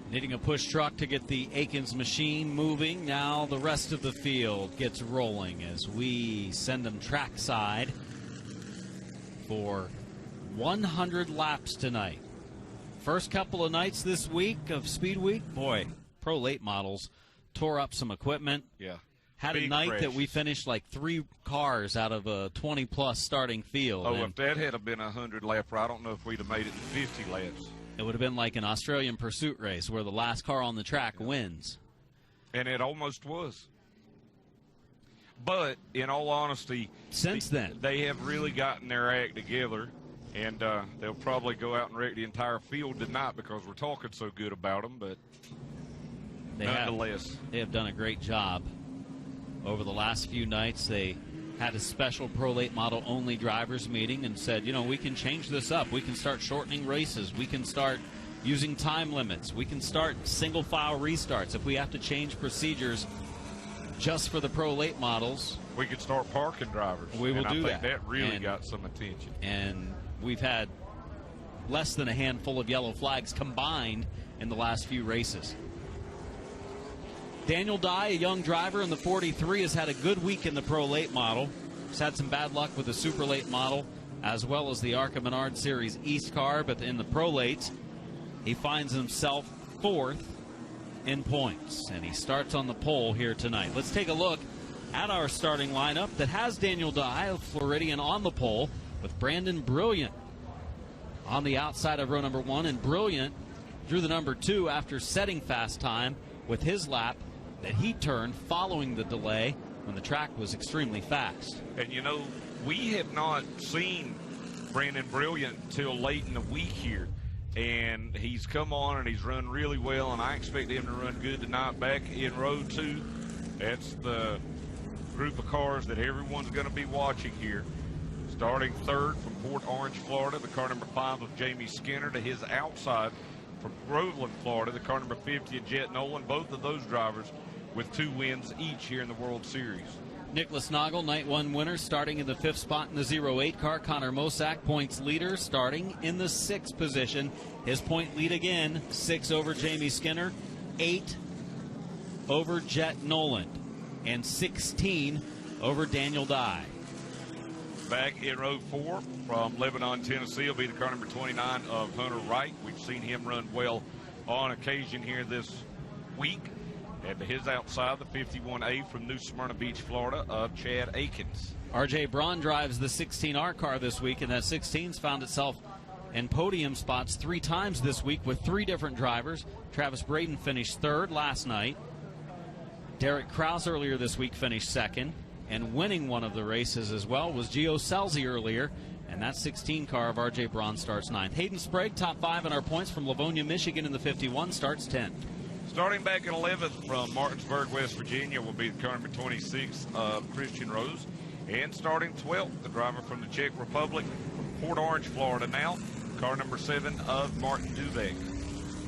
S1: Needing a push truck to get the Aikens machine moving. Now the rest of the field gets rolling as we send them trackside for 100 laps tonight. First couple of nights this week of Speed Week, boy, Pro Late models tore up some equipment.
S2: Yeah.
S1: Had
S2: Big
S1: a night
S2: crash.
S1: that we finished like 3 cars out of a 20-plus starting field.
S2: Oh,
S1: and
S2: if that had been a 100-lapper, I don't know if we'd have made it to 50 laps.
S1: it would have been like an Australian pursuit race where the last car on the track wins.
S2: And it almost was. But, in all honesty,
S1: Since then,
S2: they have really gotten their act together, and they'll probably go out and wreck the entire field tonight because we're talking so good about them, but nonetheless.
S1: They have done a great job. Over the last few nights, they had a special Pro Late Model only drivers meeting and said, you know, we can change this up. We can start shortening races. We can start using time limits. We can start single file restarts. If we have to change procedures just for the Pro Late models,
S2: we could start parking drivers.
S1: We will do that.
S2: I think that really got some attention.
S1: And we've had less than a handful of yellow flags combined in the last few races. Daniel Dye, a young driver in the 43, has had a good week in the Pro Late model. He's had some bad luck with the Super Late model as well as the ARCA Menard Series East car, but in the Pro Lates, he finds himself 4th in points, and he starts on the pole here tonight. Let's take a look at our starting lineup that has Daniel Dye of Floridian on the pole with Brandon Brilliant on the outside of row number 1, and Brilliant drew the number 2 after setting fast time with his lap that he turned following the delay when the track was extremely fast.
S2: And, you know, we have not seen Brandon Brilliant until late in the week here. And he's come on and he's run really well, and I expect him to run good tonight back in row 2. That's the group of cars that everyone's going to be watching here. Starting 3rd from Port Orange, Florida, the car number 5 of Jamie Skinner. To his outside from Groveland, Florida, the car number 50 of Jet Nolan. Both of those drivers with 2 wins each here in the World Series.
S1: Nicholas Noggle, night 1 winner, starting in the 5th spot in the 08 car. Connor Mosak, points leader, starting in the 6th position. His point lead again, 6 over Jamie Skinner, 8 over Jet Noland, and 16 over Daniel Dye.
S2: Back in row 4 from Lebanon, Tennessee, will be the car number 29 of Hunter Wright. We've seen him run well on occasion here this week. And to his outside, the 51A from New Smyrna Beach, Florida, of Chad Aikens.
S1: R.J. Braun drives the 16R car this week, and that 16's found itself in podium spots 3 times this week with 3 different drivers. Travis Braden finished 3rd last night. Derek Krause earlier this week finished 2nd. And winning one of the races as well was Gio Selzy earlier. And that 16 car of R.J. Braun starts 9th. Hayden Sprague, top 5 in our points from Livonia, Michigan in the 51, starts 10th.
S2: Starting back in 11th from Martinsburg, West Virginia, will be the car number 26 of Christian Rose. And starting 12th, the driver from the Czech Republic, from Port Orange, Florida now, car number 7 of Martin Dubek.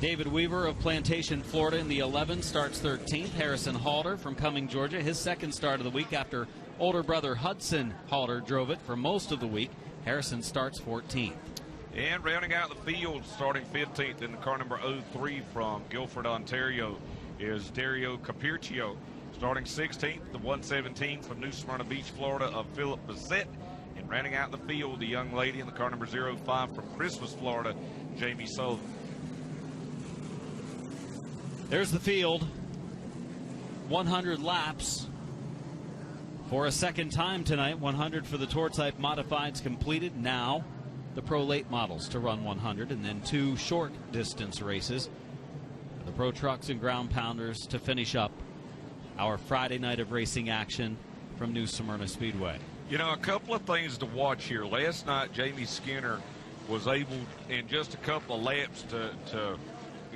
S1: David Weaver of Plantation, Florida in the 11 starts 13th. Harrison Halter from Cumming, Georgia, his 2nd start of the week after older brother Hudson Halter drove it for most of the week. Harrison starts 14th.
S2: And rounding out the field, starting 15th in the car number 03 from Guilford, Ontario, is Dario Capircio. Starting 16th, the 117 from New Smyrna Beach, Florida, of Philip Bissett. And rounding out the field, the young lady in the car number 05 from Christmas, Florida, Jamie Sullivan.
S1: There's the field. 100 laps for a second time tonight. 100 for the Tour Type Modifieds completed. Now the Pro Late models to run 100, and then 2 short distance races. The Pro Trucks and Ground Pounders to finish up our Friday night of racing action from New Smyrna Speedway.
S2: You know, a couple of things to watch here. Last night, Jamie Skinner was able, in just a couple of laps, to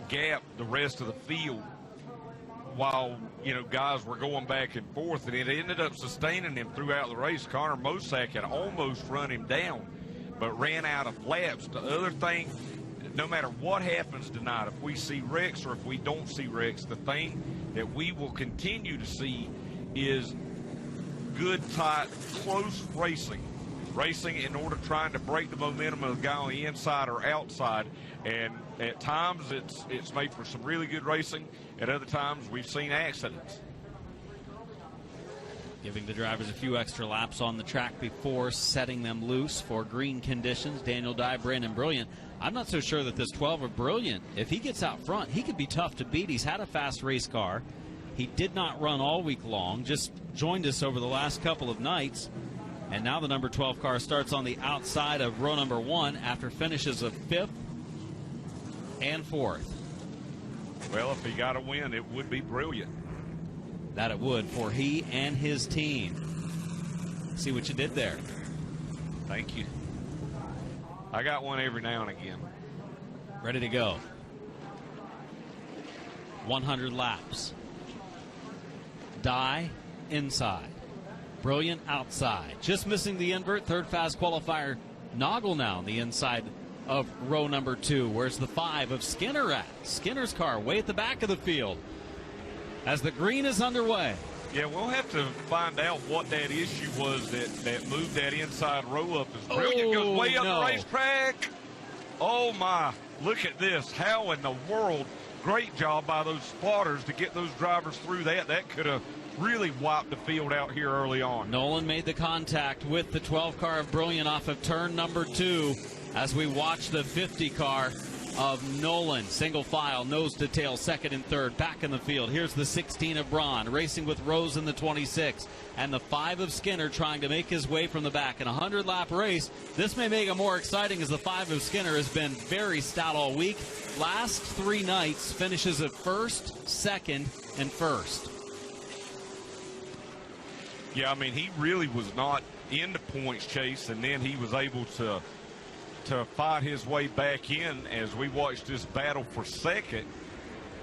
S2: gap the rest of the field while, you know, guys were going back and forth, and it ended up sustaining him throughout the race. Connor Mosack had almost run him down, but ran out of laps. The other thing, no matter what happens tonight, if we see wrecks or if we don't see wrecks, the thing that we will continue to see is good, tight, close racing. Racing in order trying to break the momentum of the guy on the inside or outside. And at times it's made for some really good racing. At other times we've seen accidents.
S1: Giving the drivers a few extra laps on the track before setting them loose for green conditions. Daniel Dye, Brandon Brilliant. I'm not so sure that this 12 of Brilliant, if he gets out front, he could be tough to beat. He's had a fast race car. He did not run all week long, just joined us over the last couple of nights. And now the number 12 car starts on the outside of row number 1 after finishes of 5th and 4th.
S2: Well, if he got a win, it would be Brilliant.
S1: That it would for he and his team. See what you did there.
S2: Thank you. I got one every now and again.
S1: Ready to go. 100 laps. Dye inside. Brilliant outside. Just missing the invert. Third fast qualifier Noggle now on the inside of row number 2. Where's the 5 of Skinner at? Skinner's car way at the back of the field as the green is underway.
S2: Yeah, we'll have to find out what that issue was that moved that inside row up. As Brilliant goes way up the racetrack. Oh, my. Look at this. How in the world? Great job by those spotters to get those drivers through that. That could have really wiped the field out here early on.
S1: Nolan made the contact with the 12 car of Brilliant off of turn number 2 as we watch the 50 car of Nolan. Single file, nose to tail, second and third, back in the field. Here's the 16 of Braun, racing with Rose in the 26. And the 5 of Skinner trying to make his way from the back. In a 100-lap race, this may make it more exciting as the 5 of Skinner has been very stout all week. Last 3 nights, finishes at first, second, and first.
S2: Yeah, I mean, he really was not in the points chase, and then he was able to fight his way back in as we watched this battle for second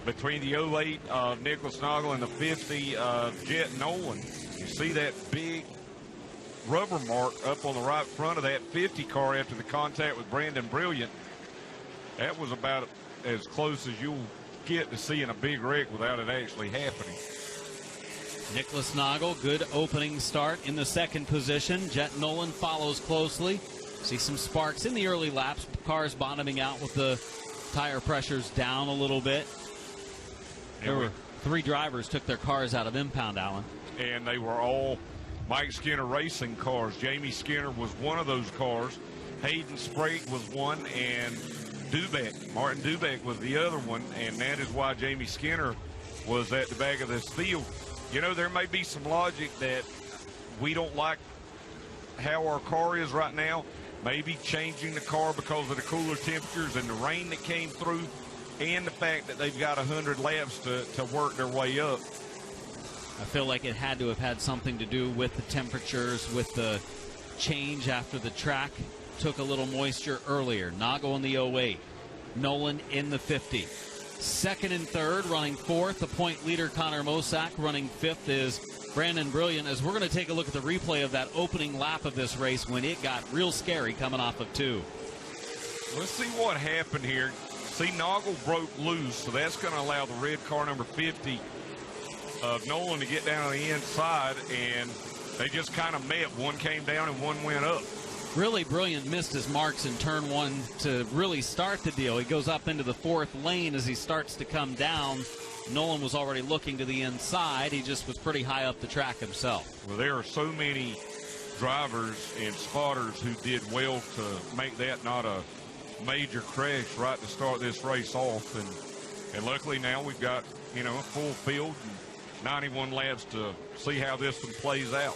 S2: between the 08 of Nicholas Noggle and the 50 of Jet Nolan. You see that big rubber mark up on the right front of that 50 car after the contact with Brandon Brilliant. That was about as close as you'll get to seeing a big wreck without it actually happening.
S1: Nicholas Noggle, good opening start in the second position. Jet Nolan follows closely. See some sparks in the early laps. Cars bottoming out with the tire pressures down a little bit. There were 3 drivers took their cars out of impound, Alan.
S2: And they were all Mike Skinner racing cars. Jamie Skinner was one of those cars. Hayden Sprague was one, and Martin Dubeck was the other one, and that is why Jamie Skinner was at the back of this field. You know, there may be some logic that we don't like how our car is right now. Maybe changing the car because of the cooler temperatures and the rain that came through, and the fact that they've got 100 laps to work their way up.
S1: I feel like it had to have had something to do with the temperatures, with the change after the track took a little moisture earlier. Noggle in the 08, Nolan in the 50. Second and third, running fourth. The point leader, Connor Mosack, running fifth is Brandon Brilliant, as we're going to take a look at the replay of that opening lap of this race when it got real scary coming off of 2.
S2: Let's see what happened here. See, Noggle broke loose, so that's going to allow the red car number 50 of Nolan to get down on the inside, and they just kind of met. One came down and one went up.
S1: Really brilliant, missed his marks in turn one to really start the deal. He goes up into the fourth lane as he starts to come down. Nolan was already looking to the inside. He just was pretty high up the track himself.
S2: Well, there are so many drivers and spotters who did well to make that not a major crash right to start this race off. And luckily now we've got, a full field and 91 laps to see how this one plays out.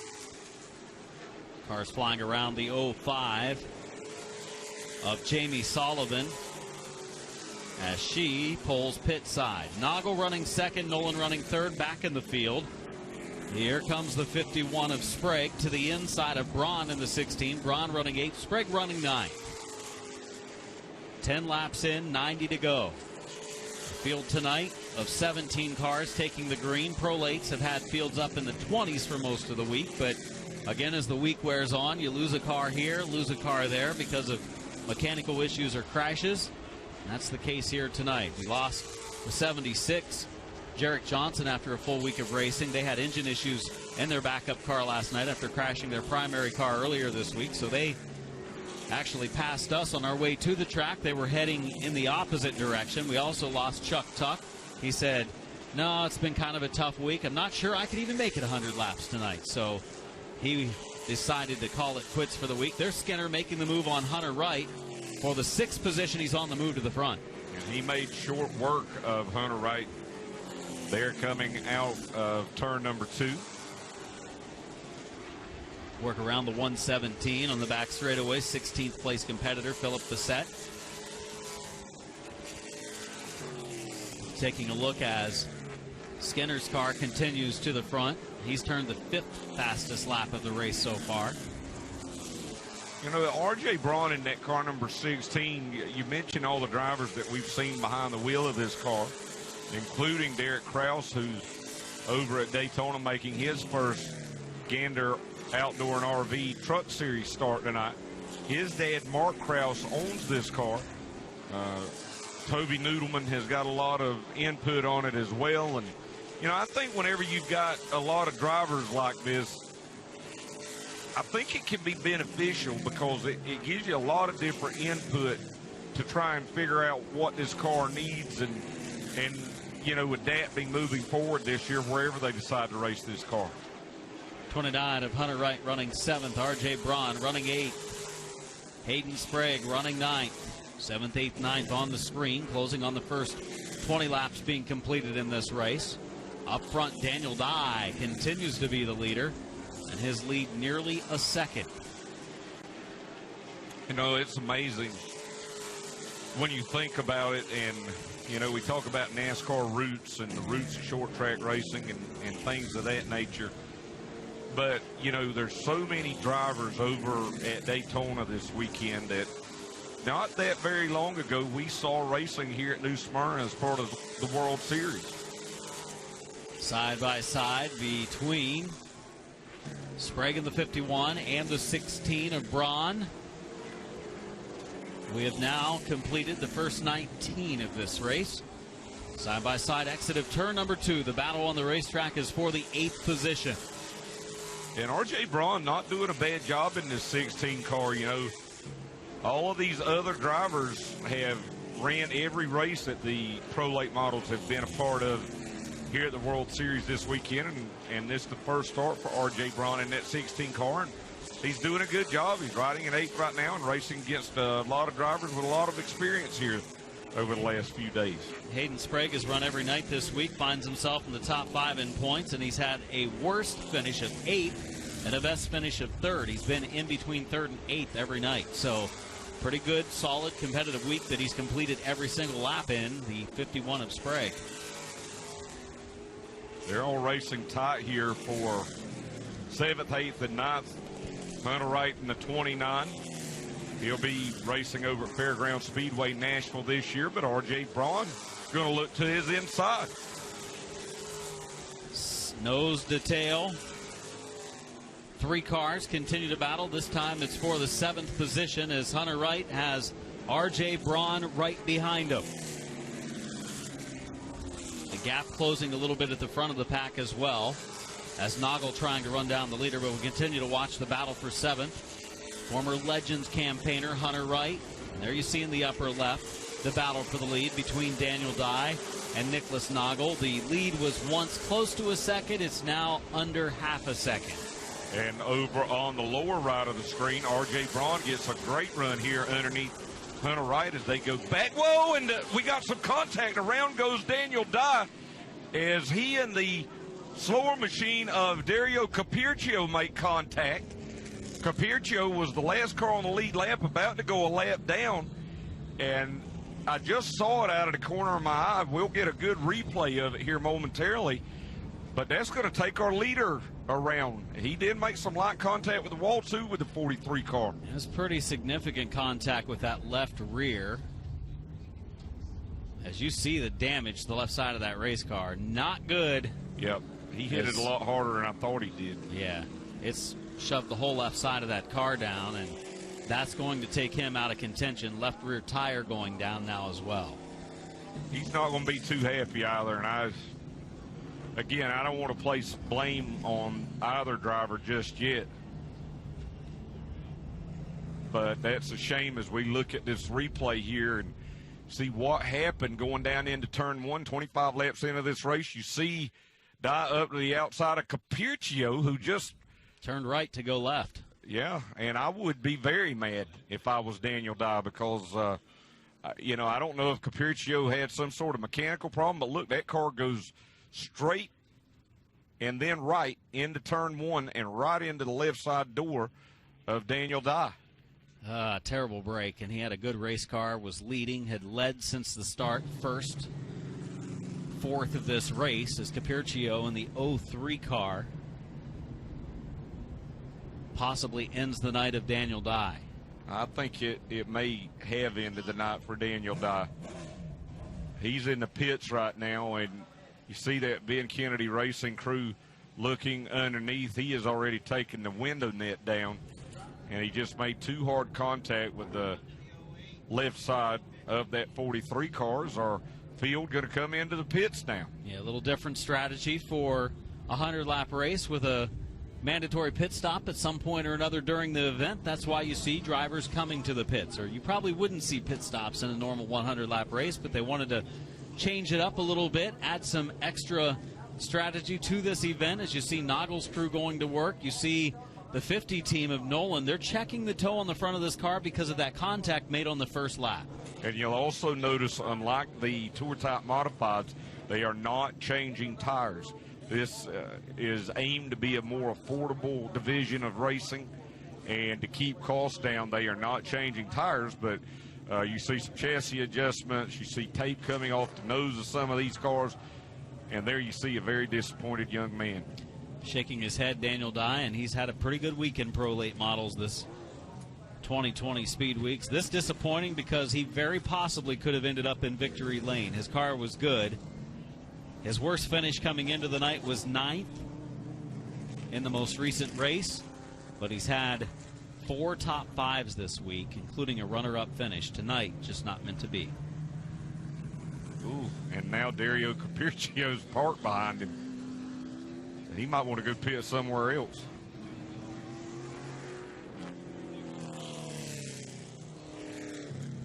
S1: Cars flying around the 05 of Jamie Sullivan as she pulls pit side. Noggle running second, Nolan running third, back in the field. Here comes the 51 of Sprague to the inside of Braun in the 16. Braun running 8th, Sprague running 9th. 10 laps in, 90 to go. Field tonight of 17 cars taking the green. Prolates have had fields up in the 20s for most of the week, but again, as the week wears on, you lose a car here, lose a car there because of mechanical issues or crashes. And that's the case here tonight. We lost the 76, Jarek Johnson, after a full week of racing. They had engine issues in their backup car last night after crashing their primary car earlier this week. So they actually passed us on our way to the track. They were heading in the opposite direction. We also lost Chuck Tuck. He said, no, it's been kind of a tough week. I'm not sure I could even make it 100 laps tonight. So he decided to call it quits for the week. There's Skinner making the move on Hunter Wright. For the 6th position, he's on the move to the front.
S2: And he made short work of Hunter Wright. They're coming out of turn number 2.
S1: Work around the 117 on the back straightaway. 16th place competitor Philip Bissett. Taking a look as Skinner's car continues to the front. He's turned the 5th fastest lap of the race so far.
S2: R.J. Braun in that car number 16, you mentioned all the drivers that we've seen behind the wheel of this car, including Derek Krause, who's over at Daytona making his first Gander Outdoor and RV Truck Series start tonight. His dad, Mark Krause, owns this car. Toby Noodleman has got a lot of input on it as well. And, I think whenever you've got a lot of drivers like this, I think it can be beneficial because it gives you a lot of different input to try and figure out what this car needs and adapting moving forward this year wherever they decide to race this car.
S1: 29 of Hunter Wright running 7th. R.J. Braun running 8th. Hayden Sprague running 9th. 7th, 8th, 9th on the screen, closing on the first 20 laps being completed in this race. Up front, Daniel Dye continues to be the leader, and his lead nearly a second.
S2: It's amazing when you think about it, and we talk about NASCAR roots and the roots of short track racing and things of that nature. But, there's so many drivers over at Daytona this weekend that not that very long ago we saw racing here at New Smyrna as part of the World Series.
S1: Side by side between Sprague in the 51 and the 16 of Braun. We have now completed the first 19 of this race. Side by side exit of turn number 2. The battle on the racetrack is for the 8th position.
S2: And R.J. Braun not doing a bad job in this 16 car. All of these other drivers have ran every race that the Pro Late models have been a part of here at the World Series this weekend. And this is the first start for R.J. Braun in that 16 car. And he's doing a good job. He's riding in 8th right now and racing against a lot of drivers with a lot of experience here over the last few days.
S1: Hayden Sprague has run every night this week, finds himself in the top 5 in points, and he's had a worst finish of 8th and a best finish of 3rd. He's been in between 3rd and 8th every night. So pretty good, solid, competitive week that he's completed every single lap in, the 51 of Sprague.
S2: They're all racing tight here for 7th, 8th, and 9th. Hunter Wright in the 29. He'll be racing over at Fairground Speedway Nashville this year, but R.J. Braun going to look to his inside.
S1: Nose to tail. 3 cars continue to battle. This time it's for the 7th position as Hunter Wright has R.J. Braun right behind him. The gap closing a little bit at the front of the pack as well, as Noggle trying to run down the leader, but we continue to watch the battle for 7th. Former Legends campaigner Hunter Wright. And there you see in the upper left the battle for the lead between Daniel Dye and Nicholas Noggle. The lead was once close to a second. It's now under half a second.
S2: And over on the lower right of the screen, R.J. Braun gets a great run here underneath Hunter Wright as they go back. Whoa, and we got some contact. Around goes Daniel Dye as he and the slower machine of Dario Capircio make contact. Capircio was the last car on the lead lap, about to go a lap down, and I just saw it out of the corner of my eye. We'll get a good replay of it here momentarily, but that's going to take our leader around. He did make some light contact with the wall, too, with the 43 car.
S1: It was pretty significant contact with that left rear. As you see the damage to the left side of that race car, not good.
S2: Yep, he hit it a lot harder than I thought he did.
S1: Yeah, it's shoved the whole left side of that car down, and that's going to take him out of contention. Left rear tire going down now as well.
S2: He's not going to be too happy either, and again, I don't want to place blame on either driver just yet. But that's a shame as we look at this replay here and see what happened going down into turn 1, 25 laps into this race. You see Dye up to the outside of Capircio, who just
S1: turned right to go left.
S2: Yeah, and I would be very mad if I was Daniel Dye because, I don't know if Capircio had some sort of mechanical problem, but look, that car goes straight and then right into turn 1 and right into the left side door of Daniel Dye.
S1: Terrible break, and he had a good race car, was leading, had led since the start, fourth of this race as Capircio in the 03 car possibly ends the night of Daniel Dye.
S2: I think it may have ended the night for Daniel Dye. He's in the pits right now, and you see that Ben Kennedy Racing crew looking underneath. He has already taken the window net down, and he just made too hard contact with the left side of that 43 car. Is our field going to come into the pits now?
S1: Yeah, a little different strategy for a 100-lap race with a mandatory pit stop at some point or another during the event. That's why you see drivers coming to the pits, or you probably wouldn't see pit stops in a normal 100-lap race, but they wanted to change it up a little bit, add some extra strategy to this event. As you see Noggle's crew going to work, you see the 50 team of Nolan, they're checking the toe on the front of this car because of that contact made on the first lap.
S2: And you'll also notice, unlike the tour-type modifieds, they are not changing tires. This is aimed to be a more affordable division of racing, and to keep costs down, they are not changing tires, but you see some chassis adjustments, you see tape coming off the nose of some of these cars, and there you see a very disappointed young man.
S1: Shaking his head, Daniel Dye, and he's had a pretty good week in Pro Late Models this 2020 Speed Weeks. This disappointing because he very possibly could have ended up in victory lane. His car was good. His worst finish coming into the night was 9th in the most recent race, but he's had 4 top 5s this week, including a runner-up finish. Tonight, just not meant to be.
S2: Ooh, and now Dario Capircio's parked behind him. He might want to go pit somewhere else.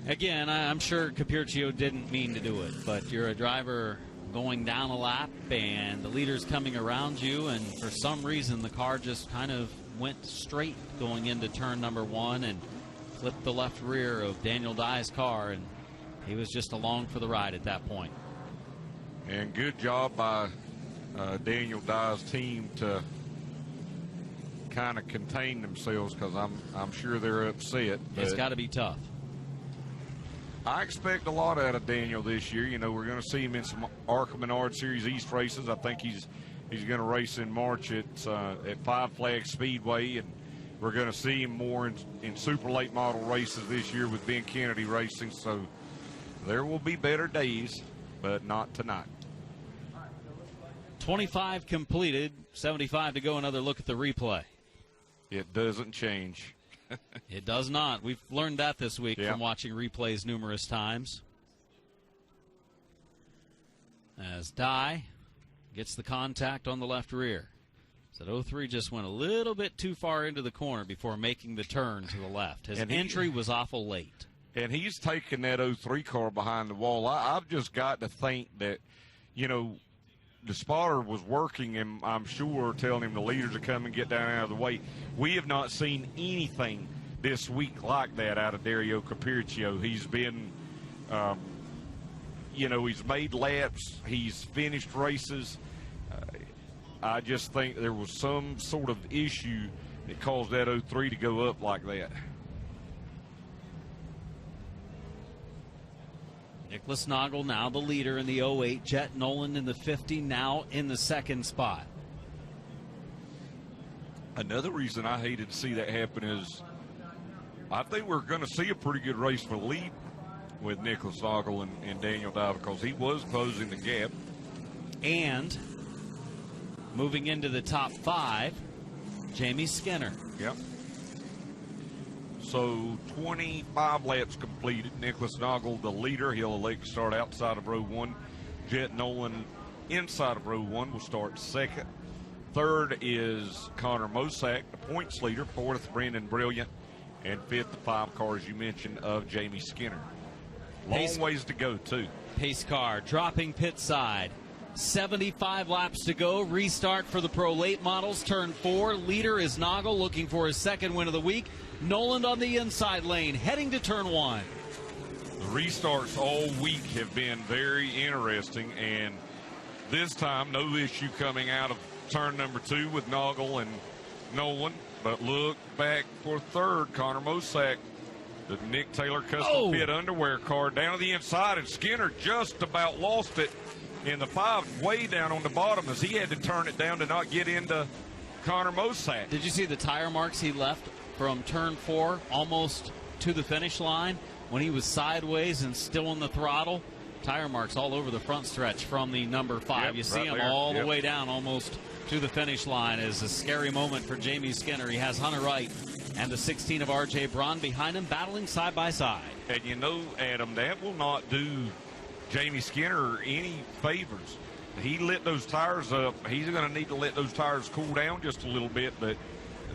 S1: Again, I'm sure Capircio didn't mean to do it, but you're a driver going down a lap and the leader's coming around you, and for some reason the car just kind of went straight going into turn number 1 and clipped the left rear of Daniel Dye's car, and he was just along for the ride at that point.
S2: And good job by Daniel Dye's team to kind of contain themselves, because I'm sure they're upset.
S1: It's got to be tough.
S2: I expect a lot out of Daniel this year. You know, we're going to see him in some ARCA Menard Series East races. I think he's going to race in March at Five Flags Speedway, and we're going to see him more in super late model races this year with Ben Kennedy Racing. So there will be better days, but not tonight.
S1: 25 completed, 75 to go. Another look at the replay.
S2: It doesn't change.
S1: It does not. We've learned that this week
S2: Yeah.
S1: from watching replays numerous times. As Dye gets the contact on the left rear. So 03 just went a little bit too far into the corner before making the turn to the left. His entry was awful late.
S2: And he's taking that 03 car behind the wall. I've just got to think that, you know, the spotter was working him, I'm sure, telling him the leaders are coming, get down out of the way. We have not seen anything this week like that out of Dario Capircio. He's been, you know, he's made laps. He's finished races. I just think there was some sort of issue that caused that 03 to go up like that.
S1: Nicholas Noggle now the leader in the 08. Jet Nolan in the 50, now in the second spot.
S2: Another reason I hated to see that happen is I think we're going to see a pretty good race for the lead with Nicholas Noggle and Daniel Dye, because he was closing the gap.
S1: And moving into the top 5, Jamie Skinner.
S2: Yep. So 25 laps completed. Nicholas Noggle, the leader. He'll elect to start outside of row 1. Jet Nolan inside of row 1 will start second. Third is Connor Mosack, the points leader. Fourth, Brandon Brilliant. And fifth, the 5 cars you mentioned of Jamie Skinner. Long ways to go, too.
S1: Pace car dropping pit side. 75 laps to go. Restart for the Pro Late models. Turn 4. Leader is Noggle, looking for his second win of the week. Noland on the inside lane, heading to turn 1.
S2: The restarts all week have been very interesting, and this time no issue coming out of turn number 2 with Noggle and Nolan. But look back for third, Connor Mosack, the Nick Taylor custom fit underwear car down to the inside, and Skinner just about lost it in the 5 way down on the bottom as he had to turn it down to not get into Connor Mosack.
S1: Did you see the tire marks he left from turn 4 almost to the finish line when he was sideways and still in the throttle? Tire marks all over the front stretch from the number 5.
S2: Yep,
S1: you see
S2: right
S1: him
S2: there.
S1: all the way down almost to the finish line. Is a scary moment for Jamie Skinner. He has Hunter Wright and the 16 of R.J. Braun behind him, battling side by side.
S2: And you know, Adam, that will not do Jamie Skinner any favors. He lit those tires up. He's going to need to let those tires cool down just a little bit, but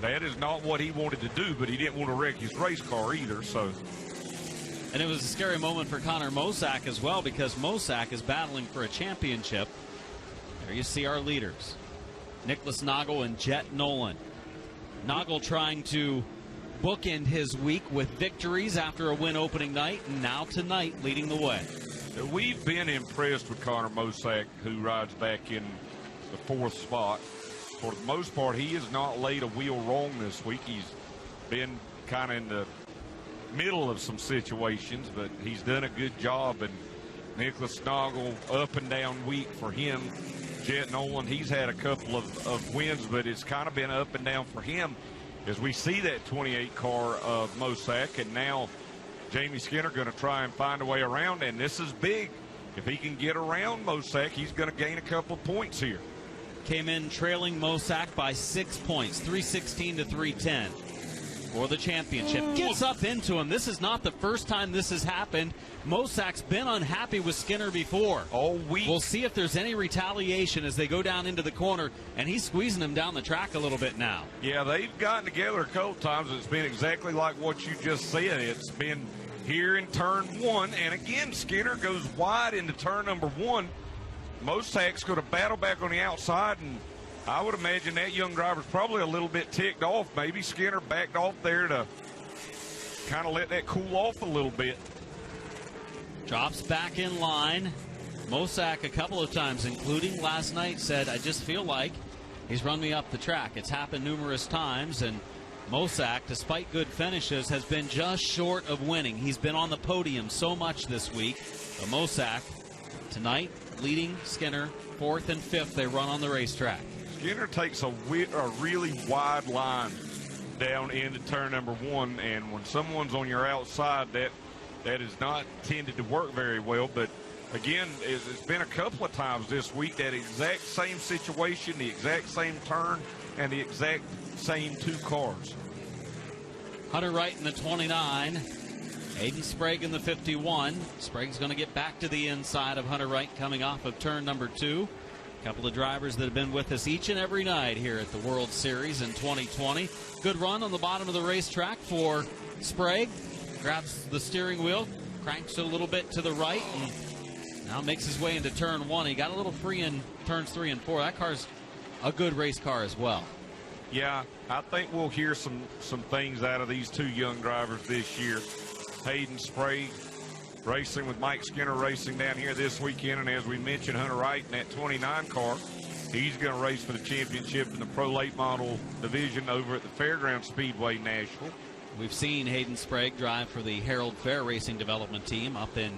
S2: that is not what he wanted to do, but he didn't want to wreck his race car either. So,
S1: and it was a scary moment for Connor Mosack as well, because Mosack is battling for a championship. There you see our leaders, Nicholas Noggle and Jet Nolan. Noggle trying to bookend his week with victories after a win opening night, and now tonight leading the way.
S2: We've been impressed with Connor Mosack, who rides back in the 4th spot. For the most part, he has not laid a wheel wrong this week. He's been kind of in the middle of some situations, but he's done a good job. And Nicholas Noggle, up and down week for him. Jet Nolan, he's had a couple of wins, but it's kind of been up and down for him as we see that 28 car of Mosack. And now Jamie Skinner going to try and find a way around, and this is big. If he can get around Mosack, he's going to gain a couple of points here.
S1: Came in trailing Mosack by 6 points, 316 to 310 for the championship. Gets up into him. This is not the first time this has happened. Mosack's been unhappy with Skinner before.
S2: All week.
S1: We'll see if there's any retaliation as they go down into the corner, and he's squeezing him down the track a little bit now.
S2: Yeah, they've gotten together a couple times. It's been exactly like what you just said. It's been here in turn 1, and again, Skinner goes wide into turn number 1. Mosack's going to battle back on the outside, and I would imagine that young driver's probably a little bit ticked off. Maybe Skinner backed off there to kind of let that cool off a little bit.
S1: Drops back in line. Mosack a couple of times, including last night, said, I just feel like he's run me up the track. It's happened numerous times, and Mosack, despite good finishes, has been just short of winning. He's been on the podium so much this week. But Mosack, tonight, leading Skinner, 4th and 5th. They run on the racetrack.
S2: Skinner takes a really wide line down into turn number 1, and when someone's on your outside, that is not tended to work very well. But again, it's been a couple of times this week, that exact same situation, the exact same turn, and the exact same 2 cars.
S1: Hunter Wright in the 29. Aiden Sprague in the 51. Sprague's going to get back to the inside of Hunter Wright coming off of turn number 2. A couple of drivers that have been with us each and every night here at the World Series in 2020. Good run on the bottom of the racetrack for Sprague. Grabs the steering wheel, cranks it a little bit to the right, and now makes his way into turn 1. He got a little free in turns 3 and 4. That car's a good race car as well.
S2: Yeah, I think we'll hear some things out of these two young drivers this year. Hayden Sprague racing with Mike Skinner racing down here this weekend, and as we mentioned, Hunter Wright in that 29 car. He's going to race for the championship in the Pro Late Model division over at the Fairground Speedway, Nashville.
S1: We've seen Hayden Sprague drive for the Harold Fair Racing Development Team up in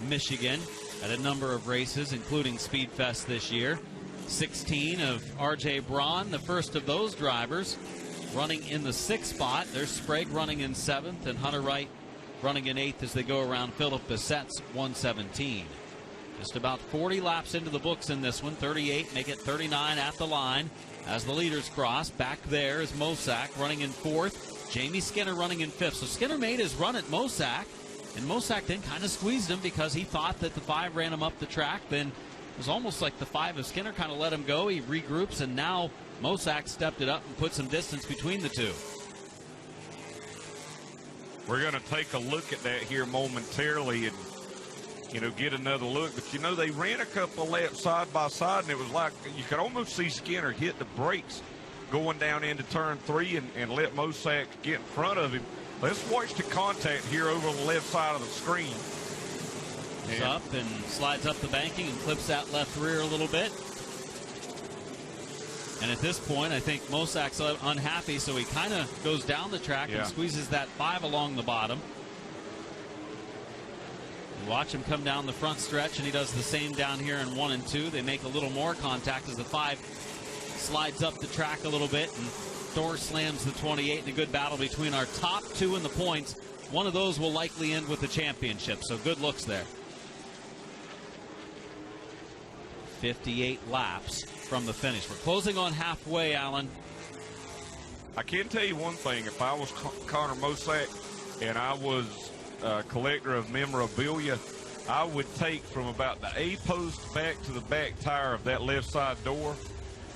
S1: Michigan at a number of races, including Speedfest this year. 16 of R.J. Braun, the first of those drivers, running in the 6th spot. There's Sprague running in 7th, and Hunter Wright running in 8th as they go around Philip Bissett's 117. Just about 40 laps into the books in this one. 38, make it 39 at the line as the leaders cross. Back there is Mosack running in 4th. Jamie Skinner running in 5th. So Skinner made his run at Mosack, and Mosack then kind of squeezed him because he thought that the 5 ran him up the track. Then it was almost like the 5 of Skinner kind of let him go. He regroups, and now Mosack stepped it up and put some distance between the two.
S2: We're going to take a look at that here momentarily and, get another look. But, they ran a couple of laps side by side, and it was like you could almost see Skinner hit the brakes going down into turn 3 and let Mosack get in front of him. Let's watch the contact here over on the left side of the screen.
S1: He's up and slides up the banking and clips that left rear a little bit. And at this point, I think Mosack's unhappy, so he kind of goes down the track and squeezes that 5 along the bottom. You watch him come down the front stretch, and he does the same down here in 1 and 2. They make a little more contact as the 5 slides up the track a little bit, and Thor slams the 28 in a good battle between our top 2 in the points. One of those will likely end with the championship, so good looks there. 58 laps from the finish. We're closing on halfway, Alan.
S2: I can tell you one thing. If I was Connor Mosack and I was a collector of memorabilia, I would take from about the A post back to the back tire of that left side door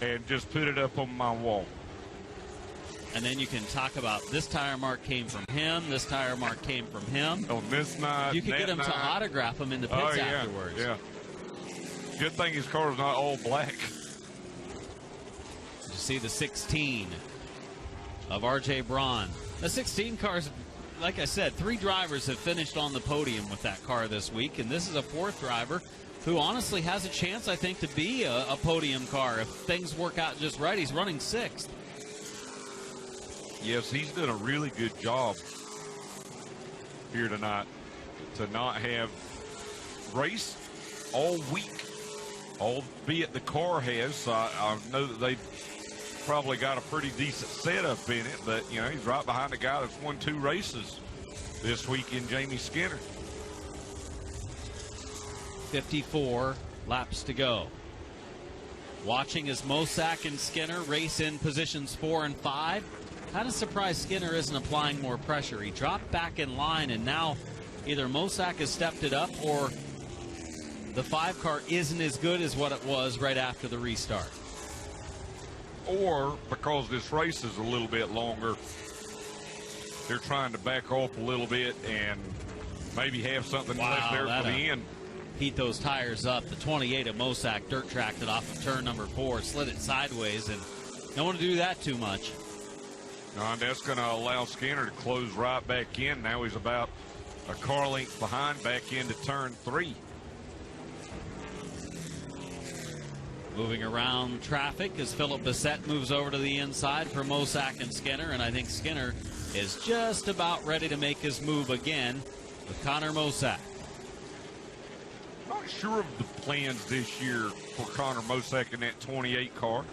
S2: and just put it up on my wall.
S1: And then you can talk about this tire mark came from him, this tire mark came from him.
S2: On this night,
S1: you could get him to autograph them in the pits afterwards.
S2: Yeah. Good thing his car is not all black.
S1: You see the 16 of R.J. Braun. The 16 cars, like I said, 3 drivers have finished on the podium with that car this week, and this is a 4th driver who honestly has a chance, I think, to be a podium car if things work out just right. He's running 6th.
S2: Yes, he's done a really good job here tonight to not have race all week, albeit the car has. So I know that they've probably got a pretty decent setup in it, but, he's right behind the guy that's won 2 races this week in Jamie Skinner.
S1: 54 laps to go. Watching as Mosack and Skinner race in positions 4 and 5. Kind of surprised Skinner isn't applying more pressure. He dropped back in line, and now either Mosack has stepped it up or the 5 car isn't as good as what it was right after the restart.
S2: Or because this race is a little bit longer, they're trying to back off a little bit and maybe have something left there for the end.
S1: Heat those tires up. The 28 of Mosack dirt tracked it off of turn number 4, slid it sideways, and don't want to do that too much.
S2: And that's going to allow Skinner to close right back in. Now he's about a car length behind back into turn 3.
S1: Moving around traffic as Philip Bissett moves over to the inside for Mosack and Skinner, and I think Skinner is just about ready to make his move again with Connor Mosack.
S2: Not sure of the plans this year for Connor Mosack in that 28 car,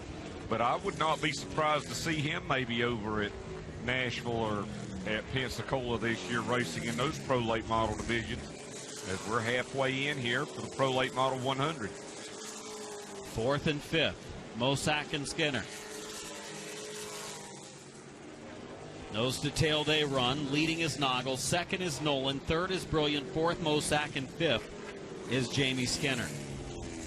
S2: but I would not be surprised to see him maybe over at Nashville or at Pensacola this year racing in those Pro Late Model divisions as we're halfway in here for the Pro Late Model 100.
S1: 4th and 5th, Mosack and Skinner. Nose to tail they run. Leading is Noggle. 2nd is Nolan. 3rd is Brilliant. 4th, Mosack. And 5th is Jamie Skinner.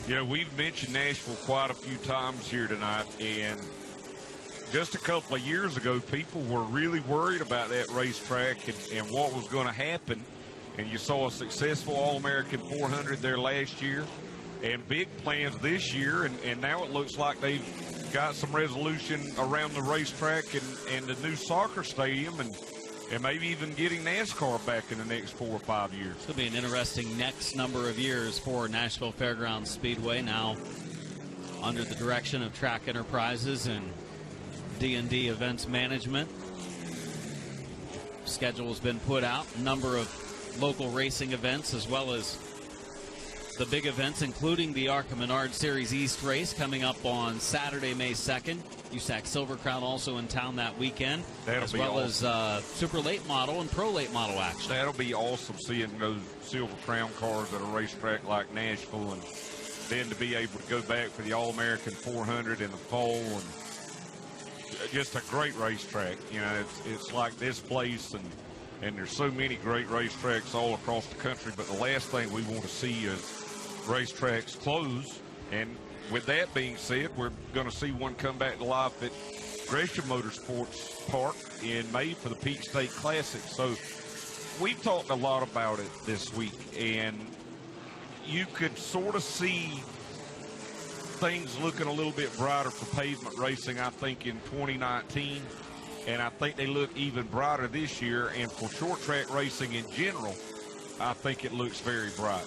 S2: You know, we've mentioned Nashville quite a few times here tonight, and just a couple of years ago, people were really worried about that racetrack and what was going to happen. And you saw a successful All-American 400 there last year and big plans this year. And now it looks like they've got some resolution around the racetrack and the new soccer stadium and maybe even getting NASCAR back in the next 4 or 5 years.
S1: It's going to be an interesting next number of years for Nashville Fairgrounds Speedway, now under the direction of Track Enterprises and D&D Events Management. Schedule has been put out, a number of local racing events as well as the big events, including the ARCA Menard Series East race coming up on Saturday, May 2nd. USAC Silver Crown also in town that weekend, as well as Super Late Model and Pro Late Model action.
S2: That'll be awesome seeing those Silver Crown cars at a racetrack like Nashville, and then to be able to go back for the All-American 400 in the fall, and just a great racetrack. You know, it's like this place, and there's so many great racetracks all across the country, but the last thing we want to see is racetracks close. And with that being said, we're going to see one come back to life at Gresham Motorsports Park in May for the Peach State Classic. So we've talked a lot about it this week, and you could sort of see things looking a little bit brighter for pavement racing, I think, in 2019. And I think they look even brighter this year. And for short track racing in general, I think it looks very bright.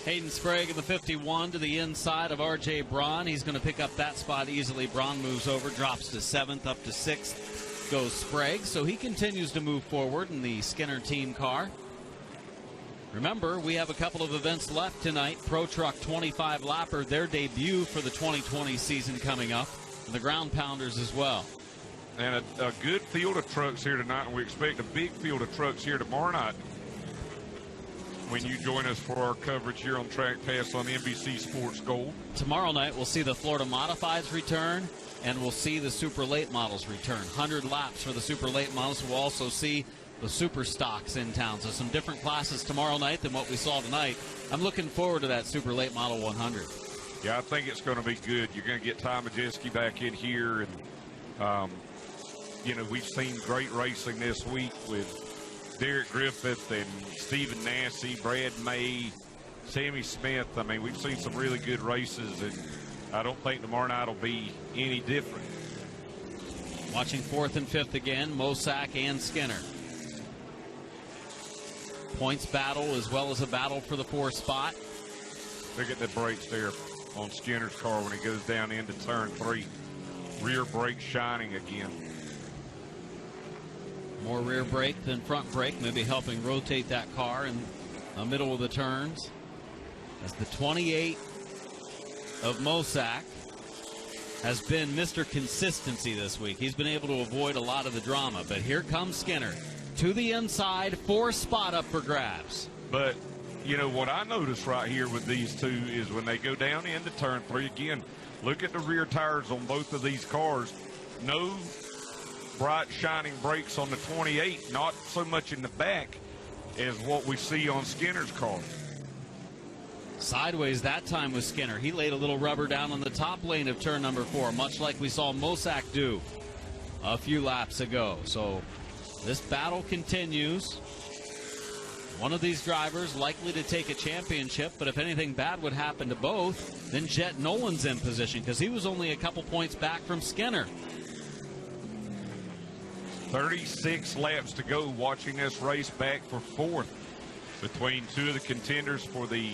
S1: Hayden Sprague in the 51 to the inside of R.J. Braun. He's going to pick up that spot easily. Braun moves over, drops to 7th, up to 6th goes Sprague. So he continues to move forward in the Skinner team car. Remember, we have a couple of events left tonight. Pro Truck 25 Lapper, their debut for the 2020 season coming up. And the Ground Pounders as well.
S2: And a good field of trucks here tonight, and we expect a big field of trucks here tomorrow night when you join us for our coverage here on Track Pass on NBC Sports Gold.
S1: Tomorrow night, we'll see the Florida Modifieds return, and we'll see the Super Late Models return. 100 laps for the Super Late Models. We'll also see the Super Stocks in town. So some different classes tomorrow night than what we saw tonight. I'm looking forward to that Super Late Model 100.
S2: Yeah, I think it's going to be good. You're going to get Ty Majeski back in here, and you know, we've seen great racing this week with Derek Griffith and Stephen Nassy, Brad May, Sammy Smith. I mean, we've seen some really good races, and I don't think tomorrow night will be any different.
S1: Watching 4th and 5th again, Mosack and Skinner. Points battle as well as a battle for the 4th spot.
S2: Look at the brakes there on Skinner's car when he goes down into turn 3. Rear brake shining again.
S1: More rear brake than front brake, maybe helping rotate that car in the middle of the turns. As the 28 of Mosack has been Mr. Consistency this week. He's been able to avoid a lot of the drama. But here comes Skinner to the inside, 4th spot up for grabs.
S2: But, you know, what I notice right here with these two is when they go down into turn 3, again, look at the rear tires on both of these cars. No bright shining brakes on the 28, not so much in the back as what we see on Skinner's car.
S1: Sideways that time with Skinner. He laid a little rubber down on the top lane of turn number 4, much like we saw Mosack do a few laps ago. So this battle continues. One of these drivers likely to take a championship, but if anything bad would happen to both, then Jet Nolan's in position because he was only a couple points back from Skinner.
S2: 36 laps to go, watching this race back for 4th between two of the contenders for the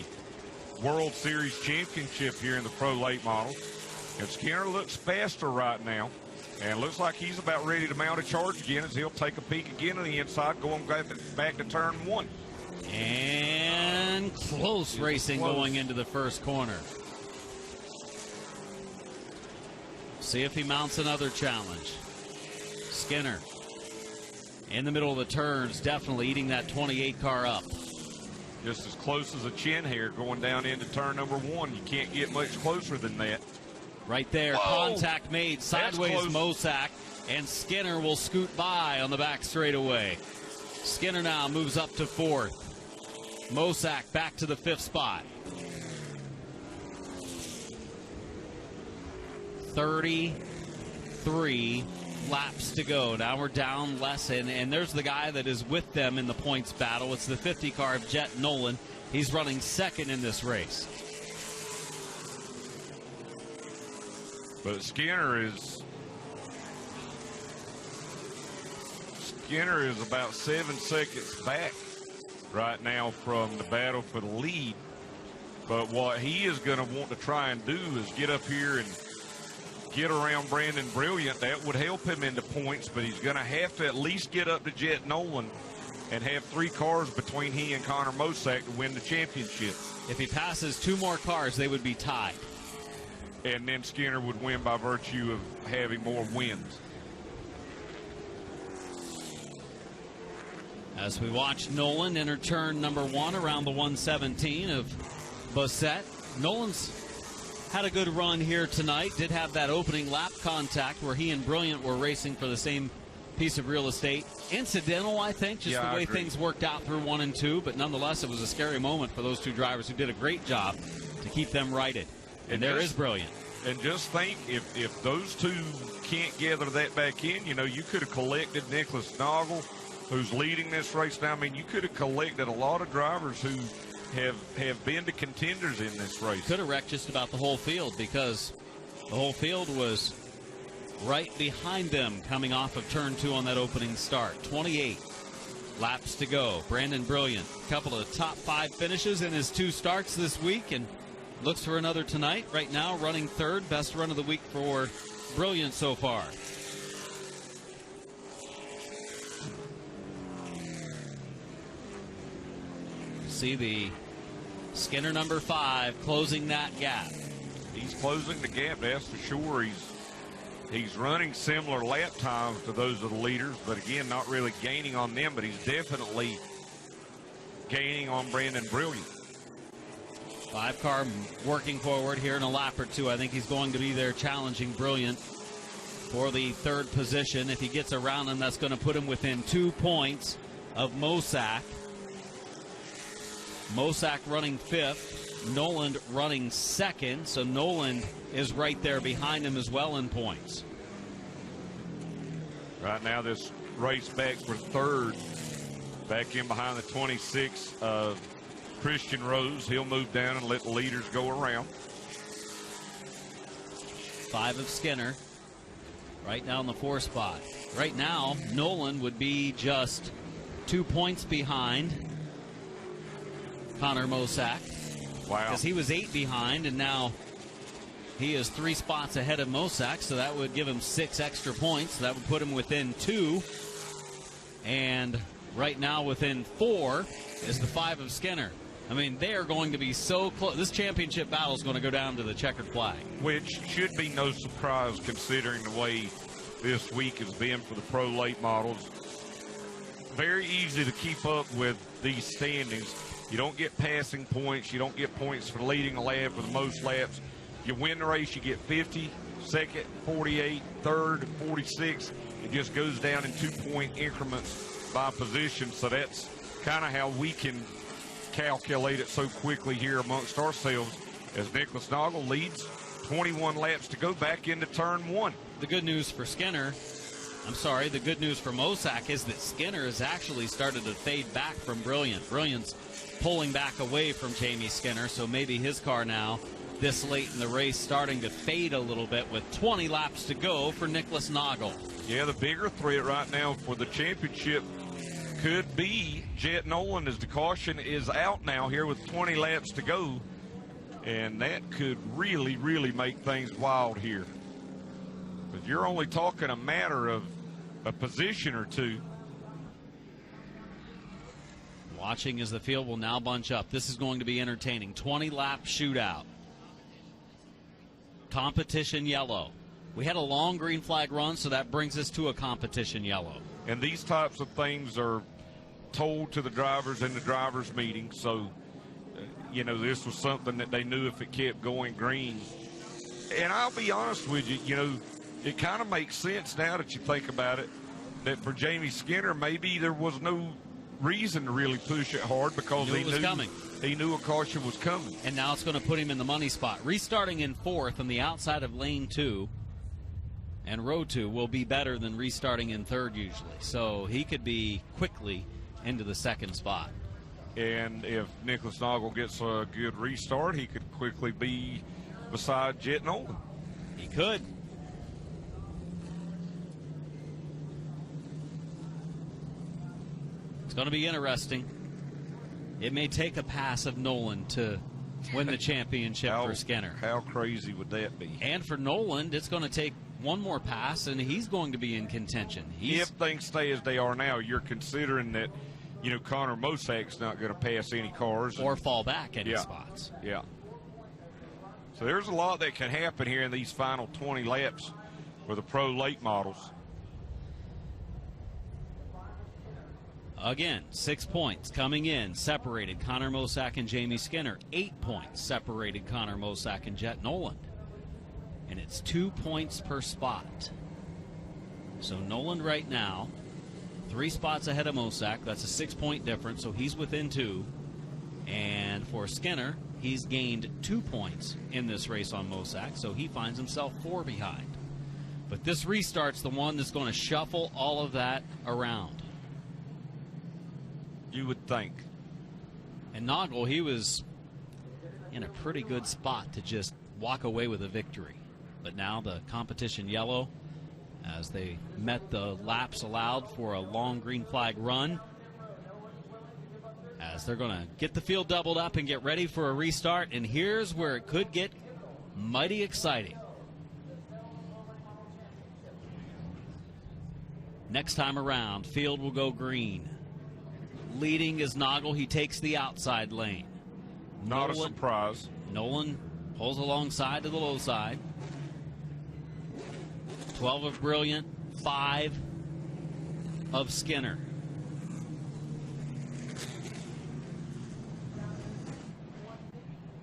S2: World Series Championship here in the Pro Late Model. And Skinner looks faster right now, and looks like he's about ready to mount a charge again as he'll take a peek again on the inside, going back to turn 1.
S1: And close racing going into the first corner. See if he mounts another challenge. Skinner in the middle of the turns, definitely eating that 28 car up.
S2: Just as close as a chin hair going down into turn number 1. You can't get much closer than that.
S1: Right there, whoa. Contact made, sideways Mosack, and Skinner will scoot by on the back straightaway. Skinner now moves up to 4th. Mosack back to the 5th spot. 33 laps to go. Now we're down less, and there's the guy that is with them in the points battle. It's the 50 car of Jet Nolan. He's running second in this race.
S2: But Skinner is about 7 seconds back right now from the battle for the lead. But what he is going to want to try and do is get up here and get around Brandon Brilliant. That would help him into points, but he's going to have to at least get up to Jet Nolan and have 3 cars between he and Connor Mosack to win the championship.
S1: If he passes 2 more cars, they would be tied.
S2: And then Skinner would win by virtue of having more wins.
S1: As we watch Nolan enter turn number 1 around the 117 of Bossett. Nolan's had a good run here tonight. Did have that opening lap contact where he and Brilliant were racing for the same piece of real estate. Incidental, I think, just the way things worked out through 1 and 2. But nonetheless, it was a scary moment for those 2 drivers who did a great job to keep them righted. And there is Brilliant.
S2: And just think, if those 2 can't gather that back in, you know, you could have collected Nicholas Noggle, who's leading this race now. I mean, you could have collected a lot of drivers who have been to contenders in this race.
S1: Could have wrecked just about the whole field, because the whole field was right behind them coming off of turn 2 on that opening start. 28 laps to go. Brandon Brilliant, a couple of top 5 finishes in his 2 starts this week, and looks for another tonight. Right now, running third. Best run of the week for Brilliant so far. See the Skinner number 5 closing that gap.
S2: He's closing the gap, that's for sure. He's running similar lap times to those of the leaders, but again, not really gaining on them, but he's definitely gaining on Brandon Brilliant.
S1: 5 car working forward here in a lap or 2. I think he's going to be there challenging Brilliant for the 3rd position. If he gets around him, that's going to put him within 2 points of Mosack. Mosack running 5th, Nolan running 2nd, so Nolan is right there behind him as well in points.
S2: Right now, this race back for 3rd, back in behind the 26 of Christian Rose. He'll move down and let the leaders go around.
S1: 5 of Skinner, right now in the 4 spot. Right now, Nolan would be just 2 points behind Connor Mosack.
S2: Wow.
S1: Because he was 8 behind, and now he is 3 spots ahead of Mosack, so that would give him 6 extra points. That would put him within 2. And right now within 4 is the 5 of Skinner. I mean, they are going to be so close. This championship battle is going to go down to the checkered flag.
S2: Which should be no surprise considering the way this week has been for the pro late models. Very easy to keep up with these standings. You don't get passing points. You don't get points for leading a lap with the most laps. You win the race, you get 50, second, 48, third, 46. It just goes down in 2-point increments by position. So that's kind of how we can calculate it so quickly here amongst ourselves as Nicholas Noggle leads 21 laps to go back into turn 1.
S1: The good news for Skinner, the good news for Mosack is that Skinner has actually started to fade back from Brilliant. Brilliant's pulling back away from Jamie Skinner, so maybe his car now, this late in the race, starting to fade a little bit with 20 laps to go for Nicholas Noggle.
S2: Yeah, the bigger threat right now for the championship could be Jet Nolan, as the caution is out now here with 20 laps to go, and that could really, really make things wild here. But you're only talking a matter of a position or 2.
S1: Watching as the field will now bunch up. This is going to be entertaining. 20-lap shootout. Competition yellow. We had a long green flag run, so that brings us to a competition yellow.
S2: And these types of things are told to the drivers in the drivers' meeting. So, you know, this was something that they knew if it kept going green. And I'll be honest with you, you know, it kind of makes sense now that you think about it, that for Jamie Skinner, maybe there was no reason to really push it hard because he knew a caution was coming.
S1: And now it's going to put him in the money spot. Restarting in 4th on the outside of lane 2 and row 2 will be better than restarting in third usually. So he could be quickly into the second spot.
S2: And if Nicholas Noggle gets a good restart, he could quickly be beside Jet Nolan.
S1: He could. It's going to be interesting. It may take a pass of Nolan to win the championship for Skinner.
S2: How crazy would that be?
S1: And for Nolan, it's going to take one more pass, and he's going to be in contention.
S2: If things stay as they are now, you're considering that, you know, Connor Mosak's not going to pass any cars.
S1: Or fall back any spots.
S2: Yeah. So there's a lot that can happen here in these final 20 laps for the pro late models.
S1: Again, 6 points coming in, separated Connor Mosak and Jamie Skinner. 8 points separated Connor Mosak and Jet Nolan. And it's 2 points per spot. So Nolan right now, 3 spots ahead of Mosak. That's a 6-point difference, so he's within 2. And for Skinner, he's gained 2 points in this race on Mosak, so he finds himself 4 behind. But this restart's the one that's going to shuffle all of that around.
S2: You would think.
S1: And Noggle, he was in a pretty good spot to just walk away with a victory. But now the competition yellow as they met the laps allowed for a long green flag run. As they're going to get the field doubled up and get ready for a restart. And here's where it could get mighty exciting. Next time around, field will go green. Leading is Noggle. He takes the outside lane.
S2: Not a surprise.
S1: Nolan pulls alongside to the low side. 12 of Brilliant, 5 of Skinner.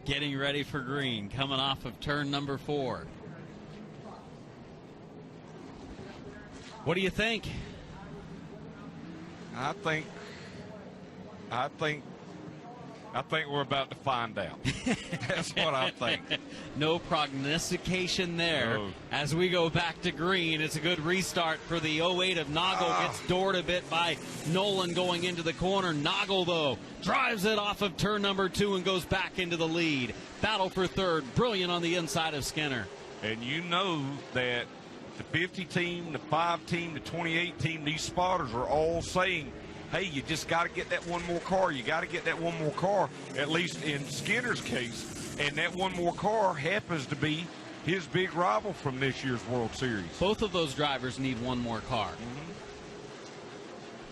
S1: Getting ready for green, coming off of turn number 4. What do you think?
S2: I think we're about to find out. That's what I think.
S1: No prognostication there.
S2: No.
S1: As we go back to green, it's a good restart for the 08 of Noggle. Gets doored a bit by Nolan going into the corner. Noggle, though, drives it off of turn number 2 and goes back into the lead. Battle for third. Brilliant on the inside of Skinner.
S2: And you know that the 50 team, the 5 team, the 28 team, these spotters are all saying, hey, you just got to get that one more car. You got to get that one more car, at least in Skinner's case. And that one more car happens to be his big rival from this year's World Series.
S1: Both of those drivers need one more car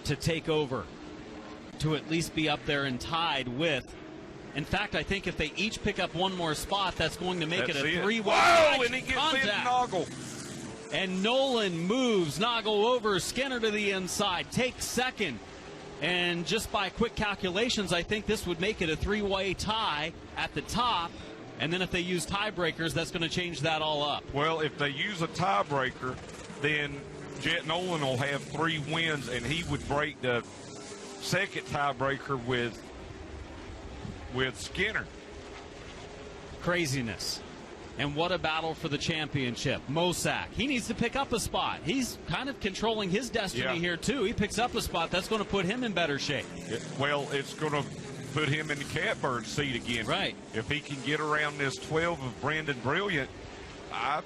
S1: to take over, to at least be up there and tied with. In fact, I think if they each pick up one more spot, that's going to make it a 3-way
S2: Whoa, and he gets in Noggle.
S1: And Nolan moves Noggle over, Skinner to the inside, takes second. And just by quick calculations, I think this would make it a 3-way tie at the top. And then if they use tiebreakers, that's going to change that all up.
S2: Well, if they use a tiebreaker, then Jet Nolan will have 3 wins, and he would break the second tiebreaker with Skinner.
S1: Craziness. And what a battle for the championship. Mosak, he needs to pick up a spot. He's kind of controlling his destiny here, too. He picks up a spot. That's going to put him in better shape.
S2: Well, it's going to put him in the catbird seat again.
S1: Right.
S2: If he can get around this 12 of Brandon Brilliant, I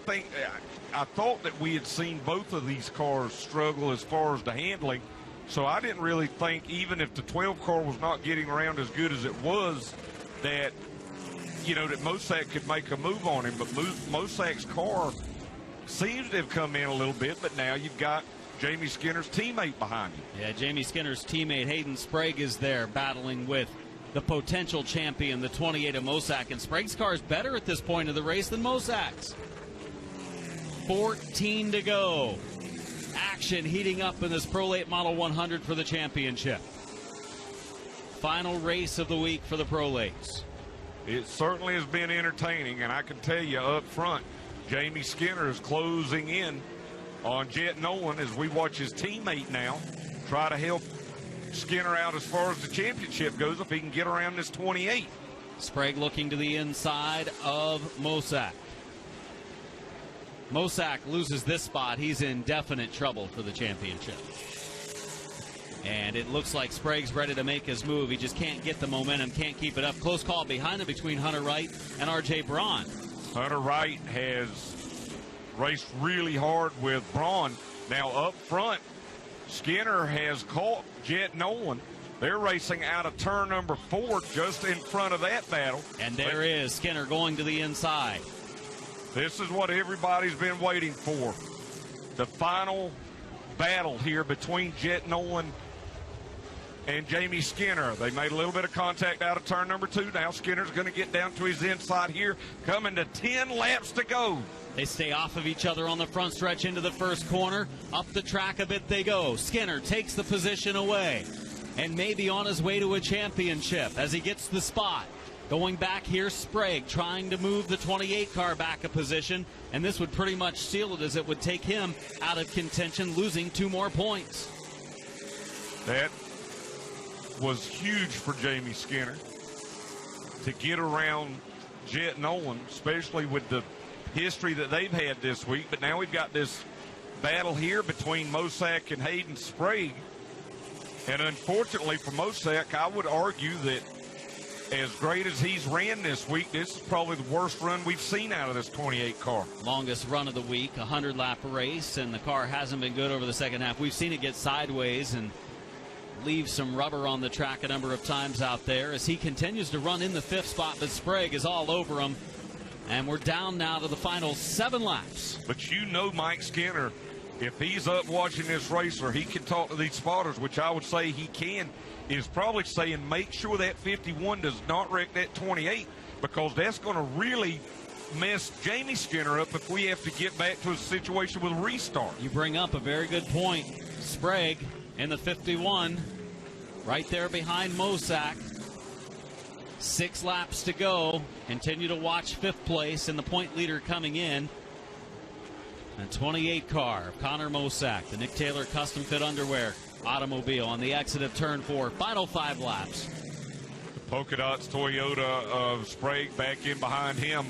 S2: thought that we had seen both of these cars struggle as far as the handling. So I didn't really think, even if the 12 car was not getting around as good as it was, that that Mosak could make a move on him. But Mosak's car seems to have come in a little bit, but now you've got Jamie Skinner's teammate behind you.
S1: Yeah, Jamie Skinner's teammate Hayden Sprague is there battling with the potential champion, the 28 of Mosak. And Sprague's car is better at this point of the race than Mosak's. 14 to go. Action heating up in this Pro Late Model 100 for the championship. Final race of the week for the Pro Lates.
S2: It certainly has been entertaining, and I can tell you up front, Jamie Skinner is closing in on Jet Nolan as we watch his teammate now try to help Skinner out as far as the championship goes if he can get around this 28.
S1: Sprague looking to the inside of Mosak. Mosak loses this spot, he's in definite trouble for the championship. And it looks like Sprague's ready to make his move. He just can't get the momentum, can't keep it up. Close call behind him between Hunter Wright and R.J. Braun.
S2: Hunter Wright has raced really hard with Braun. Now up front, Skinner has caught Jet Nolan. They're racing out of turn number 4 just in front of that battle.
S1: And there is Skinner going to the inside.
S2: This is what everybody's been waiting for. The final battle here between Jet Nolan and Jamie Skinner. They made a little bit of contact out of turn number 2. Now Skinner's going to get down to his inside here, coming to 10 laps to go.
S1: They stay off of each other on the front stretch into the first corner. Up the track a bit they go. Skinner takes the position away and maybe on his way to a championship as he gets the spot. Going back here, Sprague trying to move the 28 car back a position, and this would pretty much seal it as it would take him out of contention, losing 2 more points.
S2: That was huge for Jamie Skinner to get around Jet Nolan, especially with the history that they've had this week. But now we've got this battle here between Mosak and Hayden Sprague. And unfortunately for Mosak, I would argue that as great as he's ran this week, this is probably the worst run we've seen out of this 28 car.
S1: Longest run of the week, 100-lap race, and the car hasn't been good over the second half. We've seen it get sideways and leave some rubber on the track a number of times out there as he continues to run in the 5th spot, but Sprague is all over him. And we're down now to the final 7 laps.
S2: But you know Mike Skinner, if he's up watching this racer, he can talk to these spotters, which I would say he can, is probably saying make sure that 51 does not wreck that 28, because that's going to really mess Jamie Skinner up if we have to get back to a situation with a restart.
S1: You bring up a very good point. Sprague in the 51, right there behind Mosak. 6 laps to go. Continue to watch 5th place and the point leader coming in. And 28 car of Connor Mosak, the Nick Taylor custom fit underwear automobile on the exit of turn 4. Final 5 laps.
S2: The Polka Dots Toyota of Sprague back in behind him.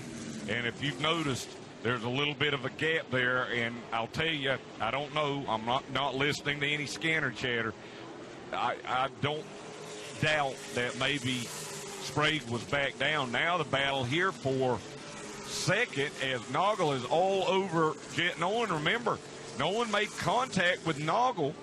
S2: And if you've noticed, there's a little bit of a gap there. And I'll tell you, I don't know. I'm not listening to any scanner chatter. I don't doubt that maybe Sprague was back down. Now the battle here for second as Noggle is all over Jet Nolan. Remember, Nolan made contact with Noggle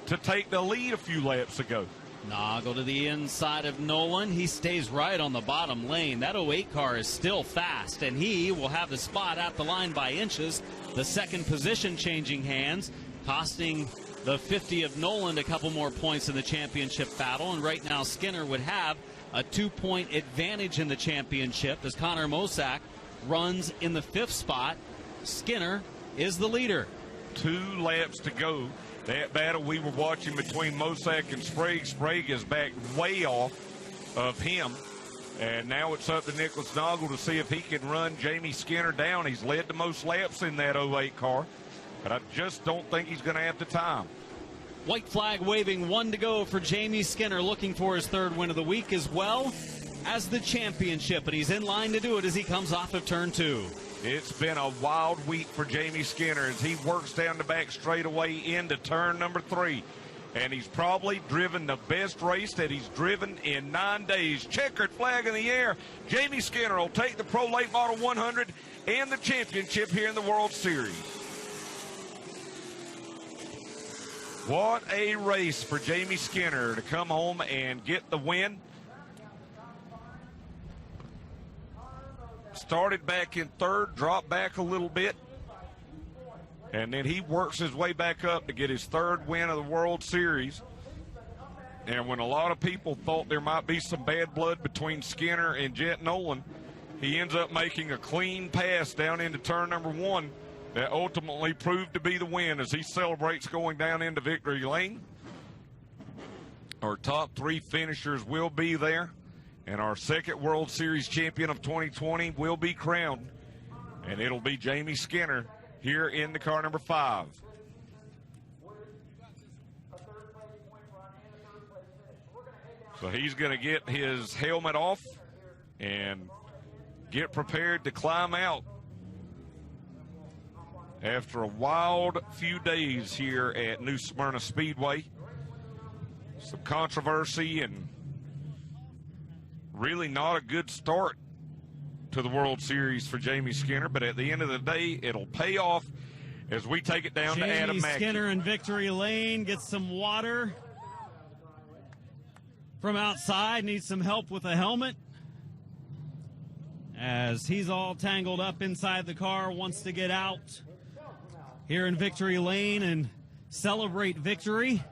S2: to take the lead a few laps ago.
S1: Noggle to the inside of Nolan. He stays right on the bottom lane. That 08 car is still fast, and he will have the spot at the line by inches. The second position changing hands, costing the 50 of Nolan a couple more points in the championship battle. And right now Skinner would have a 2-point advantage in the championship as Connor Mosak runs in the 5th spot. Skinner is the leader.
S2: 2 laps to go. That battle we were watching between Mosak and Sprague. Sprague is back way off of him. And now it's up to Nicholas Noggle to see if he can run Jamie Skinner down. He's led the most laps in that 08 car, but I just don't think he's going to have the time.
S1: White flag waving, 1 to go for Jamie Skinner, looking for his 3rd win of the week as well as the championship, and he's in line to do it as he comes off of turn 2.
S2: It's been a wild week for Jamie Skinner as he works down the back straightaway into turn number 3. And he's probably driven the best race that he's driven in 9 days. Checkered flag in the air. Jamie Skinner will take the Pro Late Model 100 and the championship here in the World Series. What a race for Jamie Skinner to come home and get the win. Started back in 3rd, dropped back a little bit, and then he works his way back up to get his 3rd win of the World Series. And when a lot of people thought there might be some bad blood between Skinner and Jet Nolan, he ends up making a clean pass down into turn number 1 that ultimately proved to be the win as he celebrates going down into victory lane. Our top 3 finishers will be there, and our 2nd World Series champion of 2020 will be crowned, and it'll be Jamie Skinner here in the car number 5. So he's going to get his helmet off and get prepared to climb out. after a wild few days here at New Smyrna Speedway. Some controversy and really not a good start to the World Series for Jamie Skinner, but at the end of the day, it'll pay off as we take it down to Adam Mackey.
S1: Skinner in victory lane gets some water from outside, needs some help with a helmet as he's all tangled up inside the car, wants to get out here in victory lane and celebrate victory.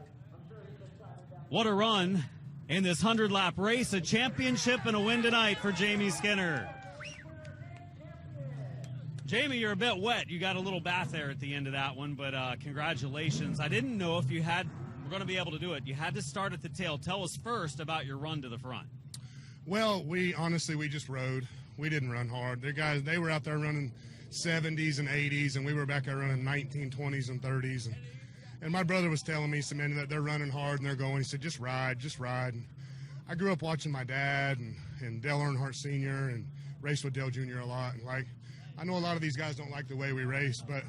S1: What a run in this 100-lap race, a championship and a win tonight for Jamie Skinner. Jamie, you're a bit wet. You got a little bath there at the end of that one, but congratulations. I didn't know if you were going to be able to do it. You had to start at the tail. Tell us first about your run to the front.
S9: Well, we just rode. We didn't run hard. The guys, they were out there running 70s and 80s, and we were back there running 1920s and 30s. And my brother was telling me, man, that they're running hard and they're going. He said, just ride. And I grew up watching my dad and Dale Earnhardt Sr. and raced with Dale Jr. a lot. And I know a lot of these guys don't like the way we race, but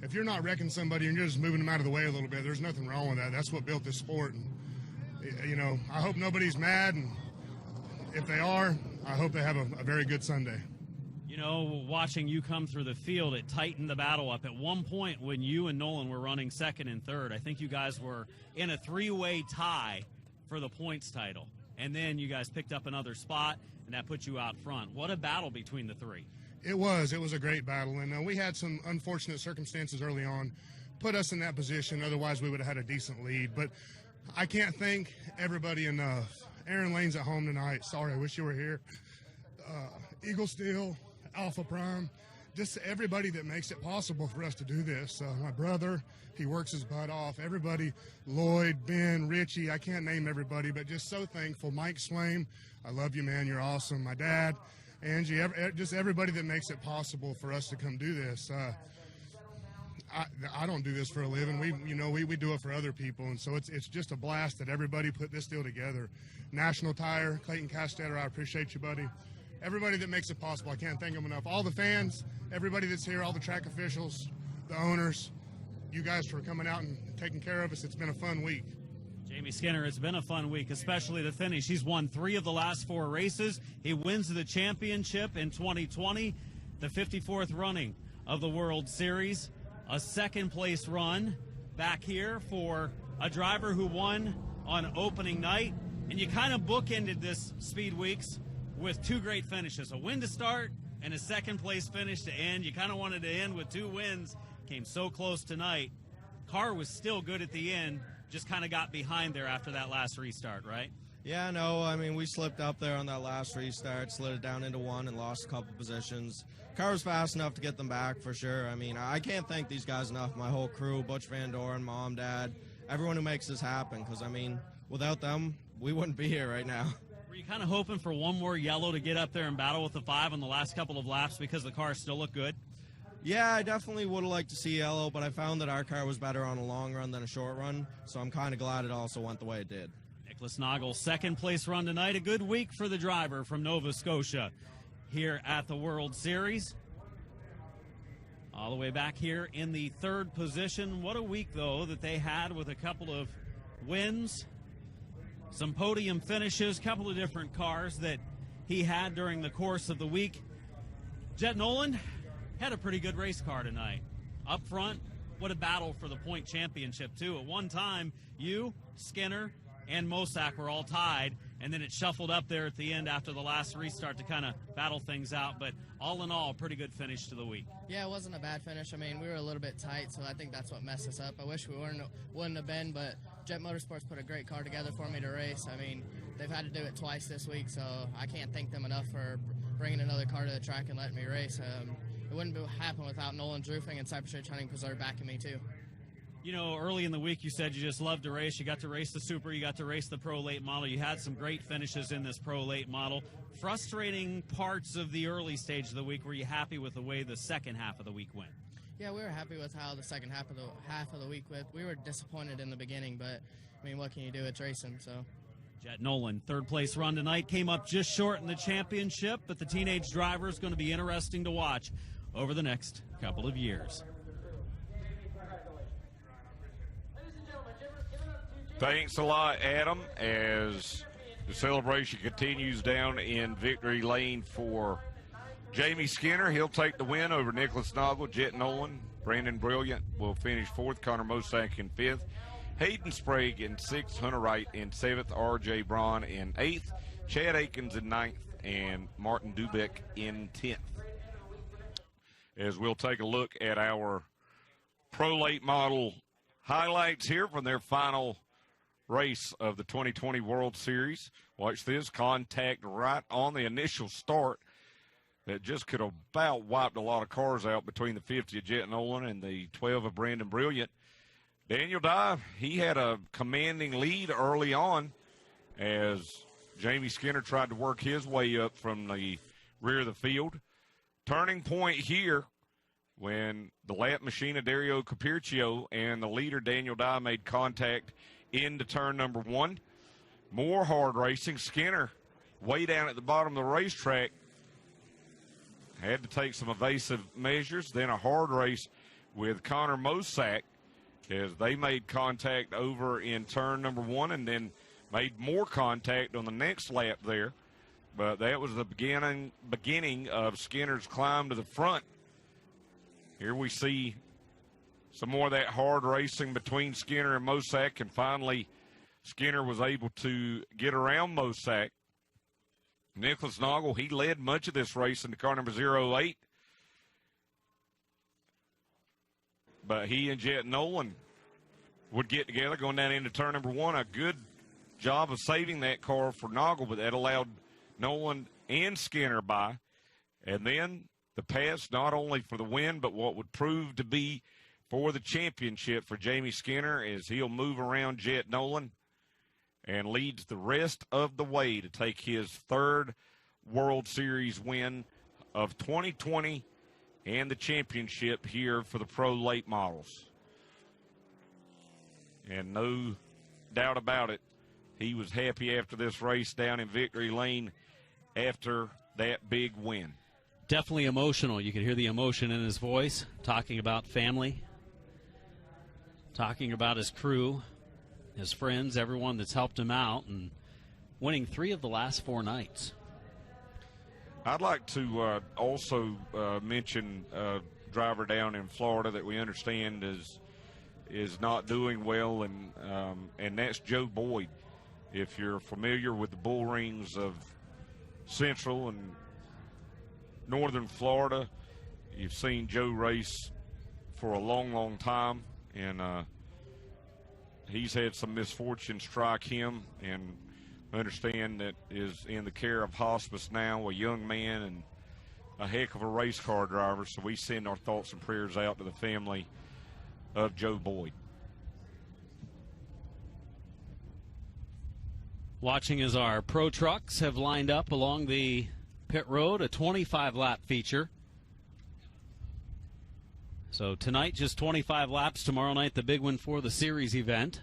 S9: if you're not wrecking somebody and you're just moving them out of the way a little bit, there's nothing wrong with that. That's what built this sport. And, I hope nobody's mad. And if they are, I hope they have a very good Sunday.
S1: Watching you come through the field, it tightened the battle up. At one point when you and Nolan were running second and third, I think you guys were in a three-way tie for the points title. And then you guys picked up another spot, and that put you out front. What a battle between the three. It
S9: was a great battle. And we had some unfortunate circumstances early on, put us in that position. Otherwise, we would have had a decent lead. But I can't thank everybody enough. Aaron Lane's at home tonight. Sorry, I wish you were here. Eagle Steel, Alpha Prime, just everybody that makes it possible for us to do this. My brother, he works his butt off. Everybody, Lloyd, Ben, Richie, I can't name everybody, but just so thankful. Mike Swaim, I love you, man. You're awesome. My dad, Angie, just everybody that makes it possible for us to come do this. I don't do this for a living. We do it for other people, and so it's just a blast that everybody put this deal together. National Tire, Clayton Castetter, I appreciate you, buddy. Everybody that makes it possible, I can't thank them enough. All the fans, everybody that's here, all the track officials, the owners, you guys for coming out and taking care of us. It's been a fun week.
S1: Jamie Skinner, it's been a fun week, especially the finish. He's won 3 of the last 4 races. He wins the championship in 2020, the 54th running of the World Series, a second-place run back here for a driver who won on opening night. And you kind of bookended this Speed Weeks with 2 great finishes, a win to start and a second-place finish to end. You kind of wanted to end with 2 wins. Came so close tonight. Car was still good at the end, just kind of got behind there after that last restart, right?
S10: Yeah, no, I mean, we slipped up there on that last restart, slid it down into 1 and lost a couple positions. Car was fast enough to get them back for sure. I mean, I can't thank these guys enough, my whole crew, Butch Van Doren, Mom, Dad, everyone who makes this happen, because, I mean, without them, we wouldn't be here right now.
S1: Were you kind of hoping for one more yellow to get up there and battle with the 5 on the last couple of laps because the car still looked good?
S10: Yeah, I definitely would have liked to see yellow, but I found that our car was better on a long run than a short run, so I'm kind of glad it also went the way it did.
S1: Nicholas Noggle, second-place run tonight. A good week for the driver from Nova Scotia here at the World Series. All the way back here in the 3rd position. What a week, though, that they had with a couple of wins, some podium finishes, couple of different cars that he had during the course of the week. Jet Nolan had a pretty good race car tonight. Up front, what a battle for the point championship, too. At one time, you, Skinner, and Mosak were all tied, and then it shuffled up there at the end after the last restart to kind of battle things out. But all in all, pretty good finish to the week.
S11: Yeah, it wasn't a bad finish. I mean, we were a little bit tight, so I think that's what messed us up. I wish we wouldn't have been, but Jet Motorsports put a great car together for me to race. I mean, they've had to do it twice this week, so I can't thank them enough for bringing another car to the track and letting me race. It wouldn't happen without Nolan's Roofing and Cypress Ridge Hunting Preserve backing me, too.
S1: You know, early in the week you said you just loved to race. You got to race the Super. You got to race the Pro Late model. You had some great finishes in this Pro Late model. Frustrating parts of the early stage of the week. Were you happy with the way the second half of the week went?
S11: Yeah, we were happy with how the second half of the week went. We were disappointed in the beginning, but, I mean, what can you do? It's racing, so.
S1: Jet Nolan, 3rd-place run tonight. Came up just short in the championship, but the teenage driver is going to be interesting to watch over the next couple of years.
S2: Thanks a lot, Adam, as the celebration continues down in Victory Lane for Jamie Skinner. He'll take the win over Nicholas Noggle. Jet Nolan, Brandon Brilliant will finish fourth. Connor Mosack in fifth. Hayden Sprague in sixth. Hunter Wright in seventh. R.J. Braun in eighth. Chad Aikens in ninth. And Martin Dubeck in 10th. As we'll take a look at our Pro Late Model highlights here from their final race of the 2020 World Series. Watch this, contact right on the initial start that just could have about wiped a lot of cars out between the 50 of Jet Nolan and the 12 of Brandon Brilliant. Daniel Dye, he had a commanding lead early on as Jamie Skinner tried to work his way up from the rear of the field. Turning point here when the lap machine of Dario Capircio and the leader Daniel Dye made contact into turn number one. More hard racing. Skinner way down at the bottom of the racetrack had to take some evasive measures. Then a hard race with Connor Mosack as they made contact over in turn number one and then made more contact on the next lap there. But that was the beginning of Skinner's climb to the front. Here we see some more of that hard racing between Skinner and Mosack, and finally Skinner was able to get around Mosack. Nicholas Noggle, he led much of this race in the car number 08. But he and Jet Nolan would get together going down into turn number one. A good job of saving that car for Noggle, but that allowed Nolan and Skinner by. And then the pass not only for the win, but what would prove to be for the championship for Jamie Skinner as he'll move around Jet Nolan and leads the rest of the way to take his third World Series win of 2020 and the championship here for the Pro Late Models. And no doubt about it, he was happy after this race down in Victory Lane after that big win.
S1: Definitely emotional. You could hear the emotion in his voice, talking about family, talking about his crew, his friends, everyone that's helped him out, and winning 3 of the last 4 nights.
S2: I'd like to also mention a driver down in Florida that we understand is not doing well, and that's Joe Boyd. If you're familiar with the bull rings of Central and Northern Florida, you've seen Joe race for a long, long time, and he's had some misfortune strike him, and understand that is in the care of hospice now, a young man and a heck of a race car driver. So we send our thoughts and prayers out to the family of Joe Boyd.
S1: Watching as our pro trucks have lined up along the pit road, a 25-lap feature. So tonight, just 25 laps. Tomorrow night, the big one for the series event.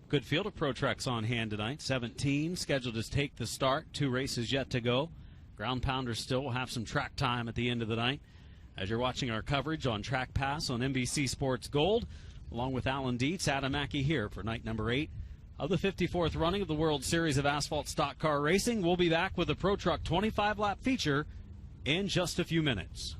S1: Good field of pro trucks on hand tonight. 17 scheduled to take the start. 2 races yet to go. Ground Pounders still will have some track time at the end of the night. As you're watching our coverage on Track Pass on NBC Sports Gold, along with Alan Dietz, Adam Mackey here for night number 8 of the 54th running of the World Series of Asphalt Stock Car Racing. We'll be back with the Pro Truck 25-lap feature in just a few minutes.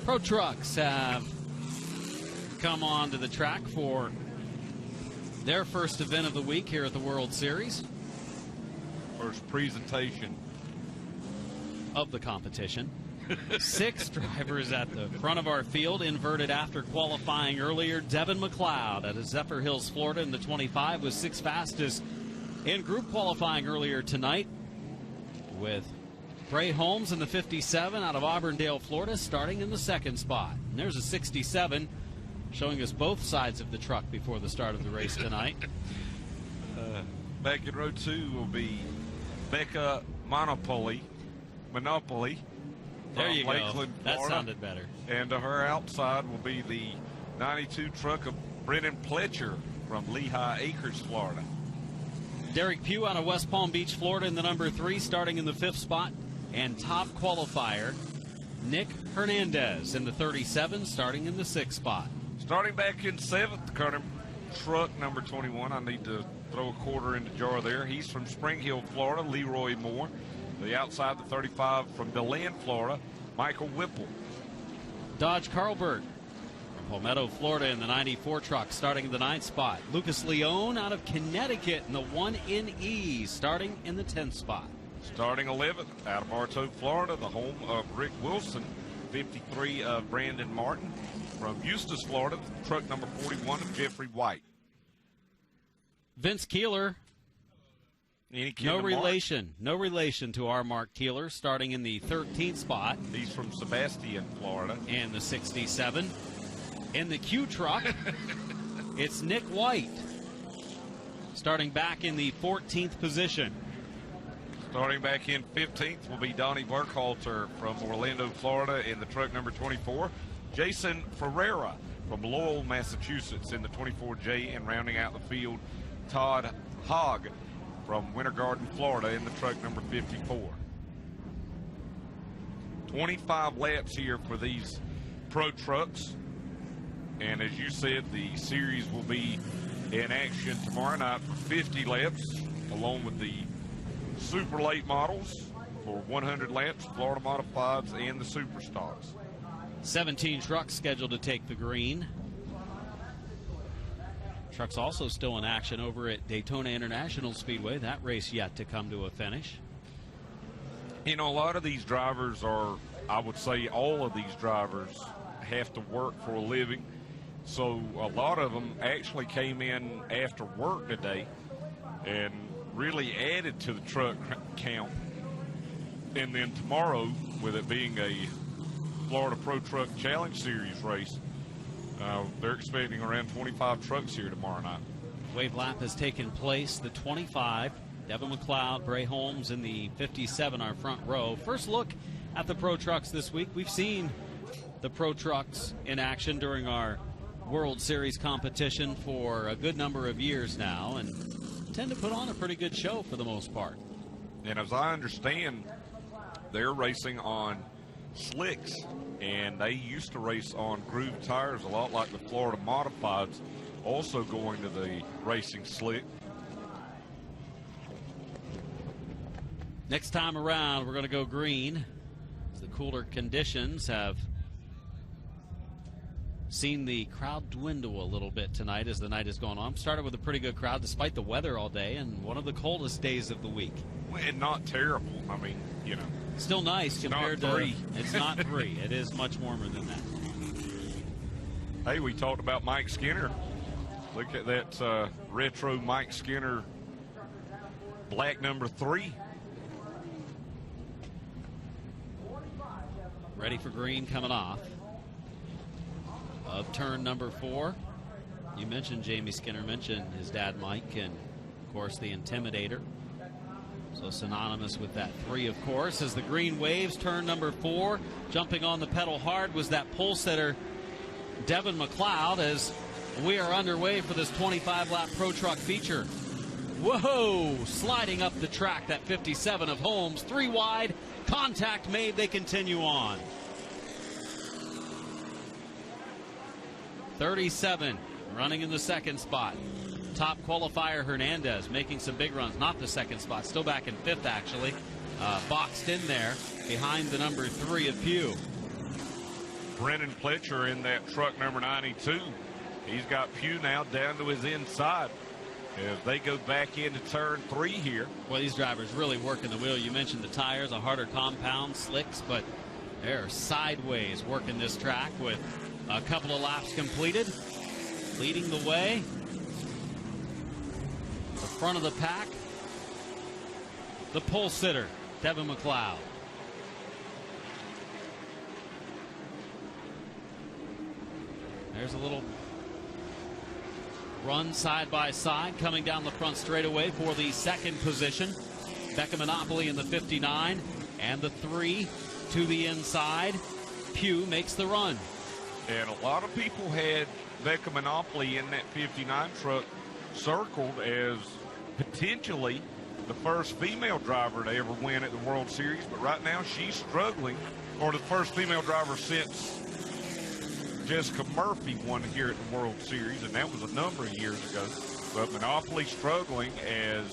S1: Pro Trucks have come on to the track for their first event of the week here at the World Series.
S2: First presentation
S1: of the competition. 6 drivers at the front of our field, inverted after qualifying earlier. Devin McLeod out of Zephyr Hills, Florida in the 25 was 6th fastest in group qualifying earlier tonight, with Bray Holmes in the 57 out of Auburndale, Florida, starting in the 2nd spot. And there's a 67 showing us both sides of the truck before the start of the race tonight.
S2: Back in row 2 will be Becca Monopoly.
S1: There you
S2: Lakeland,
S1: go. That
S2: Florida.
S1: sounded better.
S2: And to her outside will be the 92 truck of Brennan Pletcher from Lehigh Acres, Florida.
S1: Derek Pugh out of West Palm Beach, Florida in the number 3, starting in the 5th spot. And top qualifier, Nick Hernandez in the 37, starting in the 6th spot.
S2: Starting back in 7th, Carter truck number 21. I need to throw a quarter in the jar there. He's from Spring Hill, Florida, Leroy Moore. The outside, the 35 from DeLand, Florida, Michael Whipple.
S1: Dodge Carlberg from Palmetto, Florida in the 94 truck, starting in the 9th spot. Lucas Leone out of Connecticut in the 1NE, starting in the 10th spot.
S2: Starting 11th, out of Bartow, Florida, the home of Rick Wilson, 53 of Brandon Martin. From Eustis, Florida, truck number 41 of Jeffrey White.
S1: Vince Keeler. No relation to our Mark Keeler, starting in the 13th spot.
S2: He's from Sebastian, Florida.
S1: And the 67. In the Q truck, it's Nick White, starting back in the 14th position.
S2: Starting back in 15th will be Donnie Burkhalter from Orlando, Florida in the truck number 24. Jason Ferreira from Lowell, Massachusetts in the 24J, and rounding out the field, Todd Hogg from Winter Garden, Florida in the truck number 54. 25 laps here for these pro trucks. And as you said, the series will be in action tomorrow night for 50 laps, along with the super late models for 100 laps, Florida Modifieds, and the super stocks.
S1: 17 trucks scheduled to take the green. Trucks also still in action over at Daytona International Speedway. That race yet to come to a finish.
S2: You know, a lot of these drivers are, I would say all of these drivers have to work for a living. So a lot of them actually came in after work today and really added to the truck count. And then tomorrow, with it being a Florida Pro Truck Challenge Series race, they're expecting around 25 trucks here tomorrow night.
S1: Wave lap has taken place. The 25, Devin McLeod, Bray Holmes in the 57, our front row. First look at the Pro Trucks this week. We've seen the Pro Trucks in action during our World Series competition for a good number of years now, and tend to put on a pretty good show for the most part.
S2: And as I understand, they're racing on slicks, and they used to race on grooved tires a lot like the Florida Modifieds, also going to the racing slick.
S1: Next time around, we're going to go green, as the cooler conditions have seen the crowd dwindle a little bit tonight as the night has gone on. Started with a pretty good crowd despite the weather all day, and one of the coldest days of the week.
S2: And not terrible. I mean, you know.
S1: Still nice compared to
S2: 3.
S1: It's not 3. It is much warmer than that.
S2: Hey, we talked about Mike Skinner. Look at that retro Mike Skinner black number 3.
S1: Ready for green coming off of turn number 4. You mentioned Jamie Skinner, mentioned his dad Mike, and of course the Intimidator. So synonymous with that 3, of course, as the green waves. Turn number 4, jumping on the pedal hard was that pole setter Devin McLeod, as we are underway for this 25-lap Pro Truck feature. Whoa, sliding up the track, that 57 of Holmes, 3 wide, contact made, they continue on. 37 running in the 2nd spot. Top qualifier Hernandez making some big runs, not the 2nd spot, still back in 5th actually, boxed in there behind the number 3 of Pugh.
S2: Brennan Pletcher in that truck number 92. He's got Pugh now down to his inside as they go back into turn 3 here.
S1: Well, these drivers really working the wheel. You mentioned the tires, a harder compound, slicks, but they're sideways working this track with a couple of laps completed. Leading the way, the front of the pack, the pole sitter, Devin McLeod. There's a little run side by side coming down the front straightaway for the second position. Becca Monopoly in the 59 and the 3 to the inside. Pugh makes the run.
S2: And a lot of people had Becca Monopoly in that 59 truck circled as potentially the first female driver to ever win at the World Series, but right now she's struggling, or the first female driver since Jessica Murphy won here at the World Series, and that was a number of years ago. But Monopoly struggling as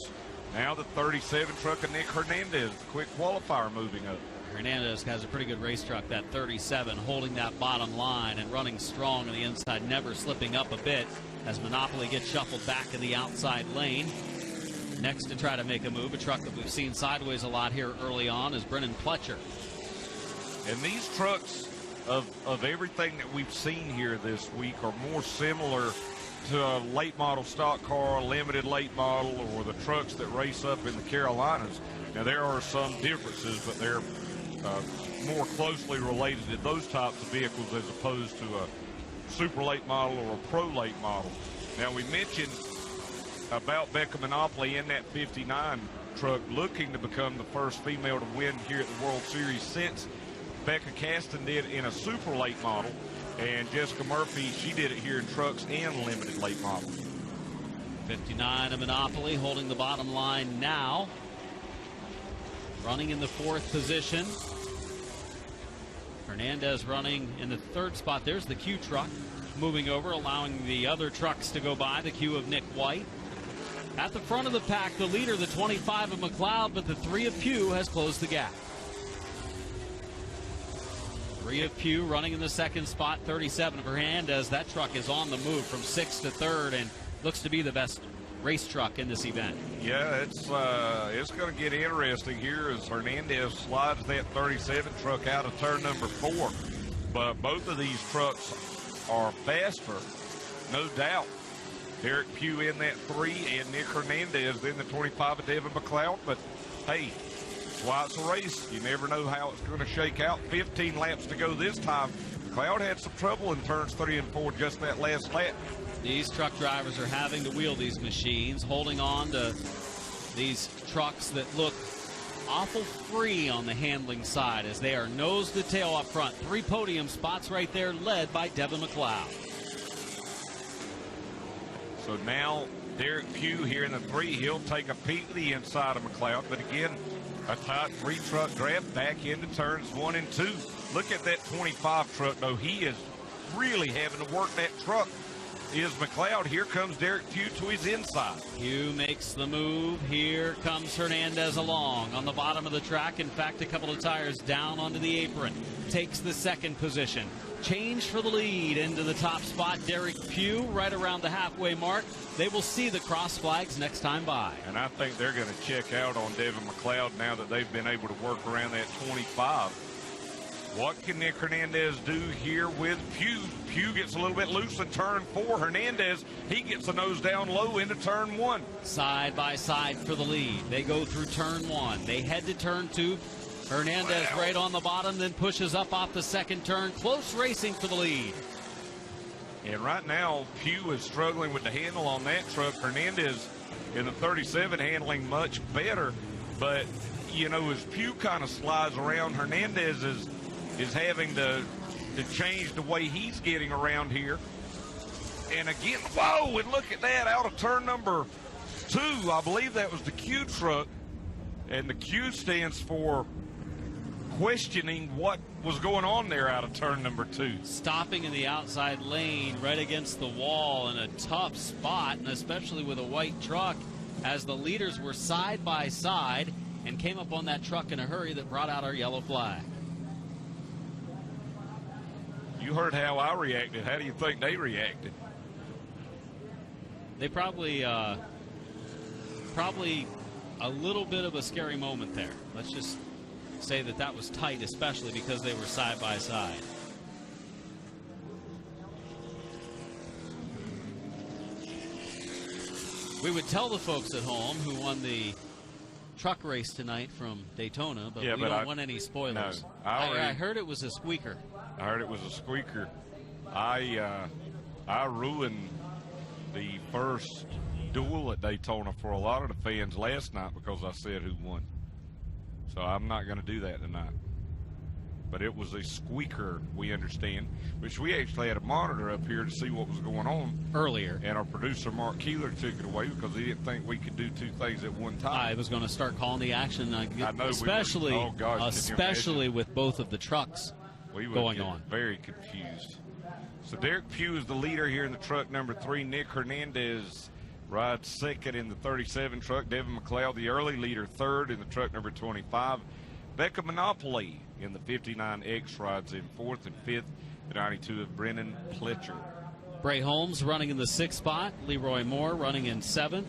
S2: now the 37 truck of Nick Hernandez, the quick qualifier, moving up.
S1: Hernandez has a pretty good race truck, that 37, holding that bottom line and running strong on the inside, never slipping up a bit as Monopoly gets shuffled back in the outside lane. Next to try to make a move, a truck that we've seen sideways a lot here early on, is Brennan Pletcher.
S2: And these trucks of everything that we've seen here this week are more similar to a late model stock car, limited late model, or the trucks that race up in the Carolinas. Now, there are some differences, but they're more closely related to those types of vehicles as opposed to a super late model or a pro late model. Now, we mentioned about Becca Monopoly in that 59 truck looking to become the first female to win here at the World Series since Becca Caston did in a super late model, and Jessica Murphy, she did it here in trucks and limited late models.
S1: 59 of Monopoly holding the bottom line now. Running in the 4th position. Hernandez running in the 3rd spot. There's the Q truck moving over, allowing the other trucks to go by. The Q of Nick White. At the front of the pack, the leader, the 25 of McLeod, but the 3 of Pugh has closed the gap. 3 of Pugh running in the 2nd spot, 37 of Hernandez. That truck is on the move from 6th to 3rd and looks to be the best race truck in this event.
S2: Yeah, it's going to get interesting here as Hernandez slides that 37 truck out of turn number 4. But both of these trucks are faster, no doubt. Derek Pugh in that 3 and Nick Hernandez in the 25 of Devin McLeod. But, hey, that's why it's a race. You never know how it's going to shake out. 15 laps to go this time. McLeod had some trouble in turns 3 and 4 just that last lap.
S1: These truck drivers are having to wheel these machines, holding on to these trucks that look awful free on the handling side as they are nose to tail up front. 3 podium spots right there, led by Devin McLeod.
S2: So now Derek Pugh here in the 3. He'll take a peek to the inside of McLeod. But again, a tight 3-truck draft back into turns 1 and 2. Look at that 25 truck, though. He is really having to work that truck. Is McLeod. Here comes Derek Pugh to his inside.
S1: Pugh makes the move. Here comes Hernandez along on the bottom of the track. In fact, a couple of tires down onto the apron. Takes the 2nd position. Change for the lead into the top spot. Derek Pugh right around the halfway mark. They will see the cross flags next time by.
S2: And I think they're going to check out on Devin McLeod now that they've been able to work around that 25. What can Nick Hernandez do here with Pugh? Pugh gets a little bit loose in turn 4. Hernandez, he gets a nose down low into turn 1.
S1: Side by side for the lead. They go through turn 1. They head to turn 2. Hernandez right on the bottom, then pushes up off the 2nd turn. Close racing for the lead.
S2: And right now, Pugh is struggling with the handle on that truck. Hernandez in the 37 handling much better. But, you know, as Pugh kind of slides around, Hernandez is having to change the way he's getting around here. And again, whoa, and look at that, out of turn number 2. I believe that was the Q truck. And the Q stands for questioning what was going on there out of turn number 2.
S1: Stopping in the outside lane right against the wall in a tough spot, and especially with a white truck, as the leaders were side by side and came up on that truck in a hurry that brought out our yellow flag.
S2: You heard how I reacted. How do you think they reacted?
S1: They probably a little bit of a scary moment there. Let's just say that was tight, especially because they were side by side. We would tell the folks at home who won the truck race tonight from Daytona, but we don't want any spoilers.
S2: No,
S1: I heard it was a squeaker.
S2: I heard it was a squeaker. I ruined the first duel at Daytona for a lot of the fans last night because I said who won. So I'm not going to do that tonight. But it was a squeaker, we understand, which we actually had a monitor up here to see what was going on
S1: earlier.
S2: And our producer, Mark Keeler, took it away because he didn't think we could do two things at one time.
S1: I was going to start calling the action,
S2: I know
S1: especially,
S2: especially
S1: with both of the trucks going on.
S2: Very confused. So Derek Pugh is the leader here in the truck number 3. Nick Hernandez rides second in the 37 truck. Devin McLeod, the early leader, third in the truck number 25. Becca Monopoly in the 59X rides in fourth, and fifth, the 92 of Brennan Pletcher.
S1: Bray Holmes running in the 6th spot. Leroy Moore running in 7th.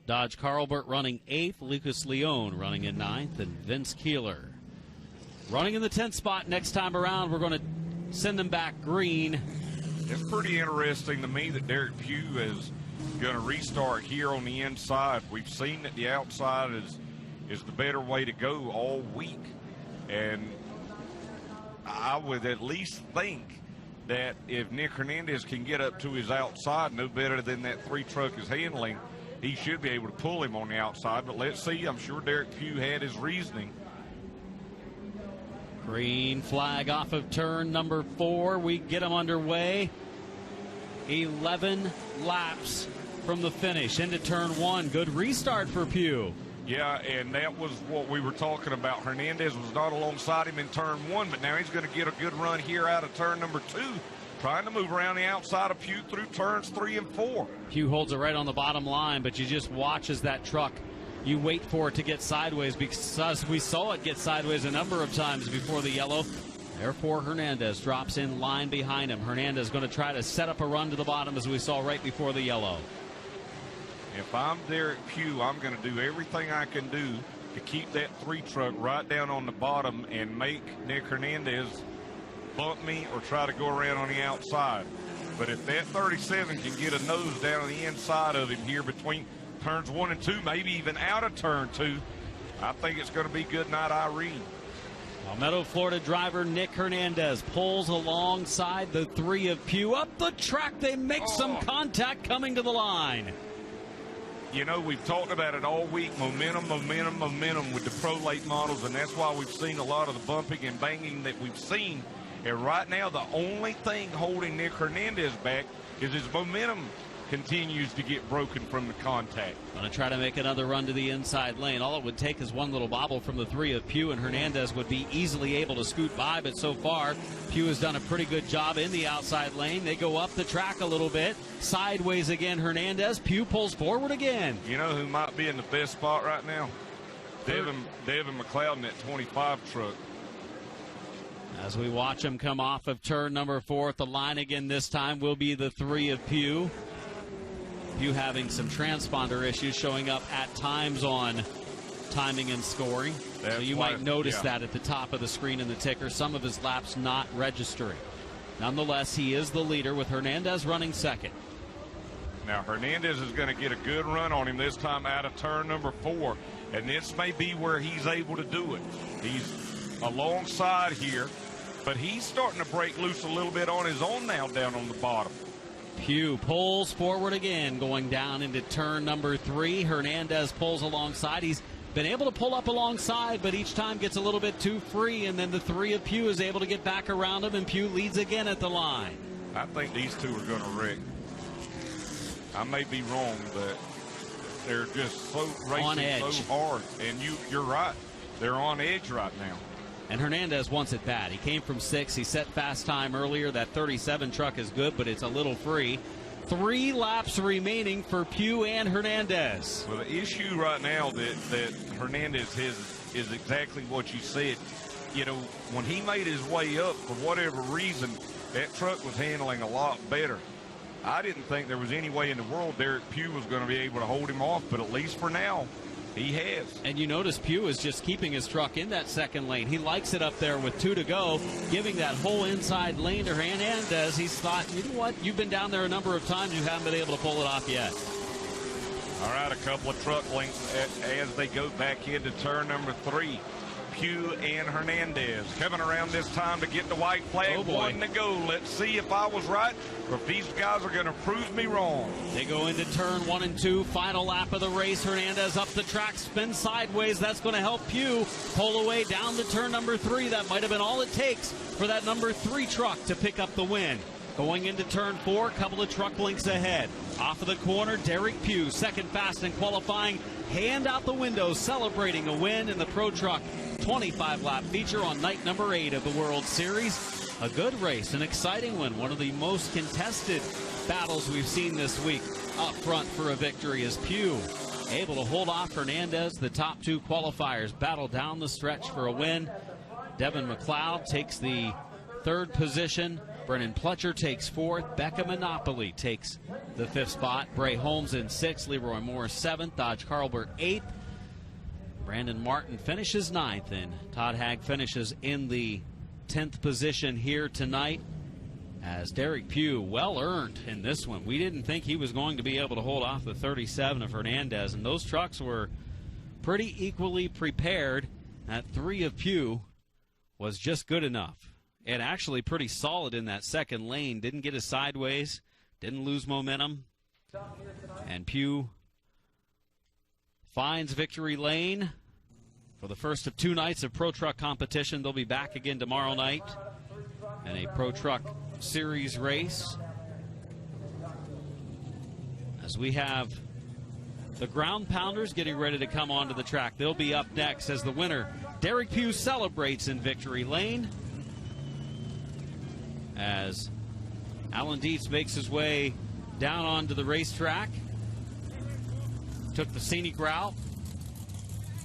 S1: Dodge Carlbert running 8th. Lucas Leone running in 9th. And Vince Keeler running in the 10th spot. Next time around, we're going to send them back green.
S2: It's pretty interesting to me that Derek Pugh is going to restart here on the inside. We've seen that the outside is the better way to go all week. And I would at least think that if Nick Hernandez can get up to his outside no better than that 3 truck is handling, he should be able to pull him on the outside. But let's see. I'm sure Derek Pugh had his reasoning.
S1: Green flag off of turn number 4. We get them underway. 11 laps from the finish into turn 1. Good restart for Pugh.
S2: Yeah, and that was what we were talking about. Hernandez was not alongside him in turn 1, but now he's going to get a good run here out of turn number 2, trying to move around the outside of Pugh through turns 3 and 4.
S1: Pugh holds it right on the bottom line, but you just watch as that truck, you wait for it to get sideways, because we saw it get sideways a number of times before the yellow. Therefore, Hernandez drops in line behind him. Hernandez going to try to set up a run to the bottom, as we saw right before the yellow.
S2: If I'm Derek Pugh, I'm going to do everything I can do to keep that 3 truck right down on the bottom and make Nick Hernandez bump me or try to go around on the outside. But if that 37 can get a nose down on the inside of him here between turns 1 and 2, maybe even out of turn 2, I think it's going to be good night, Irene.
S1: Palmetto, Florida driver Nick Hernandez pulls alongside the 3 of Pugh. Up the track, they make some contact coming to the line.
S2: You know, we've talked about it all week, momentum with the Pro Late models, and that's why we've seen a lot of the bumping and banging that we've seen. And right now, the only thing holding Nick Hernandez back is his momentum continues to get broken from the contact.
S1: Going to try to make another run to the inside lane. All it would take is one little bobble from the 3 of Pugh, and Hernandez would be easily able to scoot by. But so far, Pugh has done a pretty good job in the outside lane. They go up the track a little bit. Sideways again, Hernandez. Pugh pulls forward again.
S2: You know who might be in the best spot right now? Devin McLeod in that 25 truck.
S1: As we watch him come off of turn number 4, the line again this time will be the 3 of Pugh. Pugh having some transponder issues showing up at times on timing and scoring. So you might notice that at the top of the screen in the ticker, some of his laps not registering. Nonetheless, he is the leader with Hernandez running second.
S2: Now, Hernandez is going to get a good run on him this time out of turn number 4, and this may be where he's able to do it. He's alongside here, but he's starting to break loose a little bit on his own now down on the bottom.
S1: Pugh pulls forward again, going down into turn number 3. Hernandez pulls alongside. He's been able to pull up alongside, but each time gets a little bit too free, and then the 3 of Pugh is able to get back around him, and Pugh leads again at the line.
S2: I think these two are going to wreck. I may be wrong, but they're just so racing so hard. And you're right. They're on edge right now.
S1: And Hernandez wants it bad. He came from 6. He set fast time earlier. That 37 truck is good, but it's a little free. 3 laps remaining for Pugh and Hernandez.
S2: Well, the issue right now that Hernandez has is exactly what you said. You know, when he made his way up, for whatever reason, that truck was handling a lot better. I didn't think there was any way in the world Derek Pugh was going to be able to hold him off, but at least for now, he has.
S1: And you notice Pugh is just keeping his truck in that second lane. He likes it up there with 2 to go, giving that whole inside lane to Hernandez. He's thought, you know what, you've been down there a number of times, you haven't been able to pull it off yet.
S2: All right, a couple of truck links as they go back into turn number 3. Pugh and Hernandez coming around this time to get the white flag.
S1: Oh, boy.
S2: 1 to go. Let's see if I was right or if these guys are going to prove me wrong.
S1: They go into turn 1 and 2, final lap of the race. Hernandez up the track, spin sideways. That's going to help Pugh pull away down to turn number 3. That might have been all it takes for that number 3 truck to pick up the win. Going into turn 4, a couple of truck links ahead. Off of the corner, Derek Pugh, second fast in qualifying. Hand out the window, celebrating a win in the Pro Truck 25-lap feature on night number 8 of the World Series. A good race, an exciting one, one of the most contested battles we've seen this week. Up front for a victory is Pugh, able to hold off Hernandez. The top 2 qualifiers battle down the stretch for a win. Devin McLeod takes the 3rd position. Brennan Pletcher takes 4th. Becca Monopoly takes the 5th spot. Bray Holmes in 6th. Leroy Morris 7th. Dodge Carlbert 8th. Brandon Martin finishes 9th, and Todd Hagg finishes in the 10th position here tonight. As Derek Pugh, well earned in this one. We didn't think he was going to be able to hold off the 37 of Hernandez, and those trucks were pretty equally prepared. That 3 of Pugh was just good enough. And actually pretty solid in that second lane. Didn't get us sideways. Didn't lose momentum. And Pugh finds victory lane for the first of 2 nights of Pro Truck competition. They'll be back again tomorrow night in a Pro Truck Series race. As we have the Ground Pounders getting ready to come onto the track. They'll be up next as the winner, Derek Pugh, celebrates in victory lane. As Alan Dietz makes his way down onto the racetrack. Took the scenic route,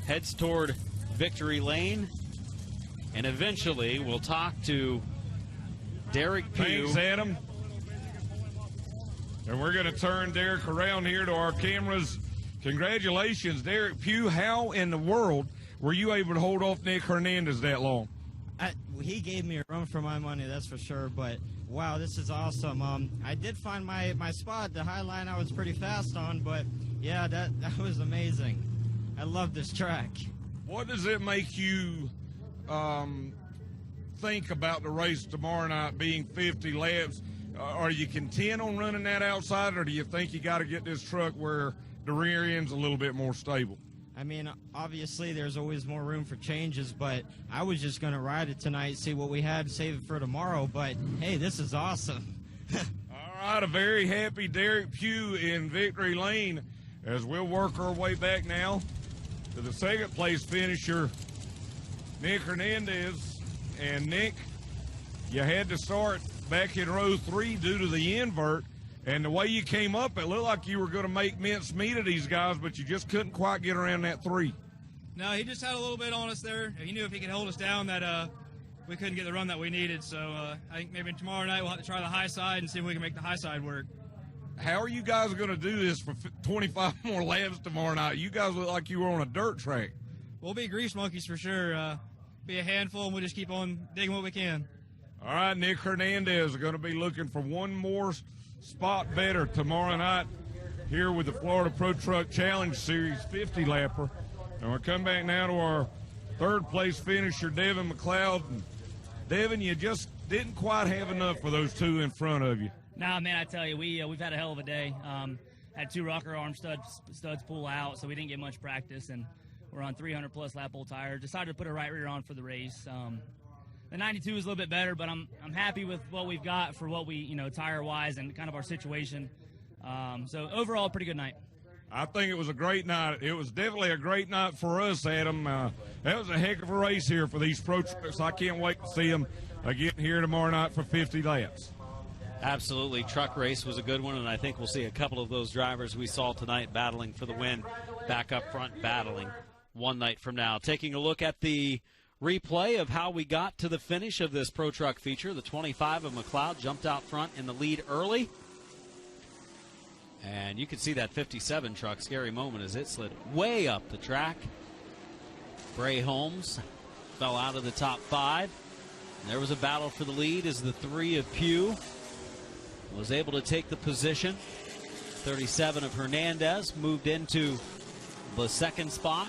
S1: heads toward victory lane, and eventually we'll talk to Derek Pugh.
S2: Thanks, Adam. And we're going to turn Derek around here to our cameras. Congratulations, Derek Pugh. How in the world were you able to hold off Nick Hernandez that long?
S10: He gave me a run for my money, that's for sure, but wow, this is awesome. I did find my spot. The high line I was pretty fast on, but yeah, that was amazing. I love this track.
S2: What does it make you think about the race tomorrow night being 50 laps? Are you content on running that outside, or do you think you got to get this truck where the rear end's a little bit more stable?
S10: I mean, obviously there's always more room for changes, but I was just going to ride it tonight, see what we had, save it for tomorrow. But, hey, this is awesome.
S2: All right, a very happy Derek Pugh in victory lane as we'll work our way back now to the second place finisher, Nick Hernandez. And, Nick, you had to start back in row 3 due to the invert. And the way you came up, it looked like you were going to make mincemeat of these guys, but you just couldn't quite get around that 3.
S12: No, he just had a little bit on us there. He knew if he could hold us down that we couldn't get the run that we needed. So I think maybe tomorrow night we'll have to try the high side and see if we can make the high side work.
S2: How are you guys going to do this for 25 more laps tomorrow night? You guys look like you were on a dirt track.
S12: We'll be grease monkeys for sure. Be a handful, and we'll just keep on digging what we can.
S2: All right, Nick Hernandez is going to be looking for one more spot better tomorrow night here with the Florida Pro Truck Challenge Series 50-lapper. And we'll come back now to our third place finisher, Devin McLeod. And Devin, you just didn't quite have enough for those 2 in front of you.
S13: Nah, man, I tell you, we've had a hell of a day. Had 2 rocker arm studs pull out, so we didn't get much practice, and we're on 300-plus lap old tires. Decided to put a right rear on for the race. The 92 is a little bit better, but I'm happy with what we've got for what we, tire-wise and kind of our situation. So overall, pretty good night.
S2: I think it was a great night. It was definitely a great night for us, Adam. That was a heck of a race here for these pro trucks. I can't wait to see them again here tomorrow night for 50 laps.
S1: Absolutely. Truck race was a good one, and I think we'll see a couple of those drivers we saw tonight battling for the win back up front battling one night from now. Taking a look at the replay of how we got to the finish of this Pro Truck feature. The 25 of McLeod jumped out front in the lead early. And you can see that 57 truck, scary moment as it slid way up the track. Bray Holmes fell out of the top 5. And there was a battle for the lead as the 3 of Pugh was able to take the position. 37 of Hernandez moved into the second spot.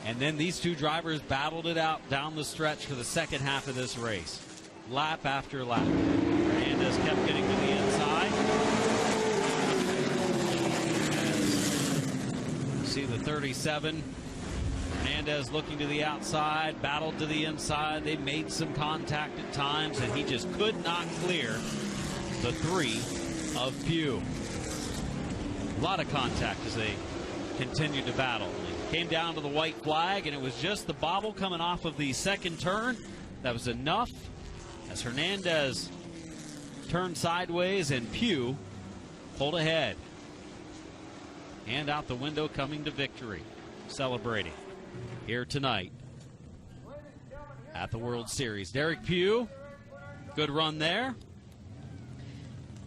S1: And then these two drivers battled it out down the stretch for the second half of this race. Lap after lap. Hernandez kept getting to the inside. See the 37. Hernandez looking to the outside, battled to the inside. They made some contact at times, and he just could not clear the 3 of Pugh. A lot of contact as they continued to battle. Came down to the white flag, and it was just the bobble coming off of the second turn. That was enough as Hernandez turned sideways and Pugh pulled ahead. Hand out the window, coming to victory. Celebrating here tonight at the World Series. Derek Pugh, good run there.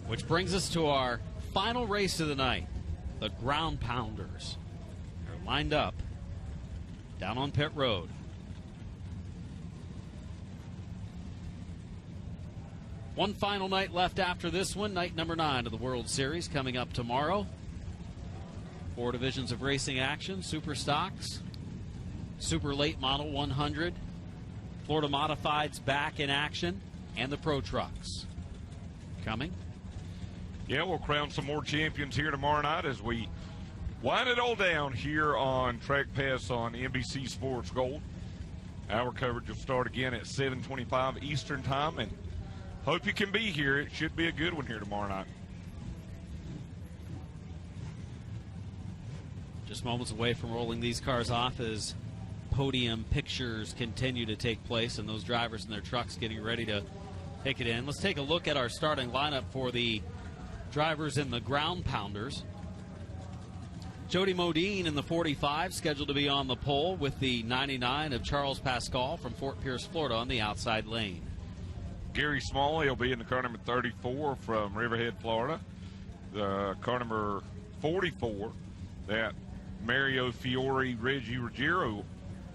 S1: Which brings us to our final race of the night, the Ground Pounders. Lined up down on pit road. One final night left after this one, night number 9 of the World Series coming up tomorrow. 4 divisions of racing action: Super Stocks, Super Late Model 100, Florida Modifieds back in action, and the Pro Trucks coming.
S2: Yeah, we'll crown some more champions here tomorrow night as we wind it all down here on TrackPass on NBC Sports Gold. Our coverage will start again at 7:25 Eastern Time, and hope you can be here. It should be a good one here tomorrow night.
S1: Just moments away from rolling these cars off as podium pictures continue to take place and those drivers in their trucks getting ready to take it in. Let's take a look at our starting lineup for the drivers in the Ground Pounders. Jody Modine in the 45, scheduled to be on the pole with the 99 of Charles Pascal from Fort Pierce, Florida, on the outside lane.
S2: Gary Smalley will be in the car number 34 from Riverhead, Florida. The car number 44, that Mario Fiore Reggie Ruggiero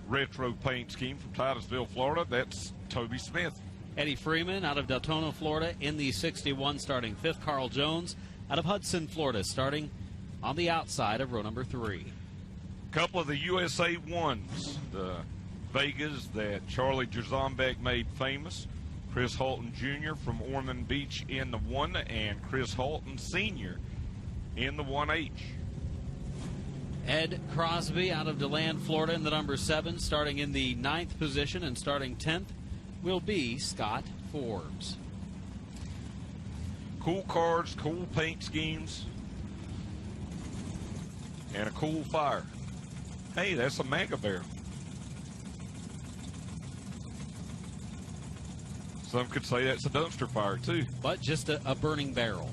S2: retro paint scheme from Titusville, Florida, that's Toby Smith.
S1: Eddie Freeman out of Deltona, Florida, in the 61, starting 5th. Carl Jones out of Hudson, Florida, starting on the outside of row number 3.
S2: Couple of the USA ones, the Vegas that Charlie Jerzombeck made famous. Chris Halton Jr. from Ormond Beach in the 1, and Chris Halton Sr. in the 1H.
S1: Ed Crosby out of DeLand, Florida, in the number 7, starting in the 9th position, and starting 10th will be Scott Forbes.
S2: Cool cars, cool paint schemes, and a cool fire. Hey, that's a mega bear. Some could say that's a dumpster fire, too.
S1: But just a burning barrel.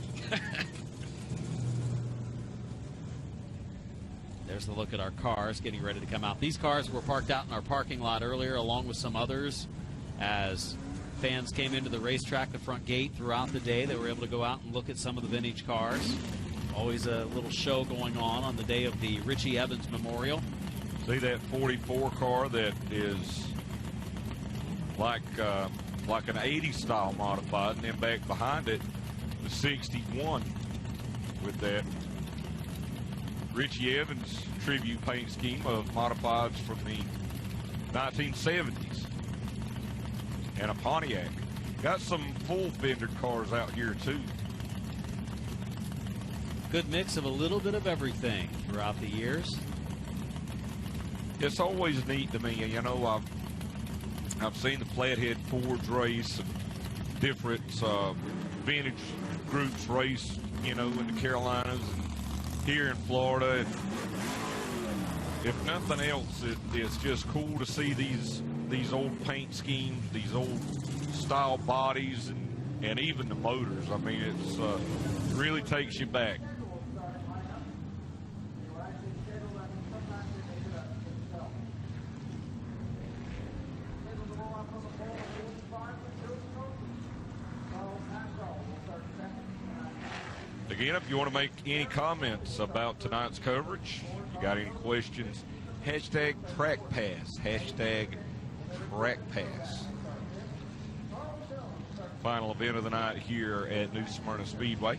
S1: There's the look at our cars getting ready to come out. These cars were parked out in our parking lot earlier, along with some others. As fans came into the racetrack, the front gate throughout the day, they were able to go out and look at some of the vintage cars. Always a little show going on the day of the Richie Evans Memorial.
S2: See that 44 car that is like an 80s style modified, and then back behind it, the 61 with that Richie Evans tribute paint scheme of modifieds from the 1970s. And a Pontiac. Got some full fender cars out here too.
S1: Good mix of a little bit of everything throughout the years.
S2: It's always neat to me, you know. I've seen the Flathead Fords race, and different vintage groups race, you know, in the Carolinas and here in Florida. And if nothing else, it's just cool to see these old paint schemes, these old style bodies, and even the motors. I mean, it really takes you back. Again, if you want to make any comments about tonight's coverage, you got any questions, hashtag trackpass, hashtag trackpass. Final event of the night here at New Smyrna Speedway.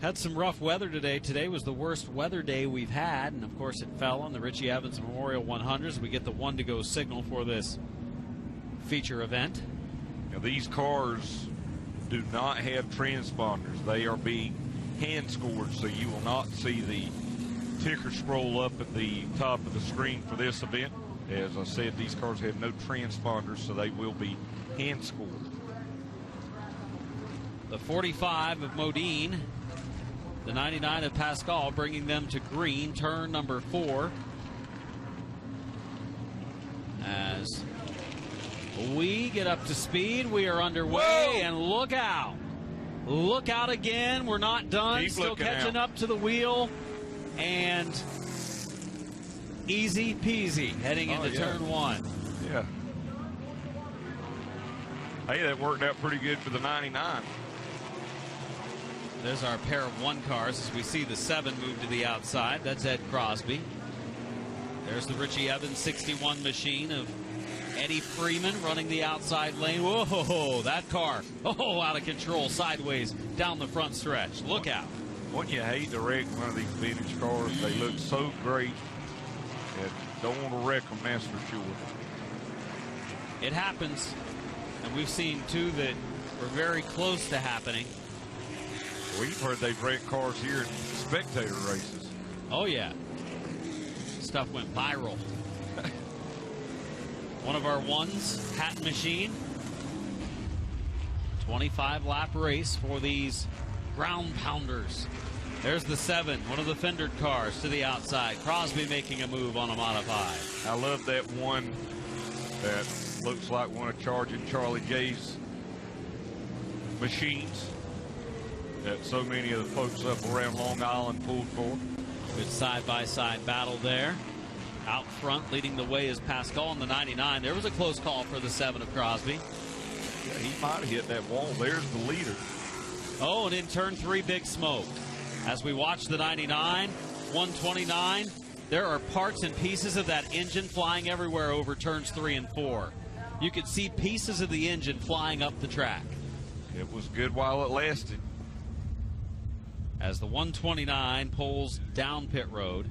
S1: Had some rough weather today. Today was the worst weather day we've had, and of course it fell on the Richie Evans Memorial 100s. We get the one-to-go signal for this feature event.
S2: Now, these cars do not have transponders. They are being hand scored, so you will not see the ticker scroll up at the top of the screen for this event. As I said, these cars have no transponders, so they will be hand scored.
S1: The 45 of Modine, the 99 of Pascal, bringing them to green, turn number 4. As we get up to speed, we are underway. Whoa! And look out. Look out again. We're not done.
S2: Keep
S1: Still catching
S2: out.
S1: up to the wheel. And easy peasy heading into turn 1.
S2: Yeah. Hey, that worked out pretty good for the 99.
S1: There's our pair of 1 cars as we see the 7 move to the outside. That's Ed Crosby. There's the Richie Evans 61 machine of Eddie Freeman running the outside lane. Whoa, that car, out of control, sideways down the front stretch. Look out.
S2: Wouldn't you hate to wreck one of these vintage cars? They look so great. And don't want to wreck them, that's for sure.
S1: It happens, and we've seen 2 that were very close to happening.
S2: We've heard they've wrecked cars here in spectator races.
S1: Oh, yeah. Stuff went viral. One of our 1s, Hatton machine. 25-lap race for these ground pounders. There's the 7, one of the fendered cars to the outside. Crosby making a move on a modified.
S2: I love that one that looks like one of Charging Charlie J's machines that so many of the folks up around Long Island pulled for.
S1: Good side-by-side battle there. Out front, leading the way is Pascal in the 99. There was a close call for the 7 of Crosby.
S2: Yeah, he might have hit that wall. There's the leader.
S1: Oh, and in turn 3, big smoke. As we watch the 99, 129, there are parts and pieces of that engine flying everywhere over turns 3 and 4. You could see pieces of the engine flying up the track.
S2: It was good while it lasted.
S1: As the 129 pulls down pit road.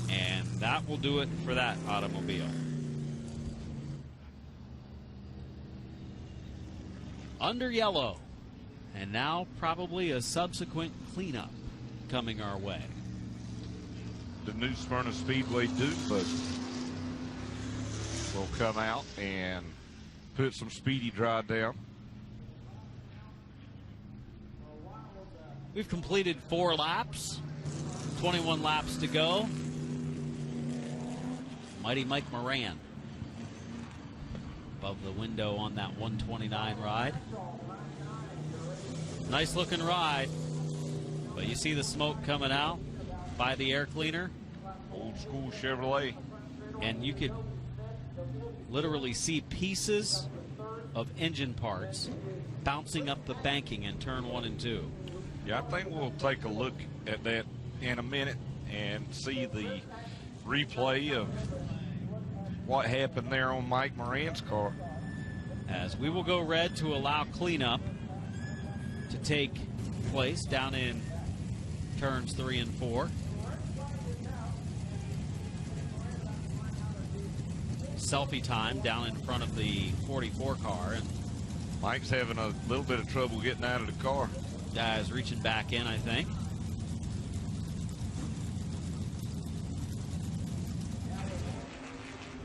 S1: And that will do it for that automobile. Under yellow. And now probably a subsequent cleanup coming our way.
S2: The New Smyrna Speedway Duke buggy will come out and put some speedy dry down.
S1: We've completed 4 laps. 21 laps to go. Mighty Mike Moran above the window on that 129 ride. Nice looking ride, but you see the smoke coming out by the air cleaner.
S2: Old school Chevrolet.
S1: And you could literally see pieces of engine parts bouncing up the banking in turn 1 and 2.
S2: Yeah, I think we'll take a look at that in a minute and see the replay of what happened there on Mike Moran's car.
S1: As we will go red to allow cleanup to take place down in turns 3 and 4. Selfie time down in front of the 44 car. And
S2: Mike's having a little bit of trouble getting out of the car.
S1: Guys reaching back in, I think.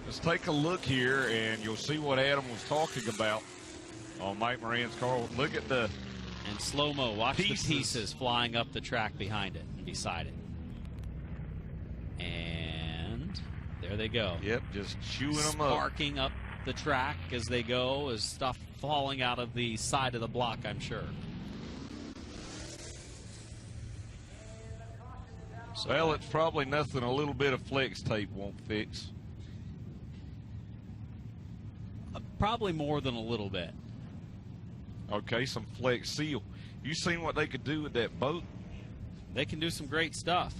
S2: Let's take a look here, and you'll see what Adam was talking about on Mike Moran's car. Look at the
S1: and slow-mo. Watch the pieces flying up the track behind it and beside it. And there they go.
S2: Yep, just chewing them up.
S1: Sparking up the track as they go, as stuff falling out of the side of the block, I'm sure.
S2: So, well, it's probably nothing a little bit of flex tape won't fix.
S1: Probably more than a little bit.
S2: Okay, some Flex Seal. You seen what they could do with that boat?
S1: They can do some great stuff.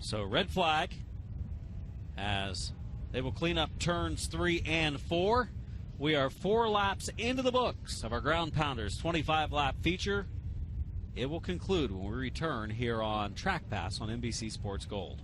S1: So red flag as they will clean up turns 3 and 4. We are 4 laps into the books of our Ground Pounders 25-lap feature. It will conclude when we return here on Track Pass on NBC Sports Gold.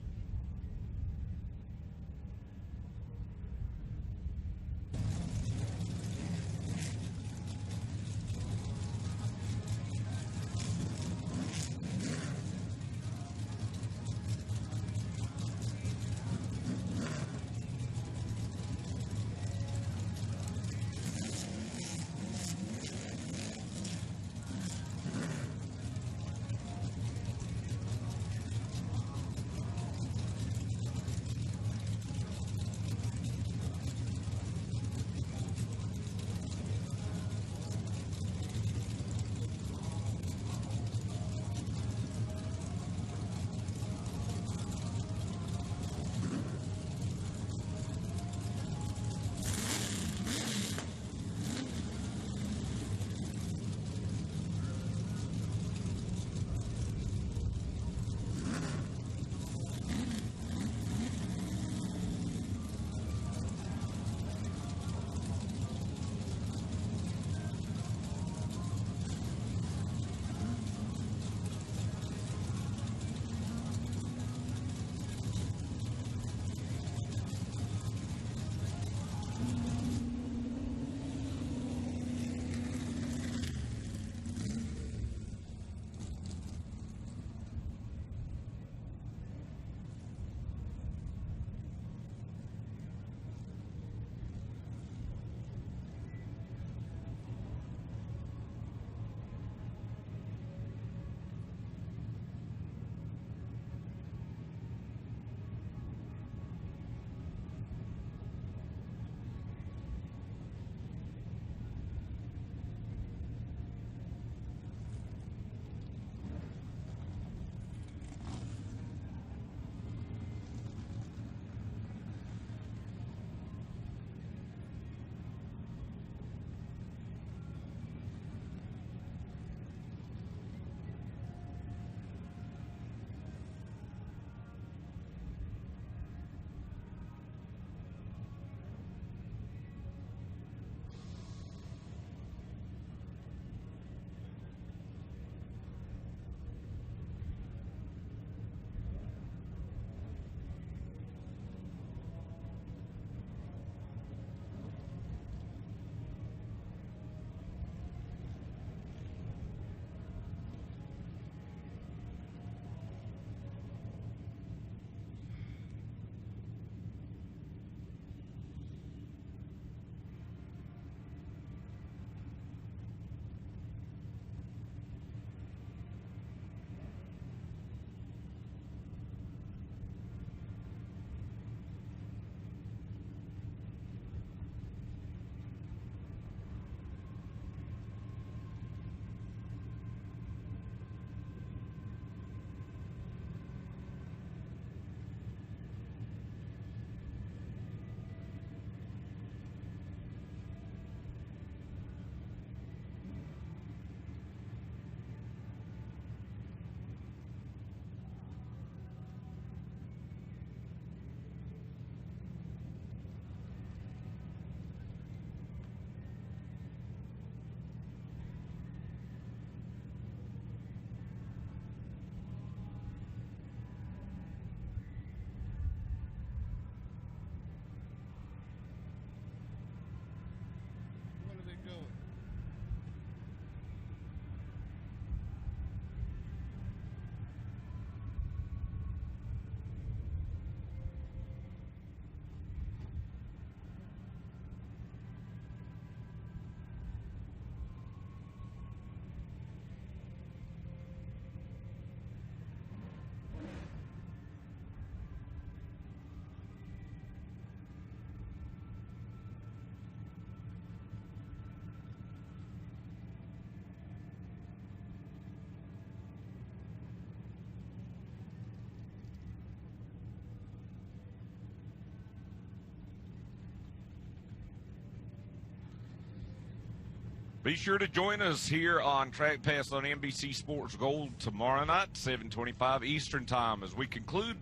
S2: Be sure to join us here on Track Pass on NBC Sports Gold tomorrow night, 7:25 Eastern Time, as we conclude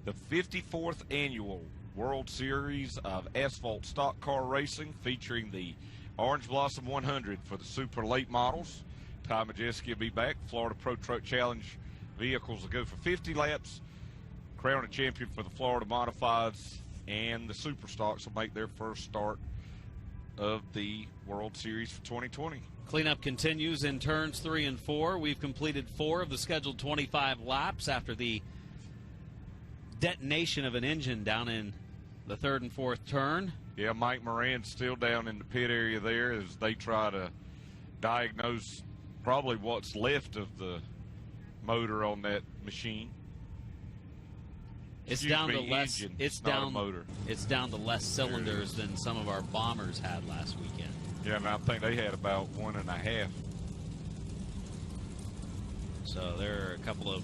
S2: the 54th Annual World Series of Asphalt Stock Car Racing, featuring the Orange Blossom 100 for the super late models. Ty Majeski will be back. Florida Pro Truck Challenge vehicles will go for 50 laps. Crown a champion for the Florida Modifieds, and the Super Stocks will make their first start of the World Series for 2020.
S1: Cleanup continues in turns 3 and 4. We've completed 4 of the scheduled 25 laps after the detonation of an engine down in the 3rd and 4th turn.
S2: Yeah, Mike Moran's still down in the pit area there as they try to diagnose probably what's left of the motor on that machine.
S1: It's down to less.
S2: Engine,
S1: it's
S2: not
S1: down.
S2: a motor.
S1: It's down to less cylinders than some of our bombers had last weekend.
S2: Yeah, and I think they had about 1.5.
S1: So there are a couple of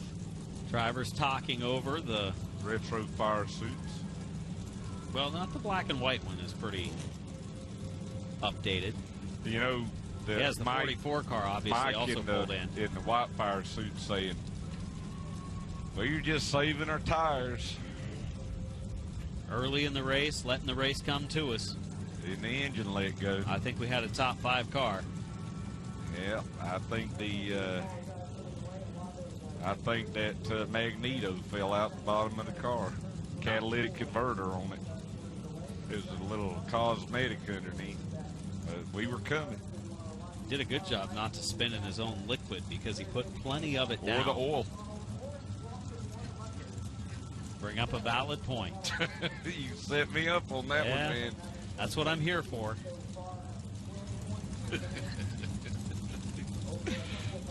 S1: drivers talking over the
S2: retro fire suits.
S1: Well, not the black and white one is pretty updated.
S2: You know,
S1: the 44 car obviously
S2: Mike
S1: also pulled in
S2: the white fire suit saying, "Well, you're just saving our tires."
S1: Early in the race, letting the race come to us.
S2: Didn't the engine let go?
S1: I think we had a top 5 car.
S2: Yeah, I think that magneto fell out the bottom of the car. Catalytic converter on it. There's a little cosmetic underneath, but we were coming.
S1: Did a good job not to spin in his own liquid because he put plenty of it down.
S2: Or the oil.
S1: Bring up a valid point.
S2: You set me up on that one, man.
S1: That's what I'm here for.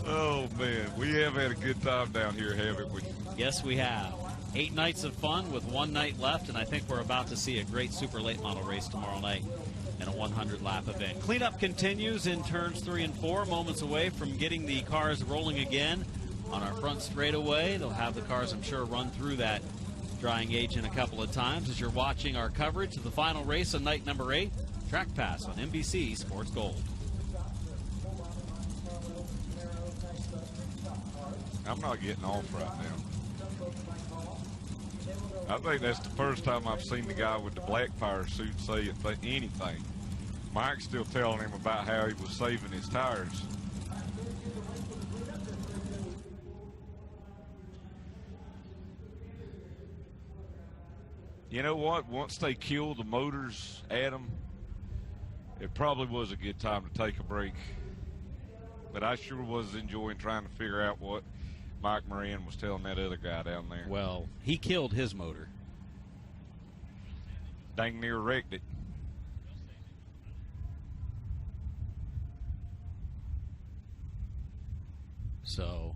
S2: Oh, man. We have had a good time down here, haven't we?
S1: Yes, we have. 8 nights of fun with 1 night left, and I think we're about to see a great super late model race tomorrow night in a 100-lap event. Cleanup continues in turns 3 and 4, moments away from getting the cars rolling again on our front straightaway. They'll have the cars, I'm sure, run through that drying agent a couple of times as you're watching our coverage of the final race on night number 8, Track Pass on NBC Sports Gold.
S2: I'm not getting off right now. I think that's the first time I've seen the guy with the black fire suit say anything. Mike's still telling him about how he was saving his tires. You know what? Once they killed the motors, Adam, it probably was a good time to take a break. But I sure was enjoying trying to figure out what Mike Moran was telling that other guy down there.
S1: Well, he killed his motor.
S2: Dang near wrecked it.
S1: So,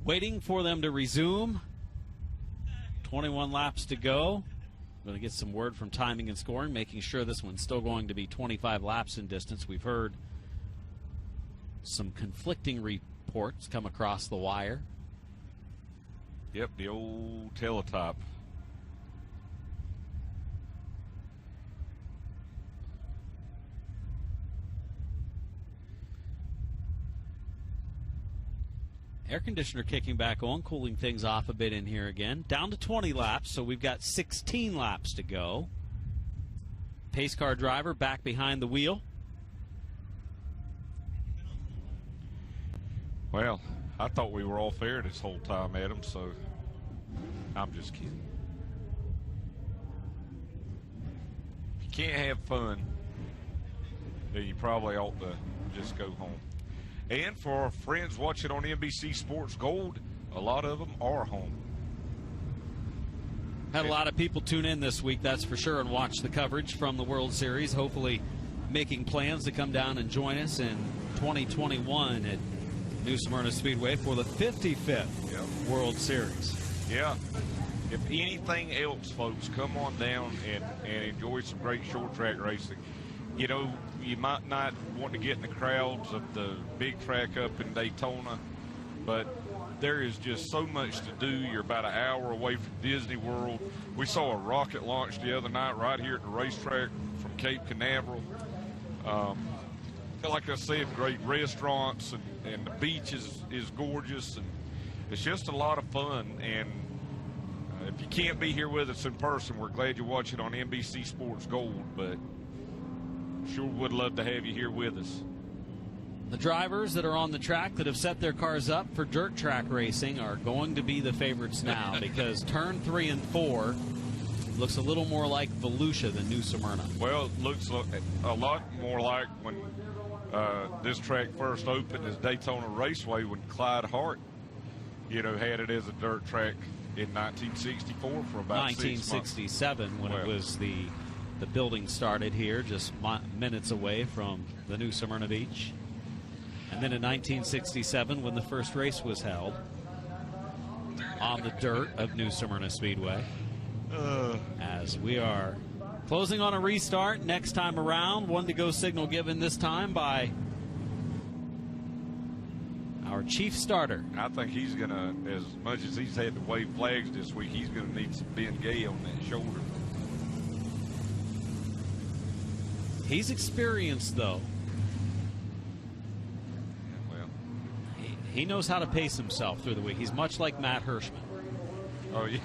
S1: waiting for them to resume. 21 laps to go. Going to get some word from timing and scoring, making sure this one's still going to be 25 laps in distance. We've heard some conflicting reports come across the wire.
S2: Yep, the old teletype.
S1: Air conditioner kicking back on, cooling things off a bit in here again. Down to 20 laps, so we've got 16 laps to go. Pace car driver back behind the wheel.
S2: Well, I thought we were all fair this whole time, Adam, so I'm just kidding. If you can't have fun, then you probably ought to just go home. And for our friends watching on NBC Sports Gold, a lot of them are home.
S1: Had a lot of people tune in this week, that's for sure, and watch the coverage from the World Series, hopefully making plans to come down and join us in 2021 at New Smyrna Speedway for the 55th World Series.
S2: Yeah. If anything else, folks, come on down and enjoy some great short track racing. You know, you might not want to get in the crowds of the big track up in Daytona, but there is just so much to do. You're about an hour away from Disney World. We saw a rocket launch the other night right here at the racetrack from Cape Canaveral. like I said, great restaurants, and the beach is gorgeous, and it's just a lot of fun. And if you can't be here with us in person, we're glad you watch it on NBC Sports Gold, but sure would love to have you here with us.
S1: The drivers that are on the track that have set their cars up for dirt track racing are going to be the favorites now because turn 3 and 4 looks a little more like Volusia than New Smyrna.
S2: Well, it looks a lot more like when this track first opened as Daytona Raceway, when Clyde Hart, had it as a dirt track in 1964 for about
S1: 1967
S2: 6 months.
S1: when it was the building started here, just minutes away from the New Smyrna Beach. And then in 1967, when the first race was held on the dirt of New Smyrna Speedway. As we are closing on a restart next time around, 1-to-go signal given this time by our chief starter.
S2: I think he's going to, as much as he's had to wave flags this week, he's going to need some Ben Gay on that shoulder.
S1: He's experienced, though. He knows how to pace himself through the week. He's much like Matt Hirschman.
S2: Oh, yeah.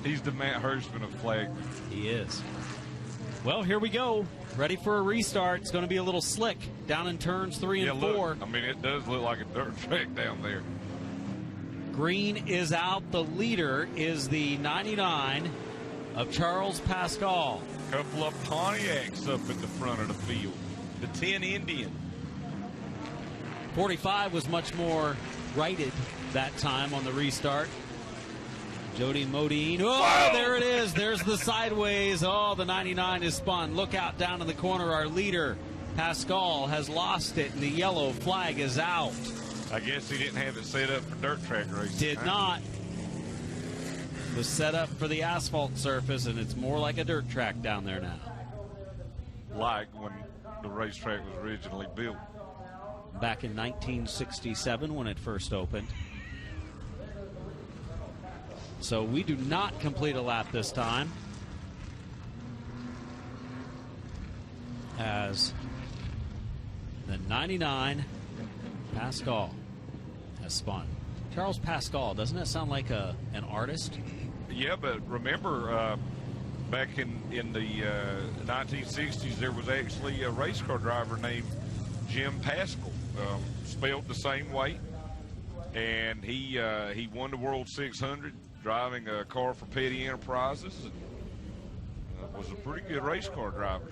S2: He's the Matt Hirschman of flag.
S1: He is. Well, here we go. Ready for a restart. It's going to be a little slick down in turns 3 and 4.
S2: Look, I mean, it does look like a dirt track down there.
S1: Green is out. The leader is the 99 of Charles Pascal.
S2: A couple of Pontiacs up in the front of the field. The 10 Indian.
S1: 45 was much more righted that time on the restart. Jody Modine. Oh, there it is. There's the sideways. Oh, the 99 is spun. Look out down in the corner. Our leader, Pascal, has lost it, and the yellow flag is out.
S2: I guess he didn't have it set up for dirt track racing.
S1: Did not. It was set up for the asphalt surface, and it's more like a dirt track down there now.
S2: Like when the racetrack was originally built.
S1: Back in 1967 when it first opened. So we do not complete a lap this time, as the 99 Pascal has spun. Charles Pascal, doesn't that sound like an artist?
S2: Yeah, but remember back in the 1960s there was actually a race car driver named Jim Pascal. Spelled the same way, and he won the World 600 driving a car for Petty Enterprises, and was a pretty good race car driver.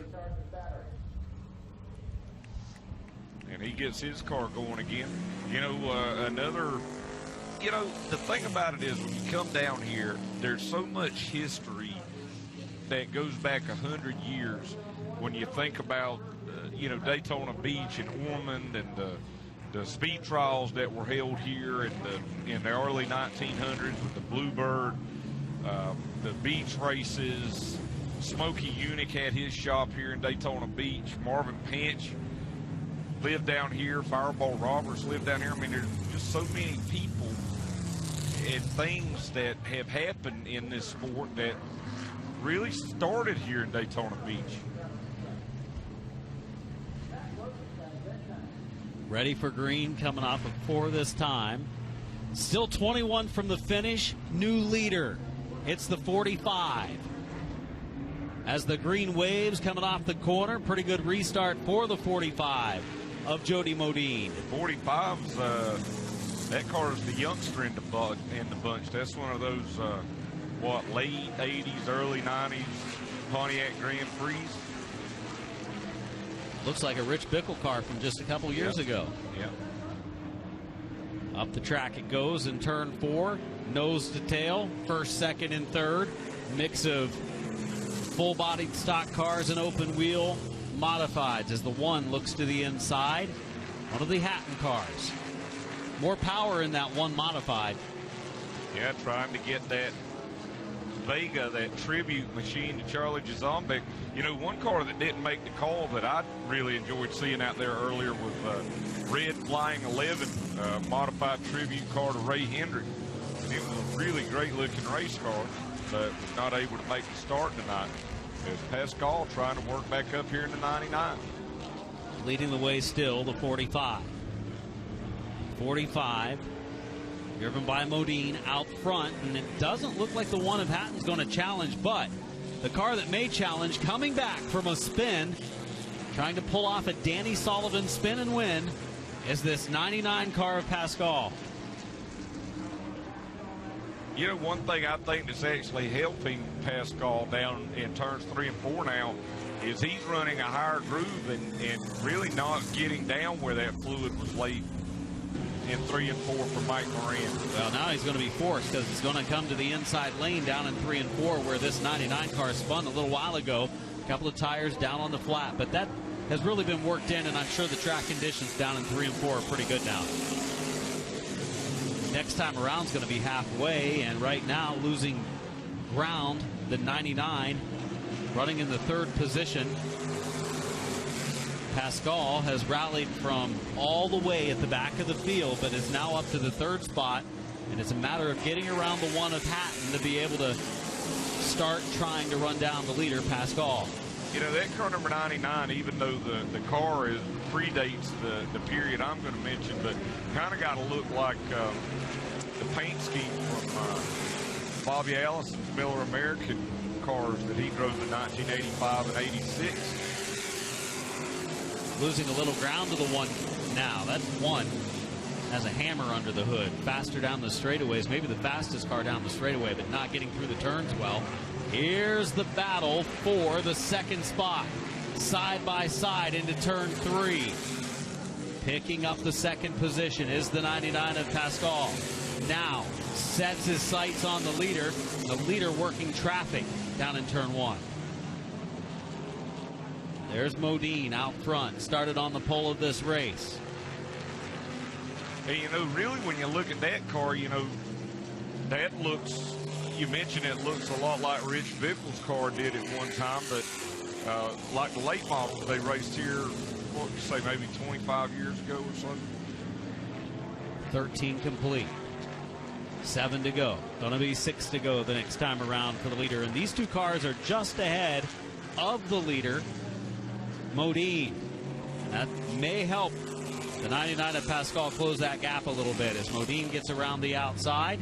S2: And he gets his car going again. The thing about it is when you come down here, there's so much history that goes back 100 years when you think about Daytona Beach and Ormond and the speed trials that were held here in the early 1900s with the Bluebird, the beach races. Smokey Unick had his shop here in Daytona Beach. Marvin Pinch lived down here. Fireball Roberts lived down here. I mean, there's just so many people and things that have happened in this sport that really started here in Daytona Beach.
S1: Ready for green, coming off of 4 this time. Still 21 from the finish. New leader. It's the 45. As the green waves coming off the corner. Pretty good restart for the 45 of Jody Modine.
S2: 45's, that car is the youngster in the bunch. That's one of those, late 80s, early 90s Pontiac Grand Prix.
S1: Looks like a Rich Bickle car from just a couple years ago.
S2: Yeah.
S1: Up the track it goes in turn 4. Nose to tail. First, second, and third. Mix of full-bodied stock cars and open wheel modifieds as the 1 looks to the inside. One of the Hatton cars. More power in that 1 modified.
S2: Yeah, trying to get that Vega, that tribute machine to Charlie Jazombek. One car that didn't make the call that I really enjoyed seeing out there earlier was Red Flying 11, modified tribute car to Ray Hendrick. And it was a really great-looking race car, but was not able to make the start tonight. As Pascal trying to work back up here in the 99.
S1: leading the way still, the 45. 45, driven by Modine out front, and it doesn't look like the one of Hatton's going to challenge, but the car that may challenge, coming back from a spin, trying to pull off a Danny Sullivan spin and win, is this 99 car of Pascal.
S2: You know, one thing I think that's actually helping Pascal down in turns 3 and 4 now is he's running a higher groove and really not getting down where that fluid was late in 3 and 4 for Mike Moran.
S1: Well, now he's going to be forced because he's going to come to the inside lane down in 3 and 4 where this 99 car spun a little while ago. A couple of tires down on the flat, but that has really been worked in, and I'm sure the track conditions down in 3 and 4 are pretty good now. Next time around is going to be halfway, and right now losing ground, the 99 running in the 3rd position. Pascal has rallied from all the way at the back of the field, but is now up to the 3rd spot, and it's a matter of getting around the one of Hatton to be able to start trying to run down the leader, Pascal.
S2: You know, that car number 99, even though the car predates the period I'm going to mention, but kind of got to look like the paint scheme from Bobby Allison's Miller American cars that he drove in 1985 and 86.
S1: Losing a little ground to the one now. That one has a hammer under the hood. Faster down the straightaways, maybe the fastest car down the straightaway, but not getting through the turns well. Here's the battle for the 2nd spot. Side by side into turn 3. Picking up the 2nd position is the 99 of Pascal. Now sets his sights on the leader working traffic down in turn 1. There's Modine out front, started on the pole of this race.
S2: And, you know, really when you look at that car, you know, that looks, you mentioned it looks a lot like Rich Bickle's car did at one time, but like the late models they raced here, what would you say, maybe 25 years ago or something?
S1: 13 complete. 7 to go. Going to be 6 to go the next time around for the leader. And these two cars are just ahead of the leader, Modine. That may help the 99 of Pascal close that gap a little bit as Modine gets around the outside.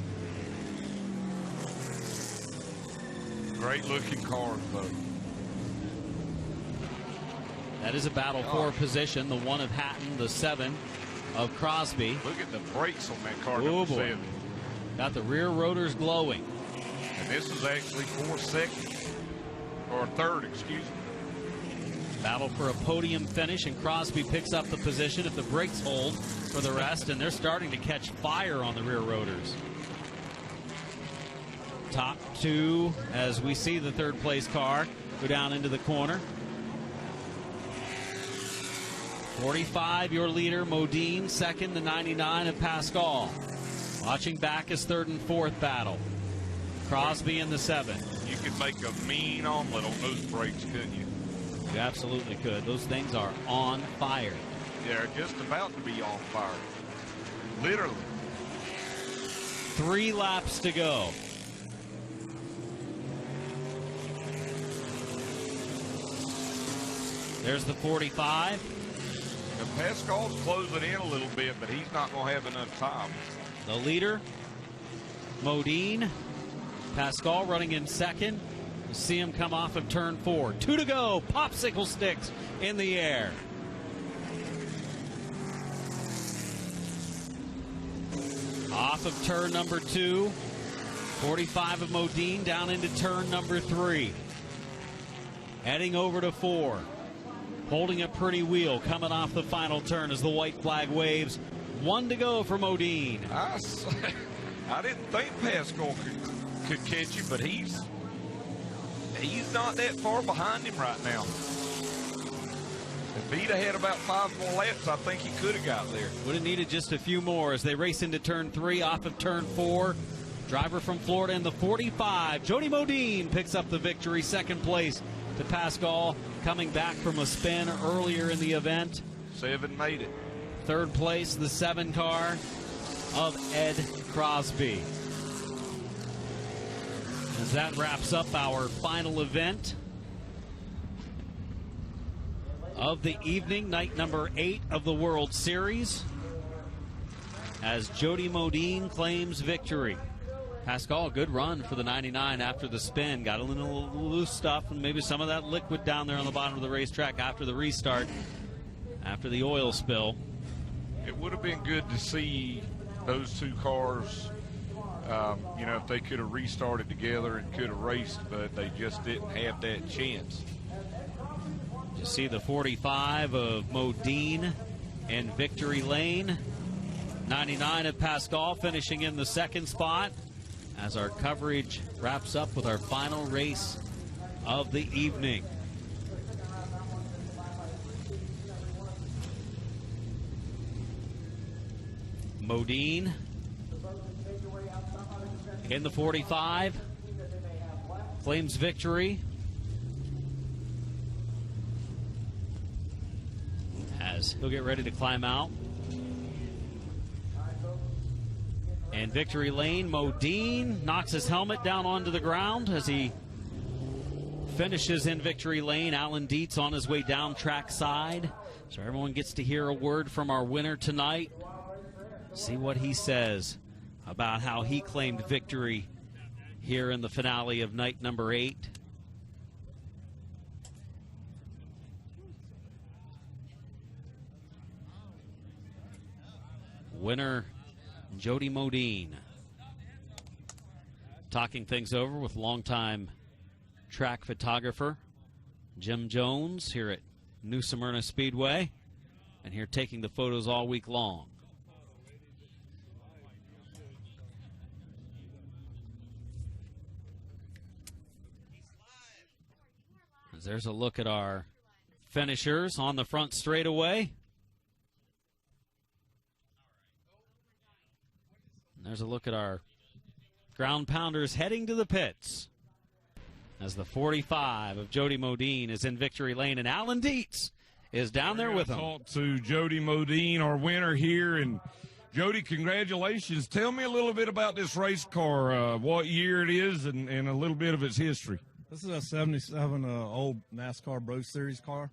S2: Great looking cars, though.
S1: That is a battle for position. The 1 of Hatton, the 7 of Crosby.
S2: Look at the brakes on that car.
S1: Oh, boy. Got the rear rotors glowing.
S2: And this is actually for 2nd, or 3rd, excuse me.
S1: Battle for a podium finish, and Crosby picks up the position if the brakes hold for the rest, and they're starting to catch fire on the rear rotors. Top 2 as we see the 3rd place car go down into the corner. 45, your leader, Modine. 2nd, the 99 of Pascal. Watching back is 3rd and 4th battle. Crosby in the 7.
S2: You could make a mean omelet on those brakes, couldn't you?
S1: You absolutely could. Those things are on fire.
S2: They're just about to be on fire. Literally.
S1: 3 laps to go. There's the 45.
S2: Now, Pascal's closing in a little bit, but he's not going to have enough time.
S1: The leader, Modine. Pascal running in 2nd. You see him come off of turn 4. 2 to go. Popsicle sticks in the air. Off of turn number 2. 45 of Modine down into turn number 3. Heading over to 4. Holding a pretty wheel coming off the final turn as the white flag waves. 1 to go for Modine.
S2: I didn't think Pascal could catch you, but he's not that far behind him right now. If he'd have had about 5 more laps, I think he could have got there.
S1: Would have needed just a few more as they race into turn 3 off of turn 4. Driver from Florida in the 45. Jody Modine picks up the victory. 2nd place to Pascal, coming back from a spin earlier in the event.
S2: 7 made it.
S1: 3rd place, the 7 car of Ed Crosby. As that wraps up our final event of the evening, night number 8 of the World Series, as Jody Modine claims victory. Pascal, a good run for the 99 after the spin. Got a little loose stuff and maybe some of that liquid down there on the bottom of the racetrack after the restart, after the oil spill.
S2: It would have been good to see those two cars, if they could have restarted together and could have raced, but they just didn't have that chance.
S1: You see the 45 of Modine in victory lane. 99 of Pascal finishing in the second spot as our coverage wraps up with our final race of the evening. Modine in the 45 claims victory as he'll get ready to climb out. And victory lane, Modine knocks his helmet down onto the ground as he finishes in victory lane. Alan Dietz on his way down track side. So everyone gets to hear a word from our winner tonight. See what he says about how he claimed victory here in the finale of night number 8. Winner Jody Modine. Talking things over with longtime track photographer Jim Jones here at New Smyrna Speedway, and here taking the photos all week long. As there's a look at our finishers on the front straightaway. There's a look at our ground pounders heading to the pits as the 45 of Jody Modine is in victory lane, and Alan Dietz is down there with him.
S2: Talk to Jody Modine, our winner here. And Jody, congratulations. Tell me a little bit about this race car, what year it is, and a little bit of its history.
S14: This is a 77 old NASCAR Pro Series car.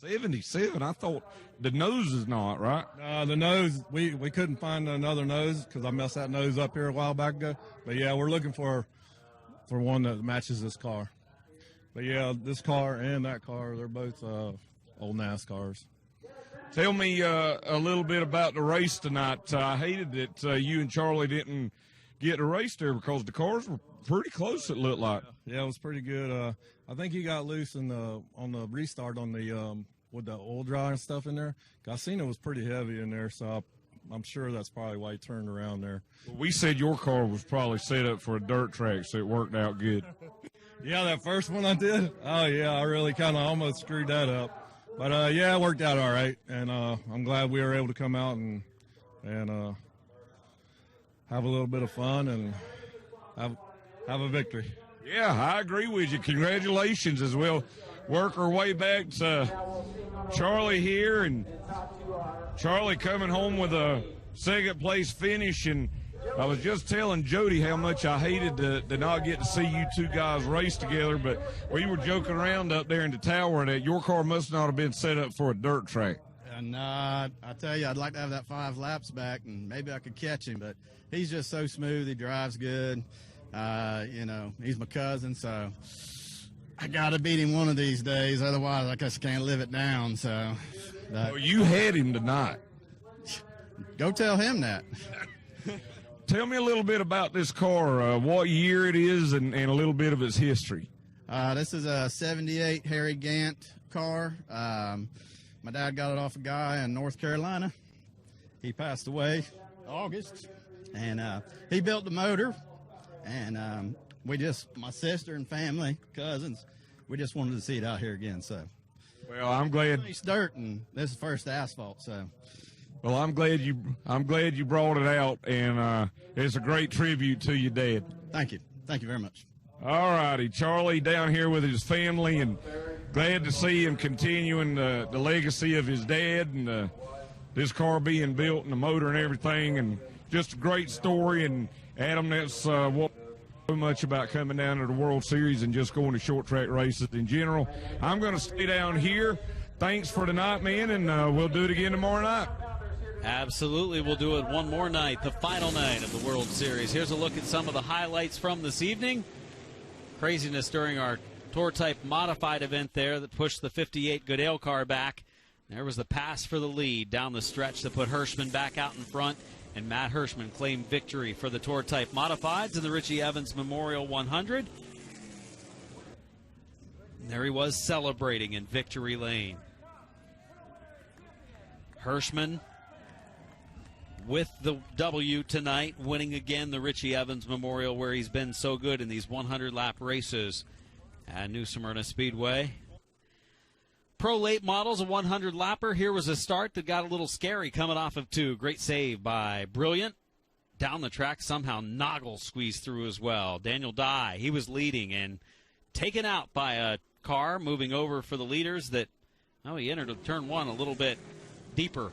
S2: 77. I thought the nose is not, right?
S14: The nose, we couldn't find another nose because I messed that nose up here a while back ago. But, yeah, we're looking for one that matches this car. But, yeah, this car and that car, they're both old NASCARs.
S2: Tell me a little bit about the race tonight. I hated that you and Charlie didn't get a race there because the cars were pretty close, it looked like.
S14: Yeah, it was pretty good. I think he got loose on the restart on the with the oil dry and stuff in there. I seen it was pretty heavy in there, so I'm sure that's probably why he turned around there.
S2: Well, we said your car was probably set up for a dirt track, so it worked out good.
S14: Yeah, that first one I did. Oh yeah, I really kind of almost screwed that up, but yeah, it worked out all right, and I'm glad we were able to come out and have a little bit of fun and have a victory.
S2: Yeah, I agree with you. Congratulations as well. Work our way back to Charlie here, and Charlie coming home with a second place finish. And I was just telling Jody how much I hated to not get to see you two guys race together, but we were joking around up there in the tower that your car must not have been set up for a dirt track.
S15: And I tell you, I'd like to have that 5 laps back, and maybe I could catch him, but he's just so smooth. He drives good. He's my cousin, so I got to beat him one of these days. Otherwise, I just can't live it down. So,
S2: well, you had him tonight.
S15: Go tell him that.
S2: Tell me a little bit about this car, what year it is, and a little bit of its history.
S15: This is a 78 Harry Gant car. My dad got it off a guy in North Carolina. He passed away August, and he built the motor. And my sister and family, cousins, we just wanted to see it out here again. So,
S2: well, I'm glad
S15: it's dirt, and this is first asphalt. So,
S2: well, I'm glad you brought it out, and it's a great tribute to your dad.
S15: Thank you very much.
S2: All righty, Charlie down here with his family, and glad to see him continuing the legacy of his dad, and this car being built and the motor and everything, and just a great story. And Adam, that's what So much about coming down to the World Series and just going to short track races in general. I'm going to stay down here. Thanks for tonight, man, and we'll do it again tomorrow night.
S1: Absolutely, we'll do it one more night, the final night of the World Series. Here's a look at some of the highlights from this evening. Craziness during our Tour-type modified event there that pushed the 58 Goodale car back. There was the pass for the lead down the stretch that put Hirschman back out in front, and Matt Hirschman claimed victory for the Tour-type modifieds in the Richie Evans Memorial 100. And there he was celebrating in victory lane. Hirschman with the W tonight, winning again the Richie Evans Memorial, where he's been so good in these 100-lap races at New Smyrna Speedway. Pro late models, a 100-lapper. Here was a start that got a little scary coming off of 2. Great save by Brilliant. Down the track, somehow Noggle squeezed through as well. Daniel Dye, he was leading and taken out by a car moving over for the leaders that, oh, he entered turn 1 a little bit deeper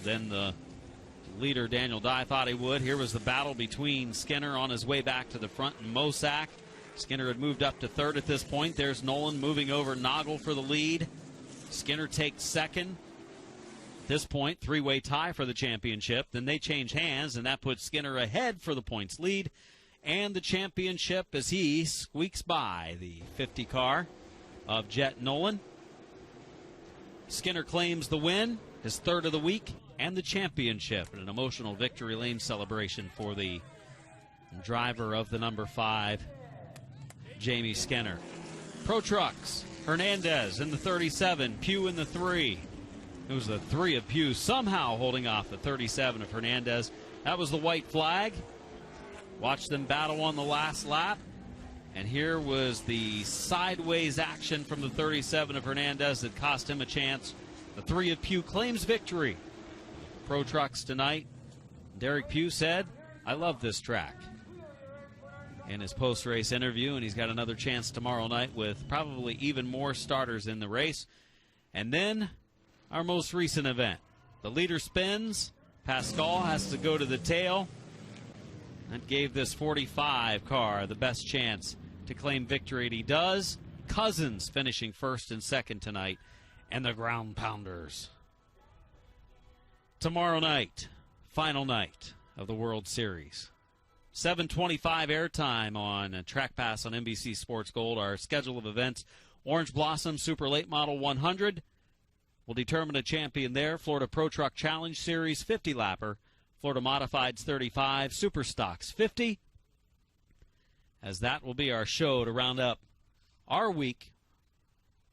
S1: than the leader Daniel Dye thought he would. Here was the battle between Skinner on his way back to the front and Mosack. Skinner had moved up to 3rd at this point. There's Nolan moving over Noggle for the lead. Skinner takes 2nd. At this point, 3-way tie for the championship. Then they change hands, and that puts Skinner ahead for the points lead. And the championship as he squeaks by the 50 car of Jet Nolan. Skinner claims the win, his 3rd of the week, and the championship. An emotional victory lane celebration for the driver of the number 5, Jamie Skinner. Pro Trucks, Hernandez in the 37, Pugh in the 3. It was the 3 of Pugh somehow holding off the 37 of Hernandez. That was the white flag. Watch them battle on the last lap. And here was the sideways action from the 37 of Hernandez that cost him a chance. The 3 of Pugh claims victory. Pro Trucks tonight. Derek Pugh said, "I love this track," in his post-race interview, and he's got another chance tomorrow night with probably even more starters in the race. And then our most recent event. The leader spins. Pascal has to go to the tail. That gave this 45 car the best chance to claim victory, and he does. Cousins finishing 1st and 2nd tonight, and the Ground Pounders. Tomorrow night, final night of the World Series. 7:25 airtime on TrackPass on NBC Sports Gold. Our schedule of events: Orange Blossom Super Late Model 100 will determine a champion there. Florida Pro Truck Challenge Series 50-lapper. Florida Modifieds 35. Super Stocks 50. As that will be our show to round up our week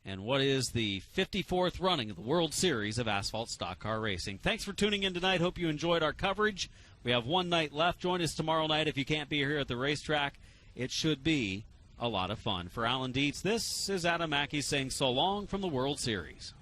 S1: and what is the 54th running of the World Series of Asphalt Stock Car Racing. Thanks for tuning in tonight. Hope you enjoyed our coverage. We have one night left. Join us tomorrow night if you can't be here at the racetrack. It should be a lot of fun. For Alan Dietz, this is Adam Mackey saying so long from the World Series.